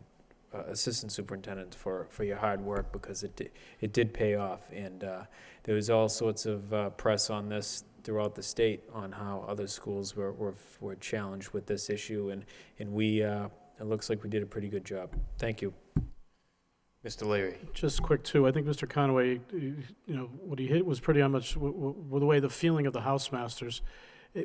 Assistant Superintendent, for your hard work, because it did pay off, and there was all sorts of press on this throughout the state on how other schools were challenged with this issue, and we it looks like we did a pretty good job. Thank you. Mr. Leary? Just quick, too. I think Mr. Conway, what he hit was pretty much with the way the feeling of the Housemasters.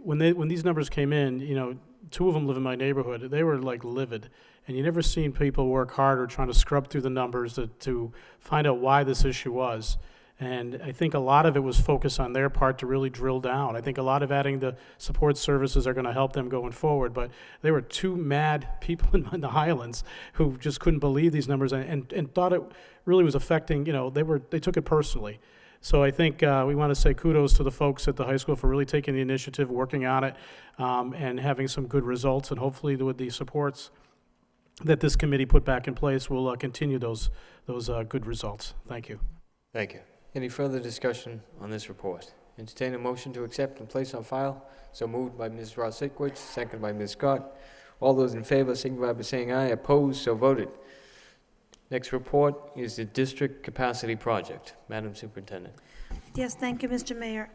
When these numbers came in, 2 of them live in my neighborhood. They were like livid, and you never seen people work harder trying to scrub through the numbers to find out why this issue was. And I think a lot of it was focused on their part to really drill down. I think a lot of adding the support services are going to help them going forward, but there were 2 mad people in the Highlands who just couldn't believe these numbers and thought it really was affecting, they took it personally. So I think we want to say kudos to the folks at the high school for really taking the initiative, working on it, and having some good results, and hopefully with the supports that this committee put back in place, we'll continue those good results. Thank you. Thank you. Any further discussion on this report? Entertain a motion to accept and place on file. So moved by Ms. Ross-Sikowicz, seconded by Ms. Scott. All those in favor signify by saying aye. Opposed, so voted. Next report is the District Capacity Project. Madam Superintendent. Yes, thank you, Mr. Mayor.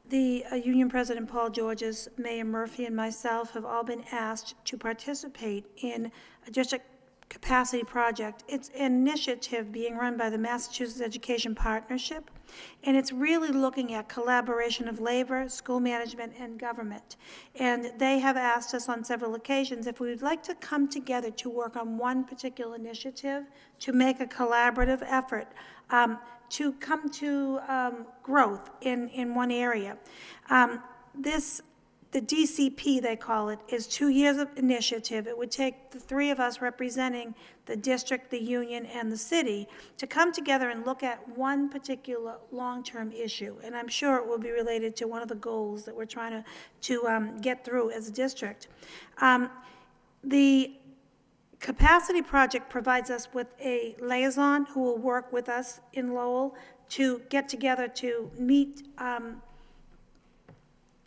The Union President Paul Georges, Mayor Murphy, and myself have all been asked to participate in a district capacity project. It's an initiative being run by the Massachusetts Education Partnership, and it's really looking at collaboration of labor, school management, and government. And they have asked us on several occasions if we would like to come together to work on one particular initiative, to make a collaborative effort to come to growth in one area. The DCP, they call it, is 2 years of initiative. It would take the 3 of us representing the district, the union, and the city to come together and look at one particular long-term issue. And I'm sure it will be related to one of the goals that we're trying to get through as a district. The Capacity Project provides us with a liaison who will work with us in Lowell to get together to meet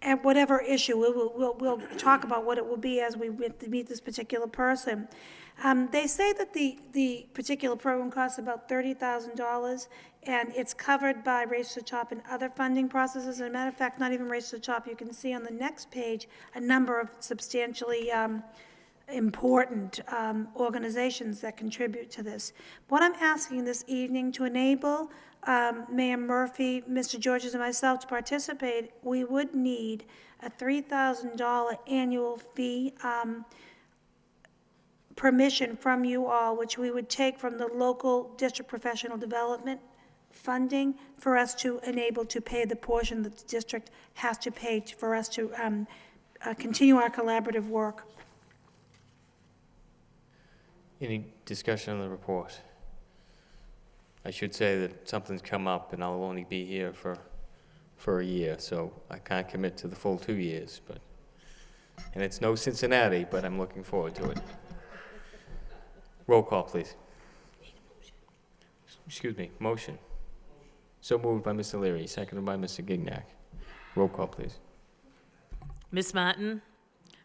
at whatever issue. We'll talk about what it will be as we meet this particular person. They say that the particular program costs about $30,000, and it's covered by Race to the Top and other funding processes. As a matter of fact, not even Race to the Top. You can see on the next page a number of substantially important organizations that contribute to this. What I'm asking this evening to enable Mayor Murphy, Mr. Georges, and myself to participate, we would need a $3,000 annual fee permission from you all, which we would take from the local district professional development funding for us to enable to pay the portion that the district has to pay for us to continue our collaborative work. Any discussion on the report? I should say that something's come up, and I'll only be here for a year, so I can't commit to the full 2 years. And it's no Cincinnati, but I'm looking forward to it. Roll call, please. Excuse me, motion. So moved by Mr. Leary, seconded by Mr. Gignac. Roll call, please. Ms. Martin?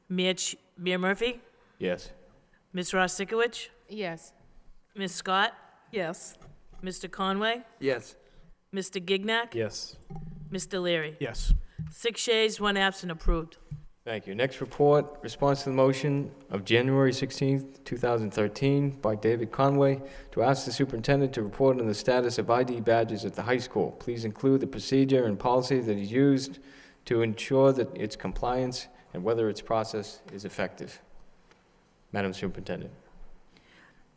Mayor Murphy? Yes. Ms. Ross-Sikowicz? Yes. Ms. Scott? Yes. Mr. Conway? Yes. Mr. Gignac? Yes. Mr. Leary? Yes. 6 yeas, 1 absent, approved. Thank you. Next report, response to the motion of January 16th, 2013 by David Conway to ask the superintendent to report on the status of ID badges at the high school. Please include the procedure and policy that is used to ensure that its compliance and whether its process is effective. Madam Superintendent.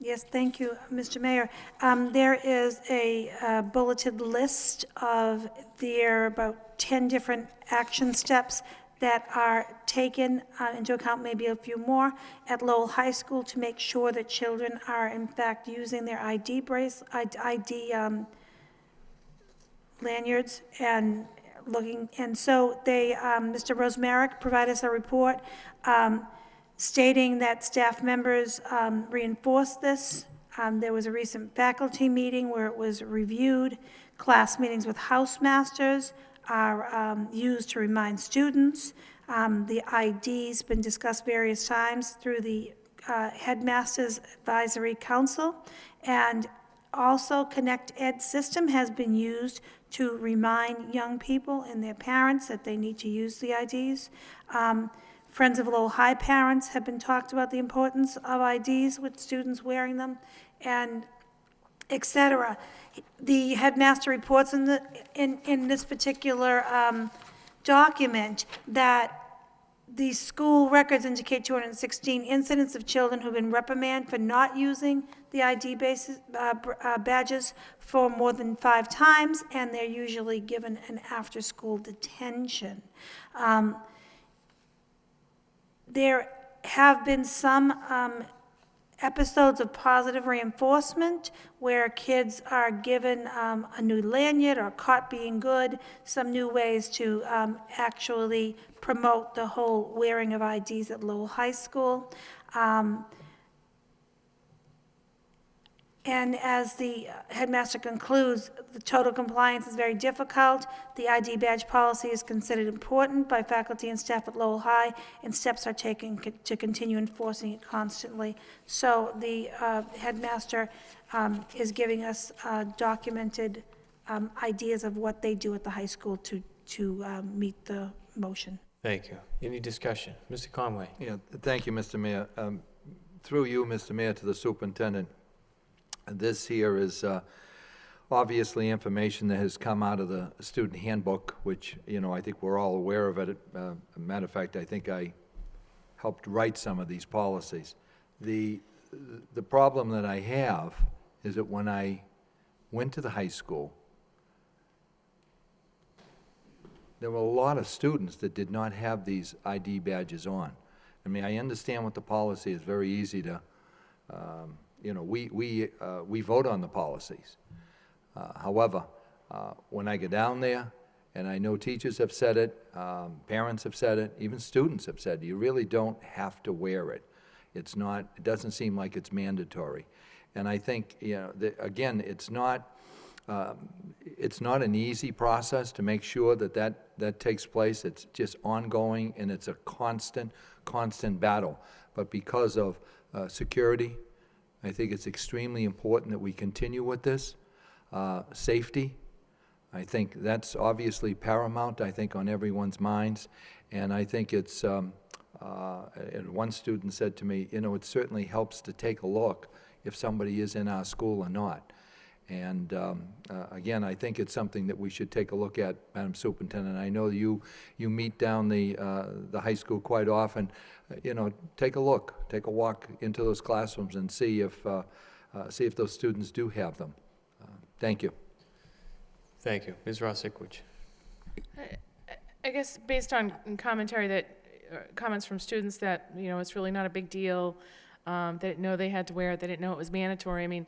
Yes, thank you, Mr. Mayor. There is a bulleted list of about 10 different action steps that are taken into account, maybe a few more, at Lowell High School to make sure that children are in fact using their ID lanyards and looking. And so they, Mr. Rosmaric provided us a report stating that staff members reinforced this. There was a recent faculty meeting where it was reviewed. Class meetings with housemasters are used to remind students. The ID's been discussed various times through the Headmasters Advisory Council. And also Connect Ed system has been used to remind young people and their parents that they need to use the IDs. Friends of Lowell High parents have been talked about the importance of IDs with students wearing them, and et cetera. The headmaster reports in this particular document that the school records indicate 216 incidents of children who've been reprimanded for not using the ID badges for more than 5 times, and they're usually given an after-school detention. There have been some episodes of positive reinforcement where kids are given a new lanyard or caught being good, some new ways to actually promote the whole wearing of IDs at Lowell High School. And as the headmaster concludes, the total compliance is very difficult. The ID badge policy is considered important by faculty and staff at Lowell High, and steps are taken to continue enforcing it constantly. So the headmaster is giving us documented ideas of what they do at the high school to meet the motion. Thank you. Any discussion? Mr. Conway. Yeah, thank you, Mr. Mayor. Through you, Mr. Mayor, to the superintendent. This here is obviously information that has come out of the student handbook, which, you know, I think we're all aware of it. Matter of fact, I think I helped write some of these policies. The problem that I have is that when I went to the high school, there were a lot of students that did not have these ID badges on. I mean, I understand what the policy is, very easy to, you know, we vote on the policies. However, when I go down there, and I know teachers have said it, parents have said it, even students have said, you really don't have to wear it. It doesn't seem like it's mandatory. And I think, you know, again, it's not an easy process to make sure that takes place. It's just ongoing, and it's a constant battle. But because of security, I think it's extremely important that we continue with this. Safety, I think that's obviously paramount, I think, on everyone's minds. And I think it's, and one student said to me, you know, it certainly helps to take a look if somebody is in our school or not. And again, I think it's something that we should take a look at, Madam Superintendent. I know you meet down the high school quite often. You know, take a look, take a walk into those classrooms and see if those students do have them. Thank you. Thank you. Ms. Rossikwich. I guess based on commentary comments from students that, you know, it's really not a big deal, they didn't know they had to wear it, they didn't know it was mandatory. I mean,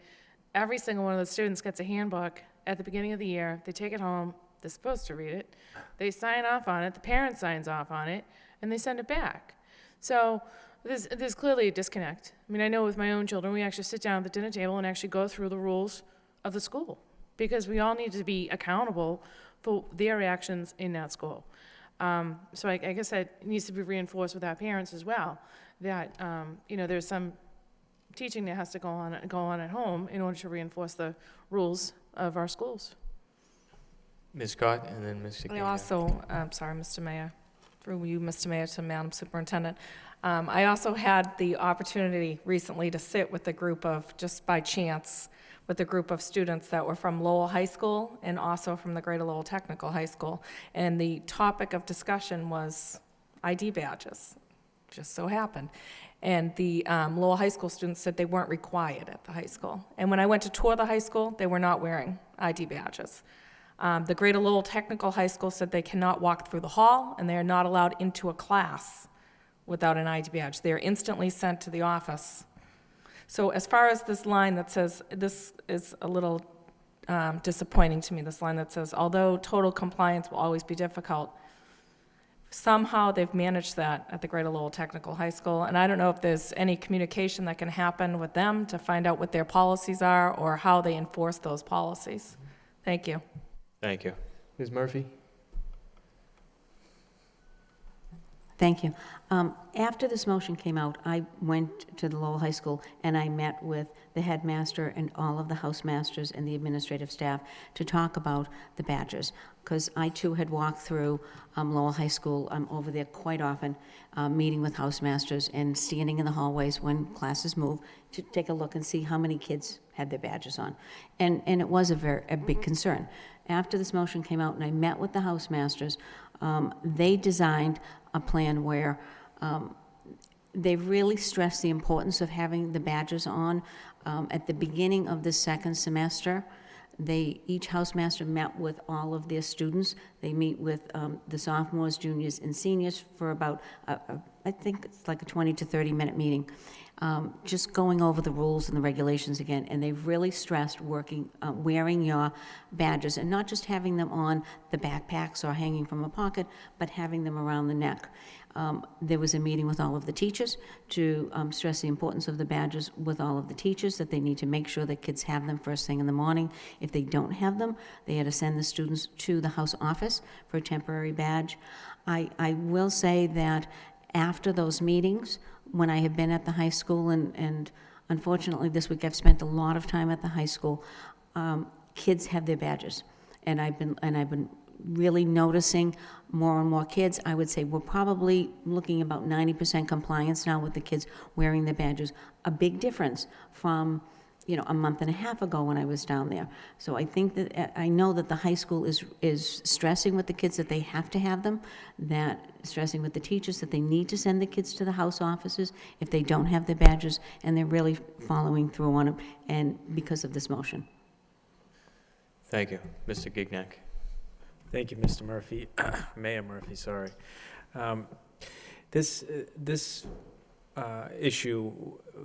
every single one of those students gets a handbook at the beginning of the year. They take it home. They're supposed to read it. They sign off on it. The parent signs off on it, and they send it back. So there's clearly a disconnect. I mean, I know with my own children, we actually sit down at the dinner table and actually go through the rules of the school, because we all need to be accountable for their actions in that school. So I guess that needs to be reinforced with our parents as well, that, you know, there's some teaching that has to go on at home in order to reinforce the rules of our schools. Ms. Scott, and then Ms. I also, sorry, Mr. Mayor, through you, Mr. Mayor, to Madam Superintendent. I also had the opportunity recently to sit with a group of, just by chance, with a group of students that were from Lowell High School and also from the Greater Lowell Technical High School. And the topic of discussion was ID badges, just so happened. And the Lowell High School students said they weren't required at the high school. And when I went to tour the high school, they were not wearing ID badges. The Greater Lowell Technical High School said they cannot walk through the hall, and they are not allowed into a class without an ID badge. They are instantly sent to the office. So as far as this line that says, this is a little disappointing to me, this line that says, although total compliance will always be difficult, somehow they've managed that at the Greater Lowell Technical High School, and I don't know if there's any communication that can happen with them to find out what their policies are or how they enforce those policies. Thank you. Thank you. Ms. Murphy? Thank you. After this motion came out, I went to the Lowell High School and I met with the headmaster and all of the housemasters and the administrative staff to talk about the badges. Because I too had walked through Lowell High School. I'm over there quite often, meeting with housemasters and standing in the hallways when classes move to take a look and see how many kids had their badges on. And it was a big concern. After this motion came out and I met with the housemasters, they designed a plan where they really stressed the importance of having the badges on. At the beginning of the second semester, each housemaster met with all of their students. They meet with the sophomores, juniors, and seniors for about, I think it's like a 20 to 30-minute meeting, just going over the rules and the regulations again. And they've really stressed wearing your badges and not just having them on the backpacks or hanging from a pocket, but having them around the neck. There was a meeting with all of the teachers to stress the importance of the badges with all of the teachers, that they need to make sure that kids have them first thing in the morning. If they don't have them, they had to send the students to the house office for a temporary badge. I will say that after those meetings, when I have been at the high school, and unfortunately this week I've spent a lot of time at the high school, kids have their badges. And I've been really noticing more and more kids. I would say we're probably looking about 90% compliance now with the kids wearing their badges. A big difference from, a month and a half ago when I was down there. So I think that, I know that the high school is stressing with the kids that they have to have them, that stressing with the teachers that they need to send the kids to the house offices if they don't have their badges, and they're really following through on it, and because of this motion. Thank you. Mr. Gignac? Thank you, Mr. Murphy. Mayor Murphy, sorry. This issue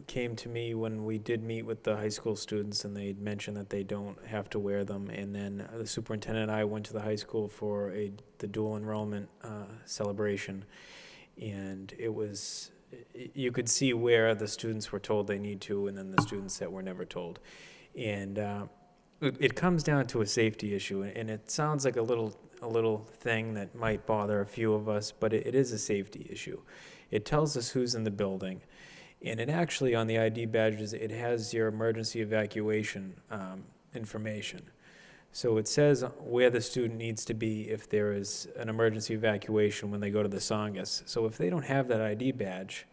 came to me when we did meet with the high school students, and they mentioned that they don't have to wear them. And then the superintendent and I went to the high school for the dual enrollment celebration, and it was, you could see where the students were told they need to, and then the students that were never told. And it comes down to a safety issue, and it sounds like a little thing that might bother a few of us, but it is a safety issue. It tells us who's in the building, and it actually, on the ID badges, it has your emergency evacuation information. So it says where the student needs to be if there is an emergency evacuation when they go to the Songus. So if they don't have that ID badge,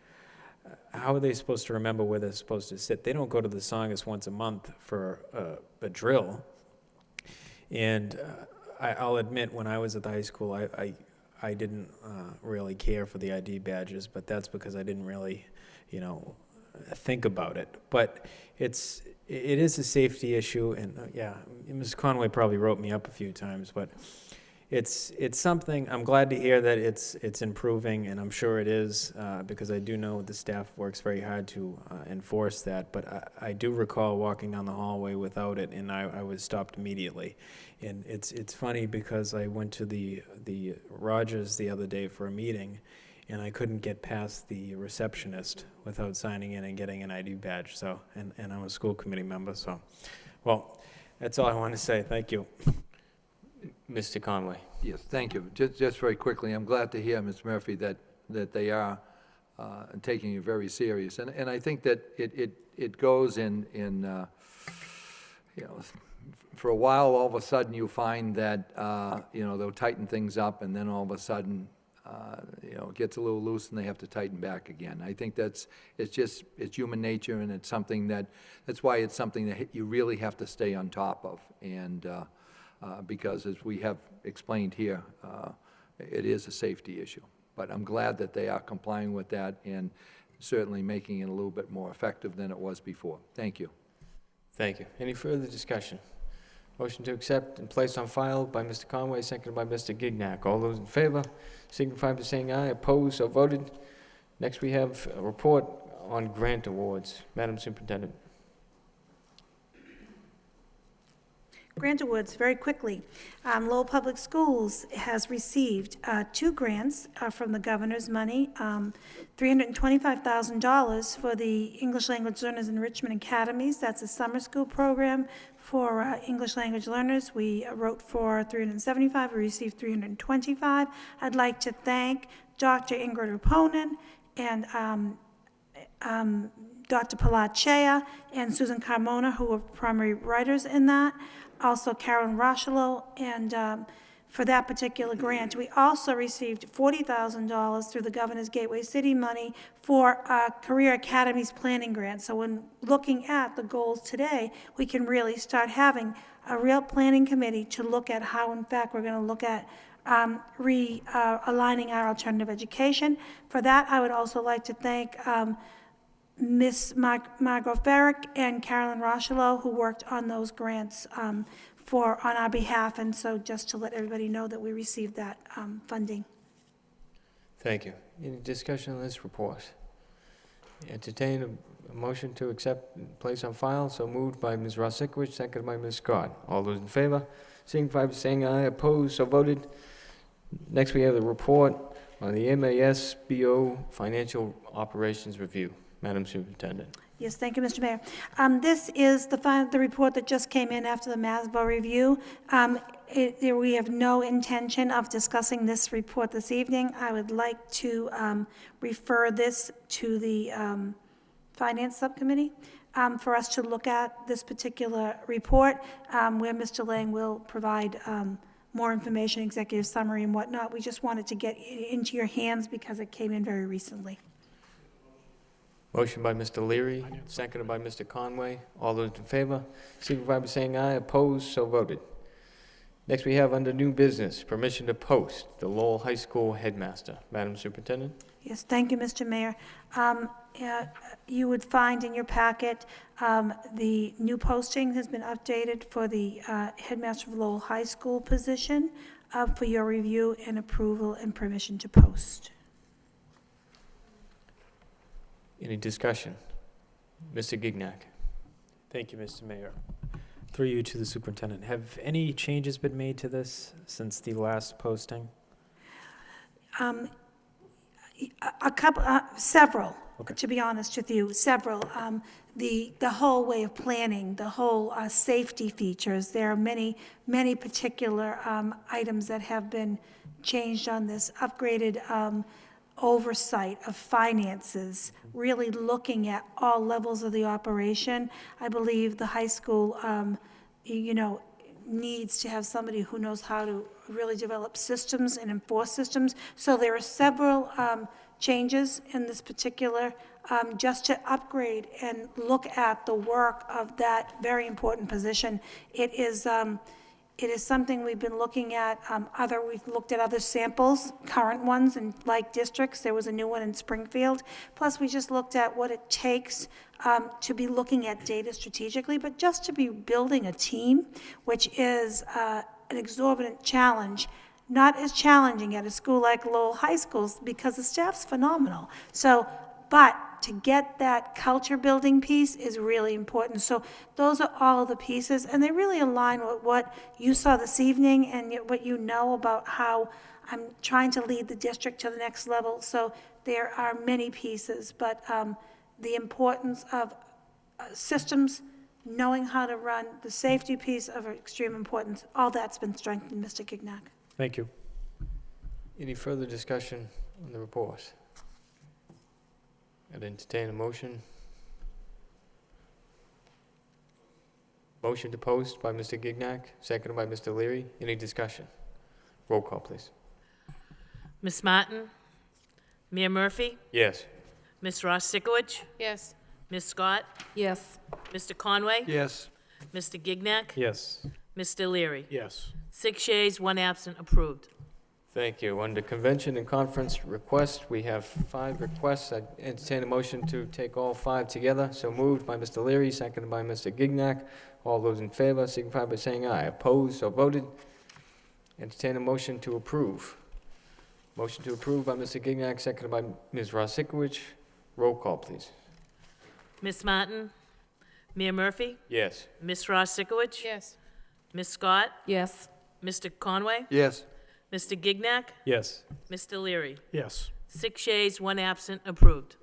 how are they supposed to remember where they're supposed to sit? They don't go to the Songus once a month for a drill. And I'll admit, when I was at the high school, I didn't really care for the ID badges, but that's because I didn't really, think about it. But it is a safety issue, and yeah, Ms. Conway probably wrote me up a few times, but it's something. I'm glad to hear that it's improving, and I'm sure it is, because I do know the staff works very hard to enforce that. But I do recall walking down the hallway without it, and I was stopped immediately. And it's funny because I went to the Rogers the other day for a meeting, and I couldn't get past the receptionist without signing in and getting an ID badge. So, and I'm a school committee member. So, well, that's all I want to say. Thank you. Mr. Conway? Yes, thank you. Just very quickly, I'm glad to hear, Ms. Murphy, that they are taking it very serious. And I think that it goes in for a while, all of a sudden you find that, they'll tighten things up, and then all of a sudden it gets a little loose and they have to tighten back again. I think it's human nature, and it's something that's why it's something that you really have to stay on top of. And because as we have explained here, it is a safety issue. But I'm glad that they are complying with that and certainly making it a little bit more effective than it was before. Thank you. Thank you. Any further discussion? Motion to accept and place on file by Mr. Conway, seconded by Mr. Gignac. All those in favor signify by saying aye. Opposed, so voted. Next, we have a report on grant awards. Madam Superintendent. Grant awards, very quickly. Lowell Public Schools has received 2 grants from the governor's money, $325,000 for the English Language Learners Enrichment Academies. That's a summer school program for English language learners. We wrote for $375,000, we received $325,000. I'd like to thank Dr. Ingrid Raponen and Dr. Palachea and Susan Carmona, who were primary writers in that. Also Karen Rochelo, and for that particular grant. We also received $40,000 through the Governor's Gateway City money for Career Academies Planning Grant. So when looking at the goals today, we can really start having a real planning committee to look at how, in fact, we're going to look at aligning our alternative education. For that, I would also like to thank Ms. Margot Ferrick and Carolyn Rochelo, who worked on those grants on our behalf, and so just to let everybody know that we received that funding. Thank you. Any discussion on this report? Entertain a motion to accept and place on file. So moved by Ms. Rosikowicz, seconded by Ms. Scott. All those in favor signify by saying aye. Opposed, so voted. Next, we have the report on the MASBO Financial Operations Review. Madam Superintendent. Yes, thank you, Mr. Mayor. This is the report that just came in after the MASBO review. We have no intention of discussing this report this evening. I would like to refer this to the Finance Subcommittee for us to look at this particular report, where Mr. Lang will provide more information, executive summary and whatnot. We just wanted to get it into your hands because it came in very recently. Motion by Mr. Leary, seconded by Mr. Conway. All those in favor signify by saying aye. Opposed, so voted. Next, we have under new business, permission to post the Lowell High School headmaster. Madam Superintendent. Yes, thank you, Mr. Mayor. You would find in your packet the new posting has been updated for the headmaster of Lowell High School position for your review and approval and permission to post. Any discussion? Mr. Gignac. Thank you, Mr. Mayor. Through you to the superintendent, have any changes been made to this since the last posting? A couple, several, Okay. to be honest with you, several. The whole way of planning, the whole safety features, there are many particular items that have been changed on this, upgraded oversight of finances, really looking at all levels of the operation. I believe the high school, needs to have somebody who knows how to really develop systems and enforce systems. So there are several changes in this particular, just to upgrade and look at the work of that very important position. It is something we've been looking at. We've looked at other samples, current ones in like districts. There was a new one in Springfield. Plus, we just looked at what it takes to be looking at data strategically, but just to be building a team, which is an exorbitant challenge. Not as challenging at a school like Lowell High Schools because the staff's phenomenal. But to get that culture building piece is really important. So those are all the pieces, and they really align with what you saw this evening and what you know about how I'm trying to lead the district to the next level. So there are many pieces, but the importance of systems, knowing how to run, the safety piece of extreme importance, all that's been strengthened, Mr. Gignac. Thank you. Any further discussion on the report? I'd entertain a motion. Motion to post by Mr. Gignac, seconded by Mr. Leary. Any discussion? Roll call, please. Ms. Martin? Mayor Murphy? Yes. Ms. Ross Sikowicz? Yes. Ms. Scott? Yes. Mr. Conway? Yes. Mr. Gignac? Yes. Mr. Leary? Yes. 6 yeas, 1 absent, approved. Thank you. Under convention and conference requests, we have 5 requests. I entertain a motion to take all 5 together. So moved by Mr. Leary, seconded by Mr. Gignac. All those in favor signify by saying aye. Opposed, so voted. Entertain a motion to approve. Motion to approve by Mr. Gignac, seconded by Ms. Rosikowicz. Roll call, please. Ms. Martin? Mayor Murphy? Yes. Ms. Ross Sikowicz? Yes. Ms. Scott? Yes. Mr. Conway? Yes. Mr. Gignac? Yes. Mr. Leary? Yes. 6 yeas, 1 absent, approved.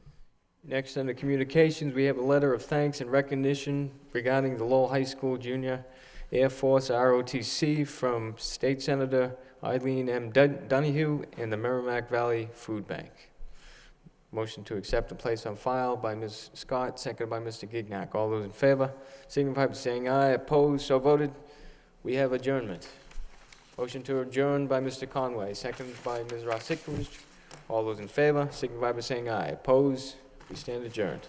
Next, under communications, we have a letter of thanks and recognition regarding the Lowell High School Junior Air Force ROTC from State Senator Eileen M. Donahue and the Merrimack Valley Food Bank. Motion to accept and place on file by Ms. Scott, seconded by Mr. Gignac. All those in favor signify by saying aye. Opposed, so voted. We have adjournment. Motion to adjourn by Mr. Conway, seconded by Ms. Rosikowicz. All those in favor signify by saying aye. Opposed, we stand adjourned.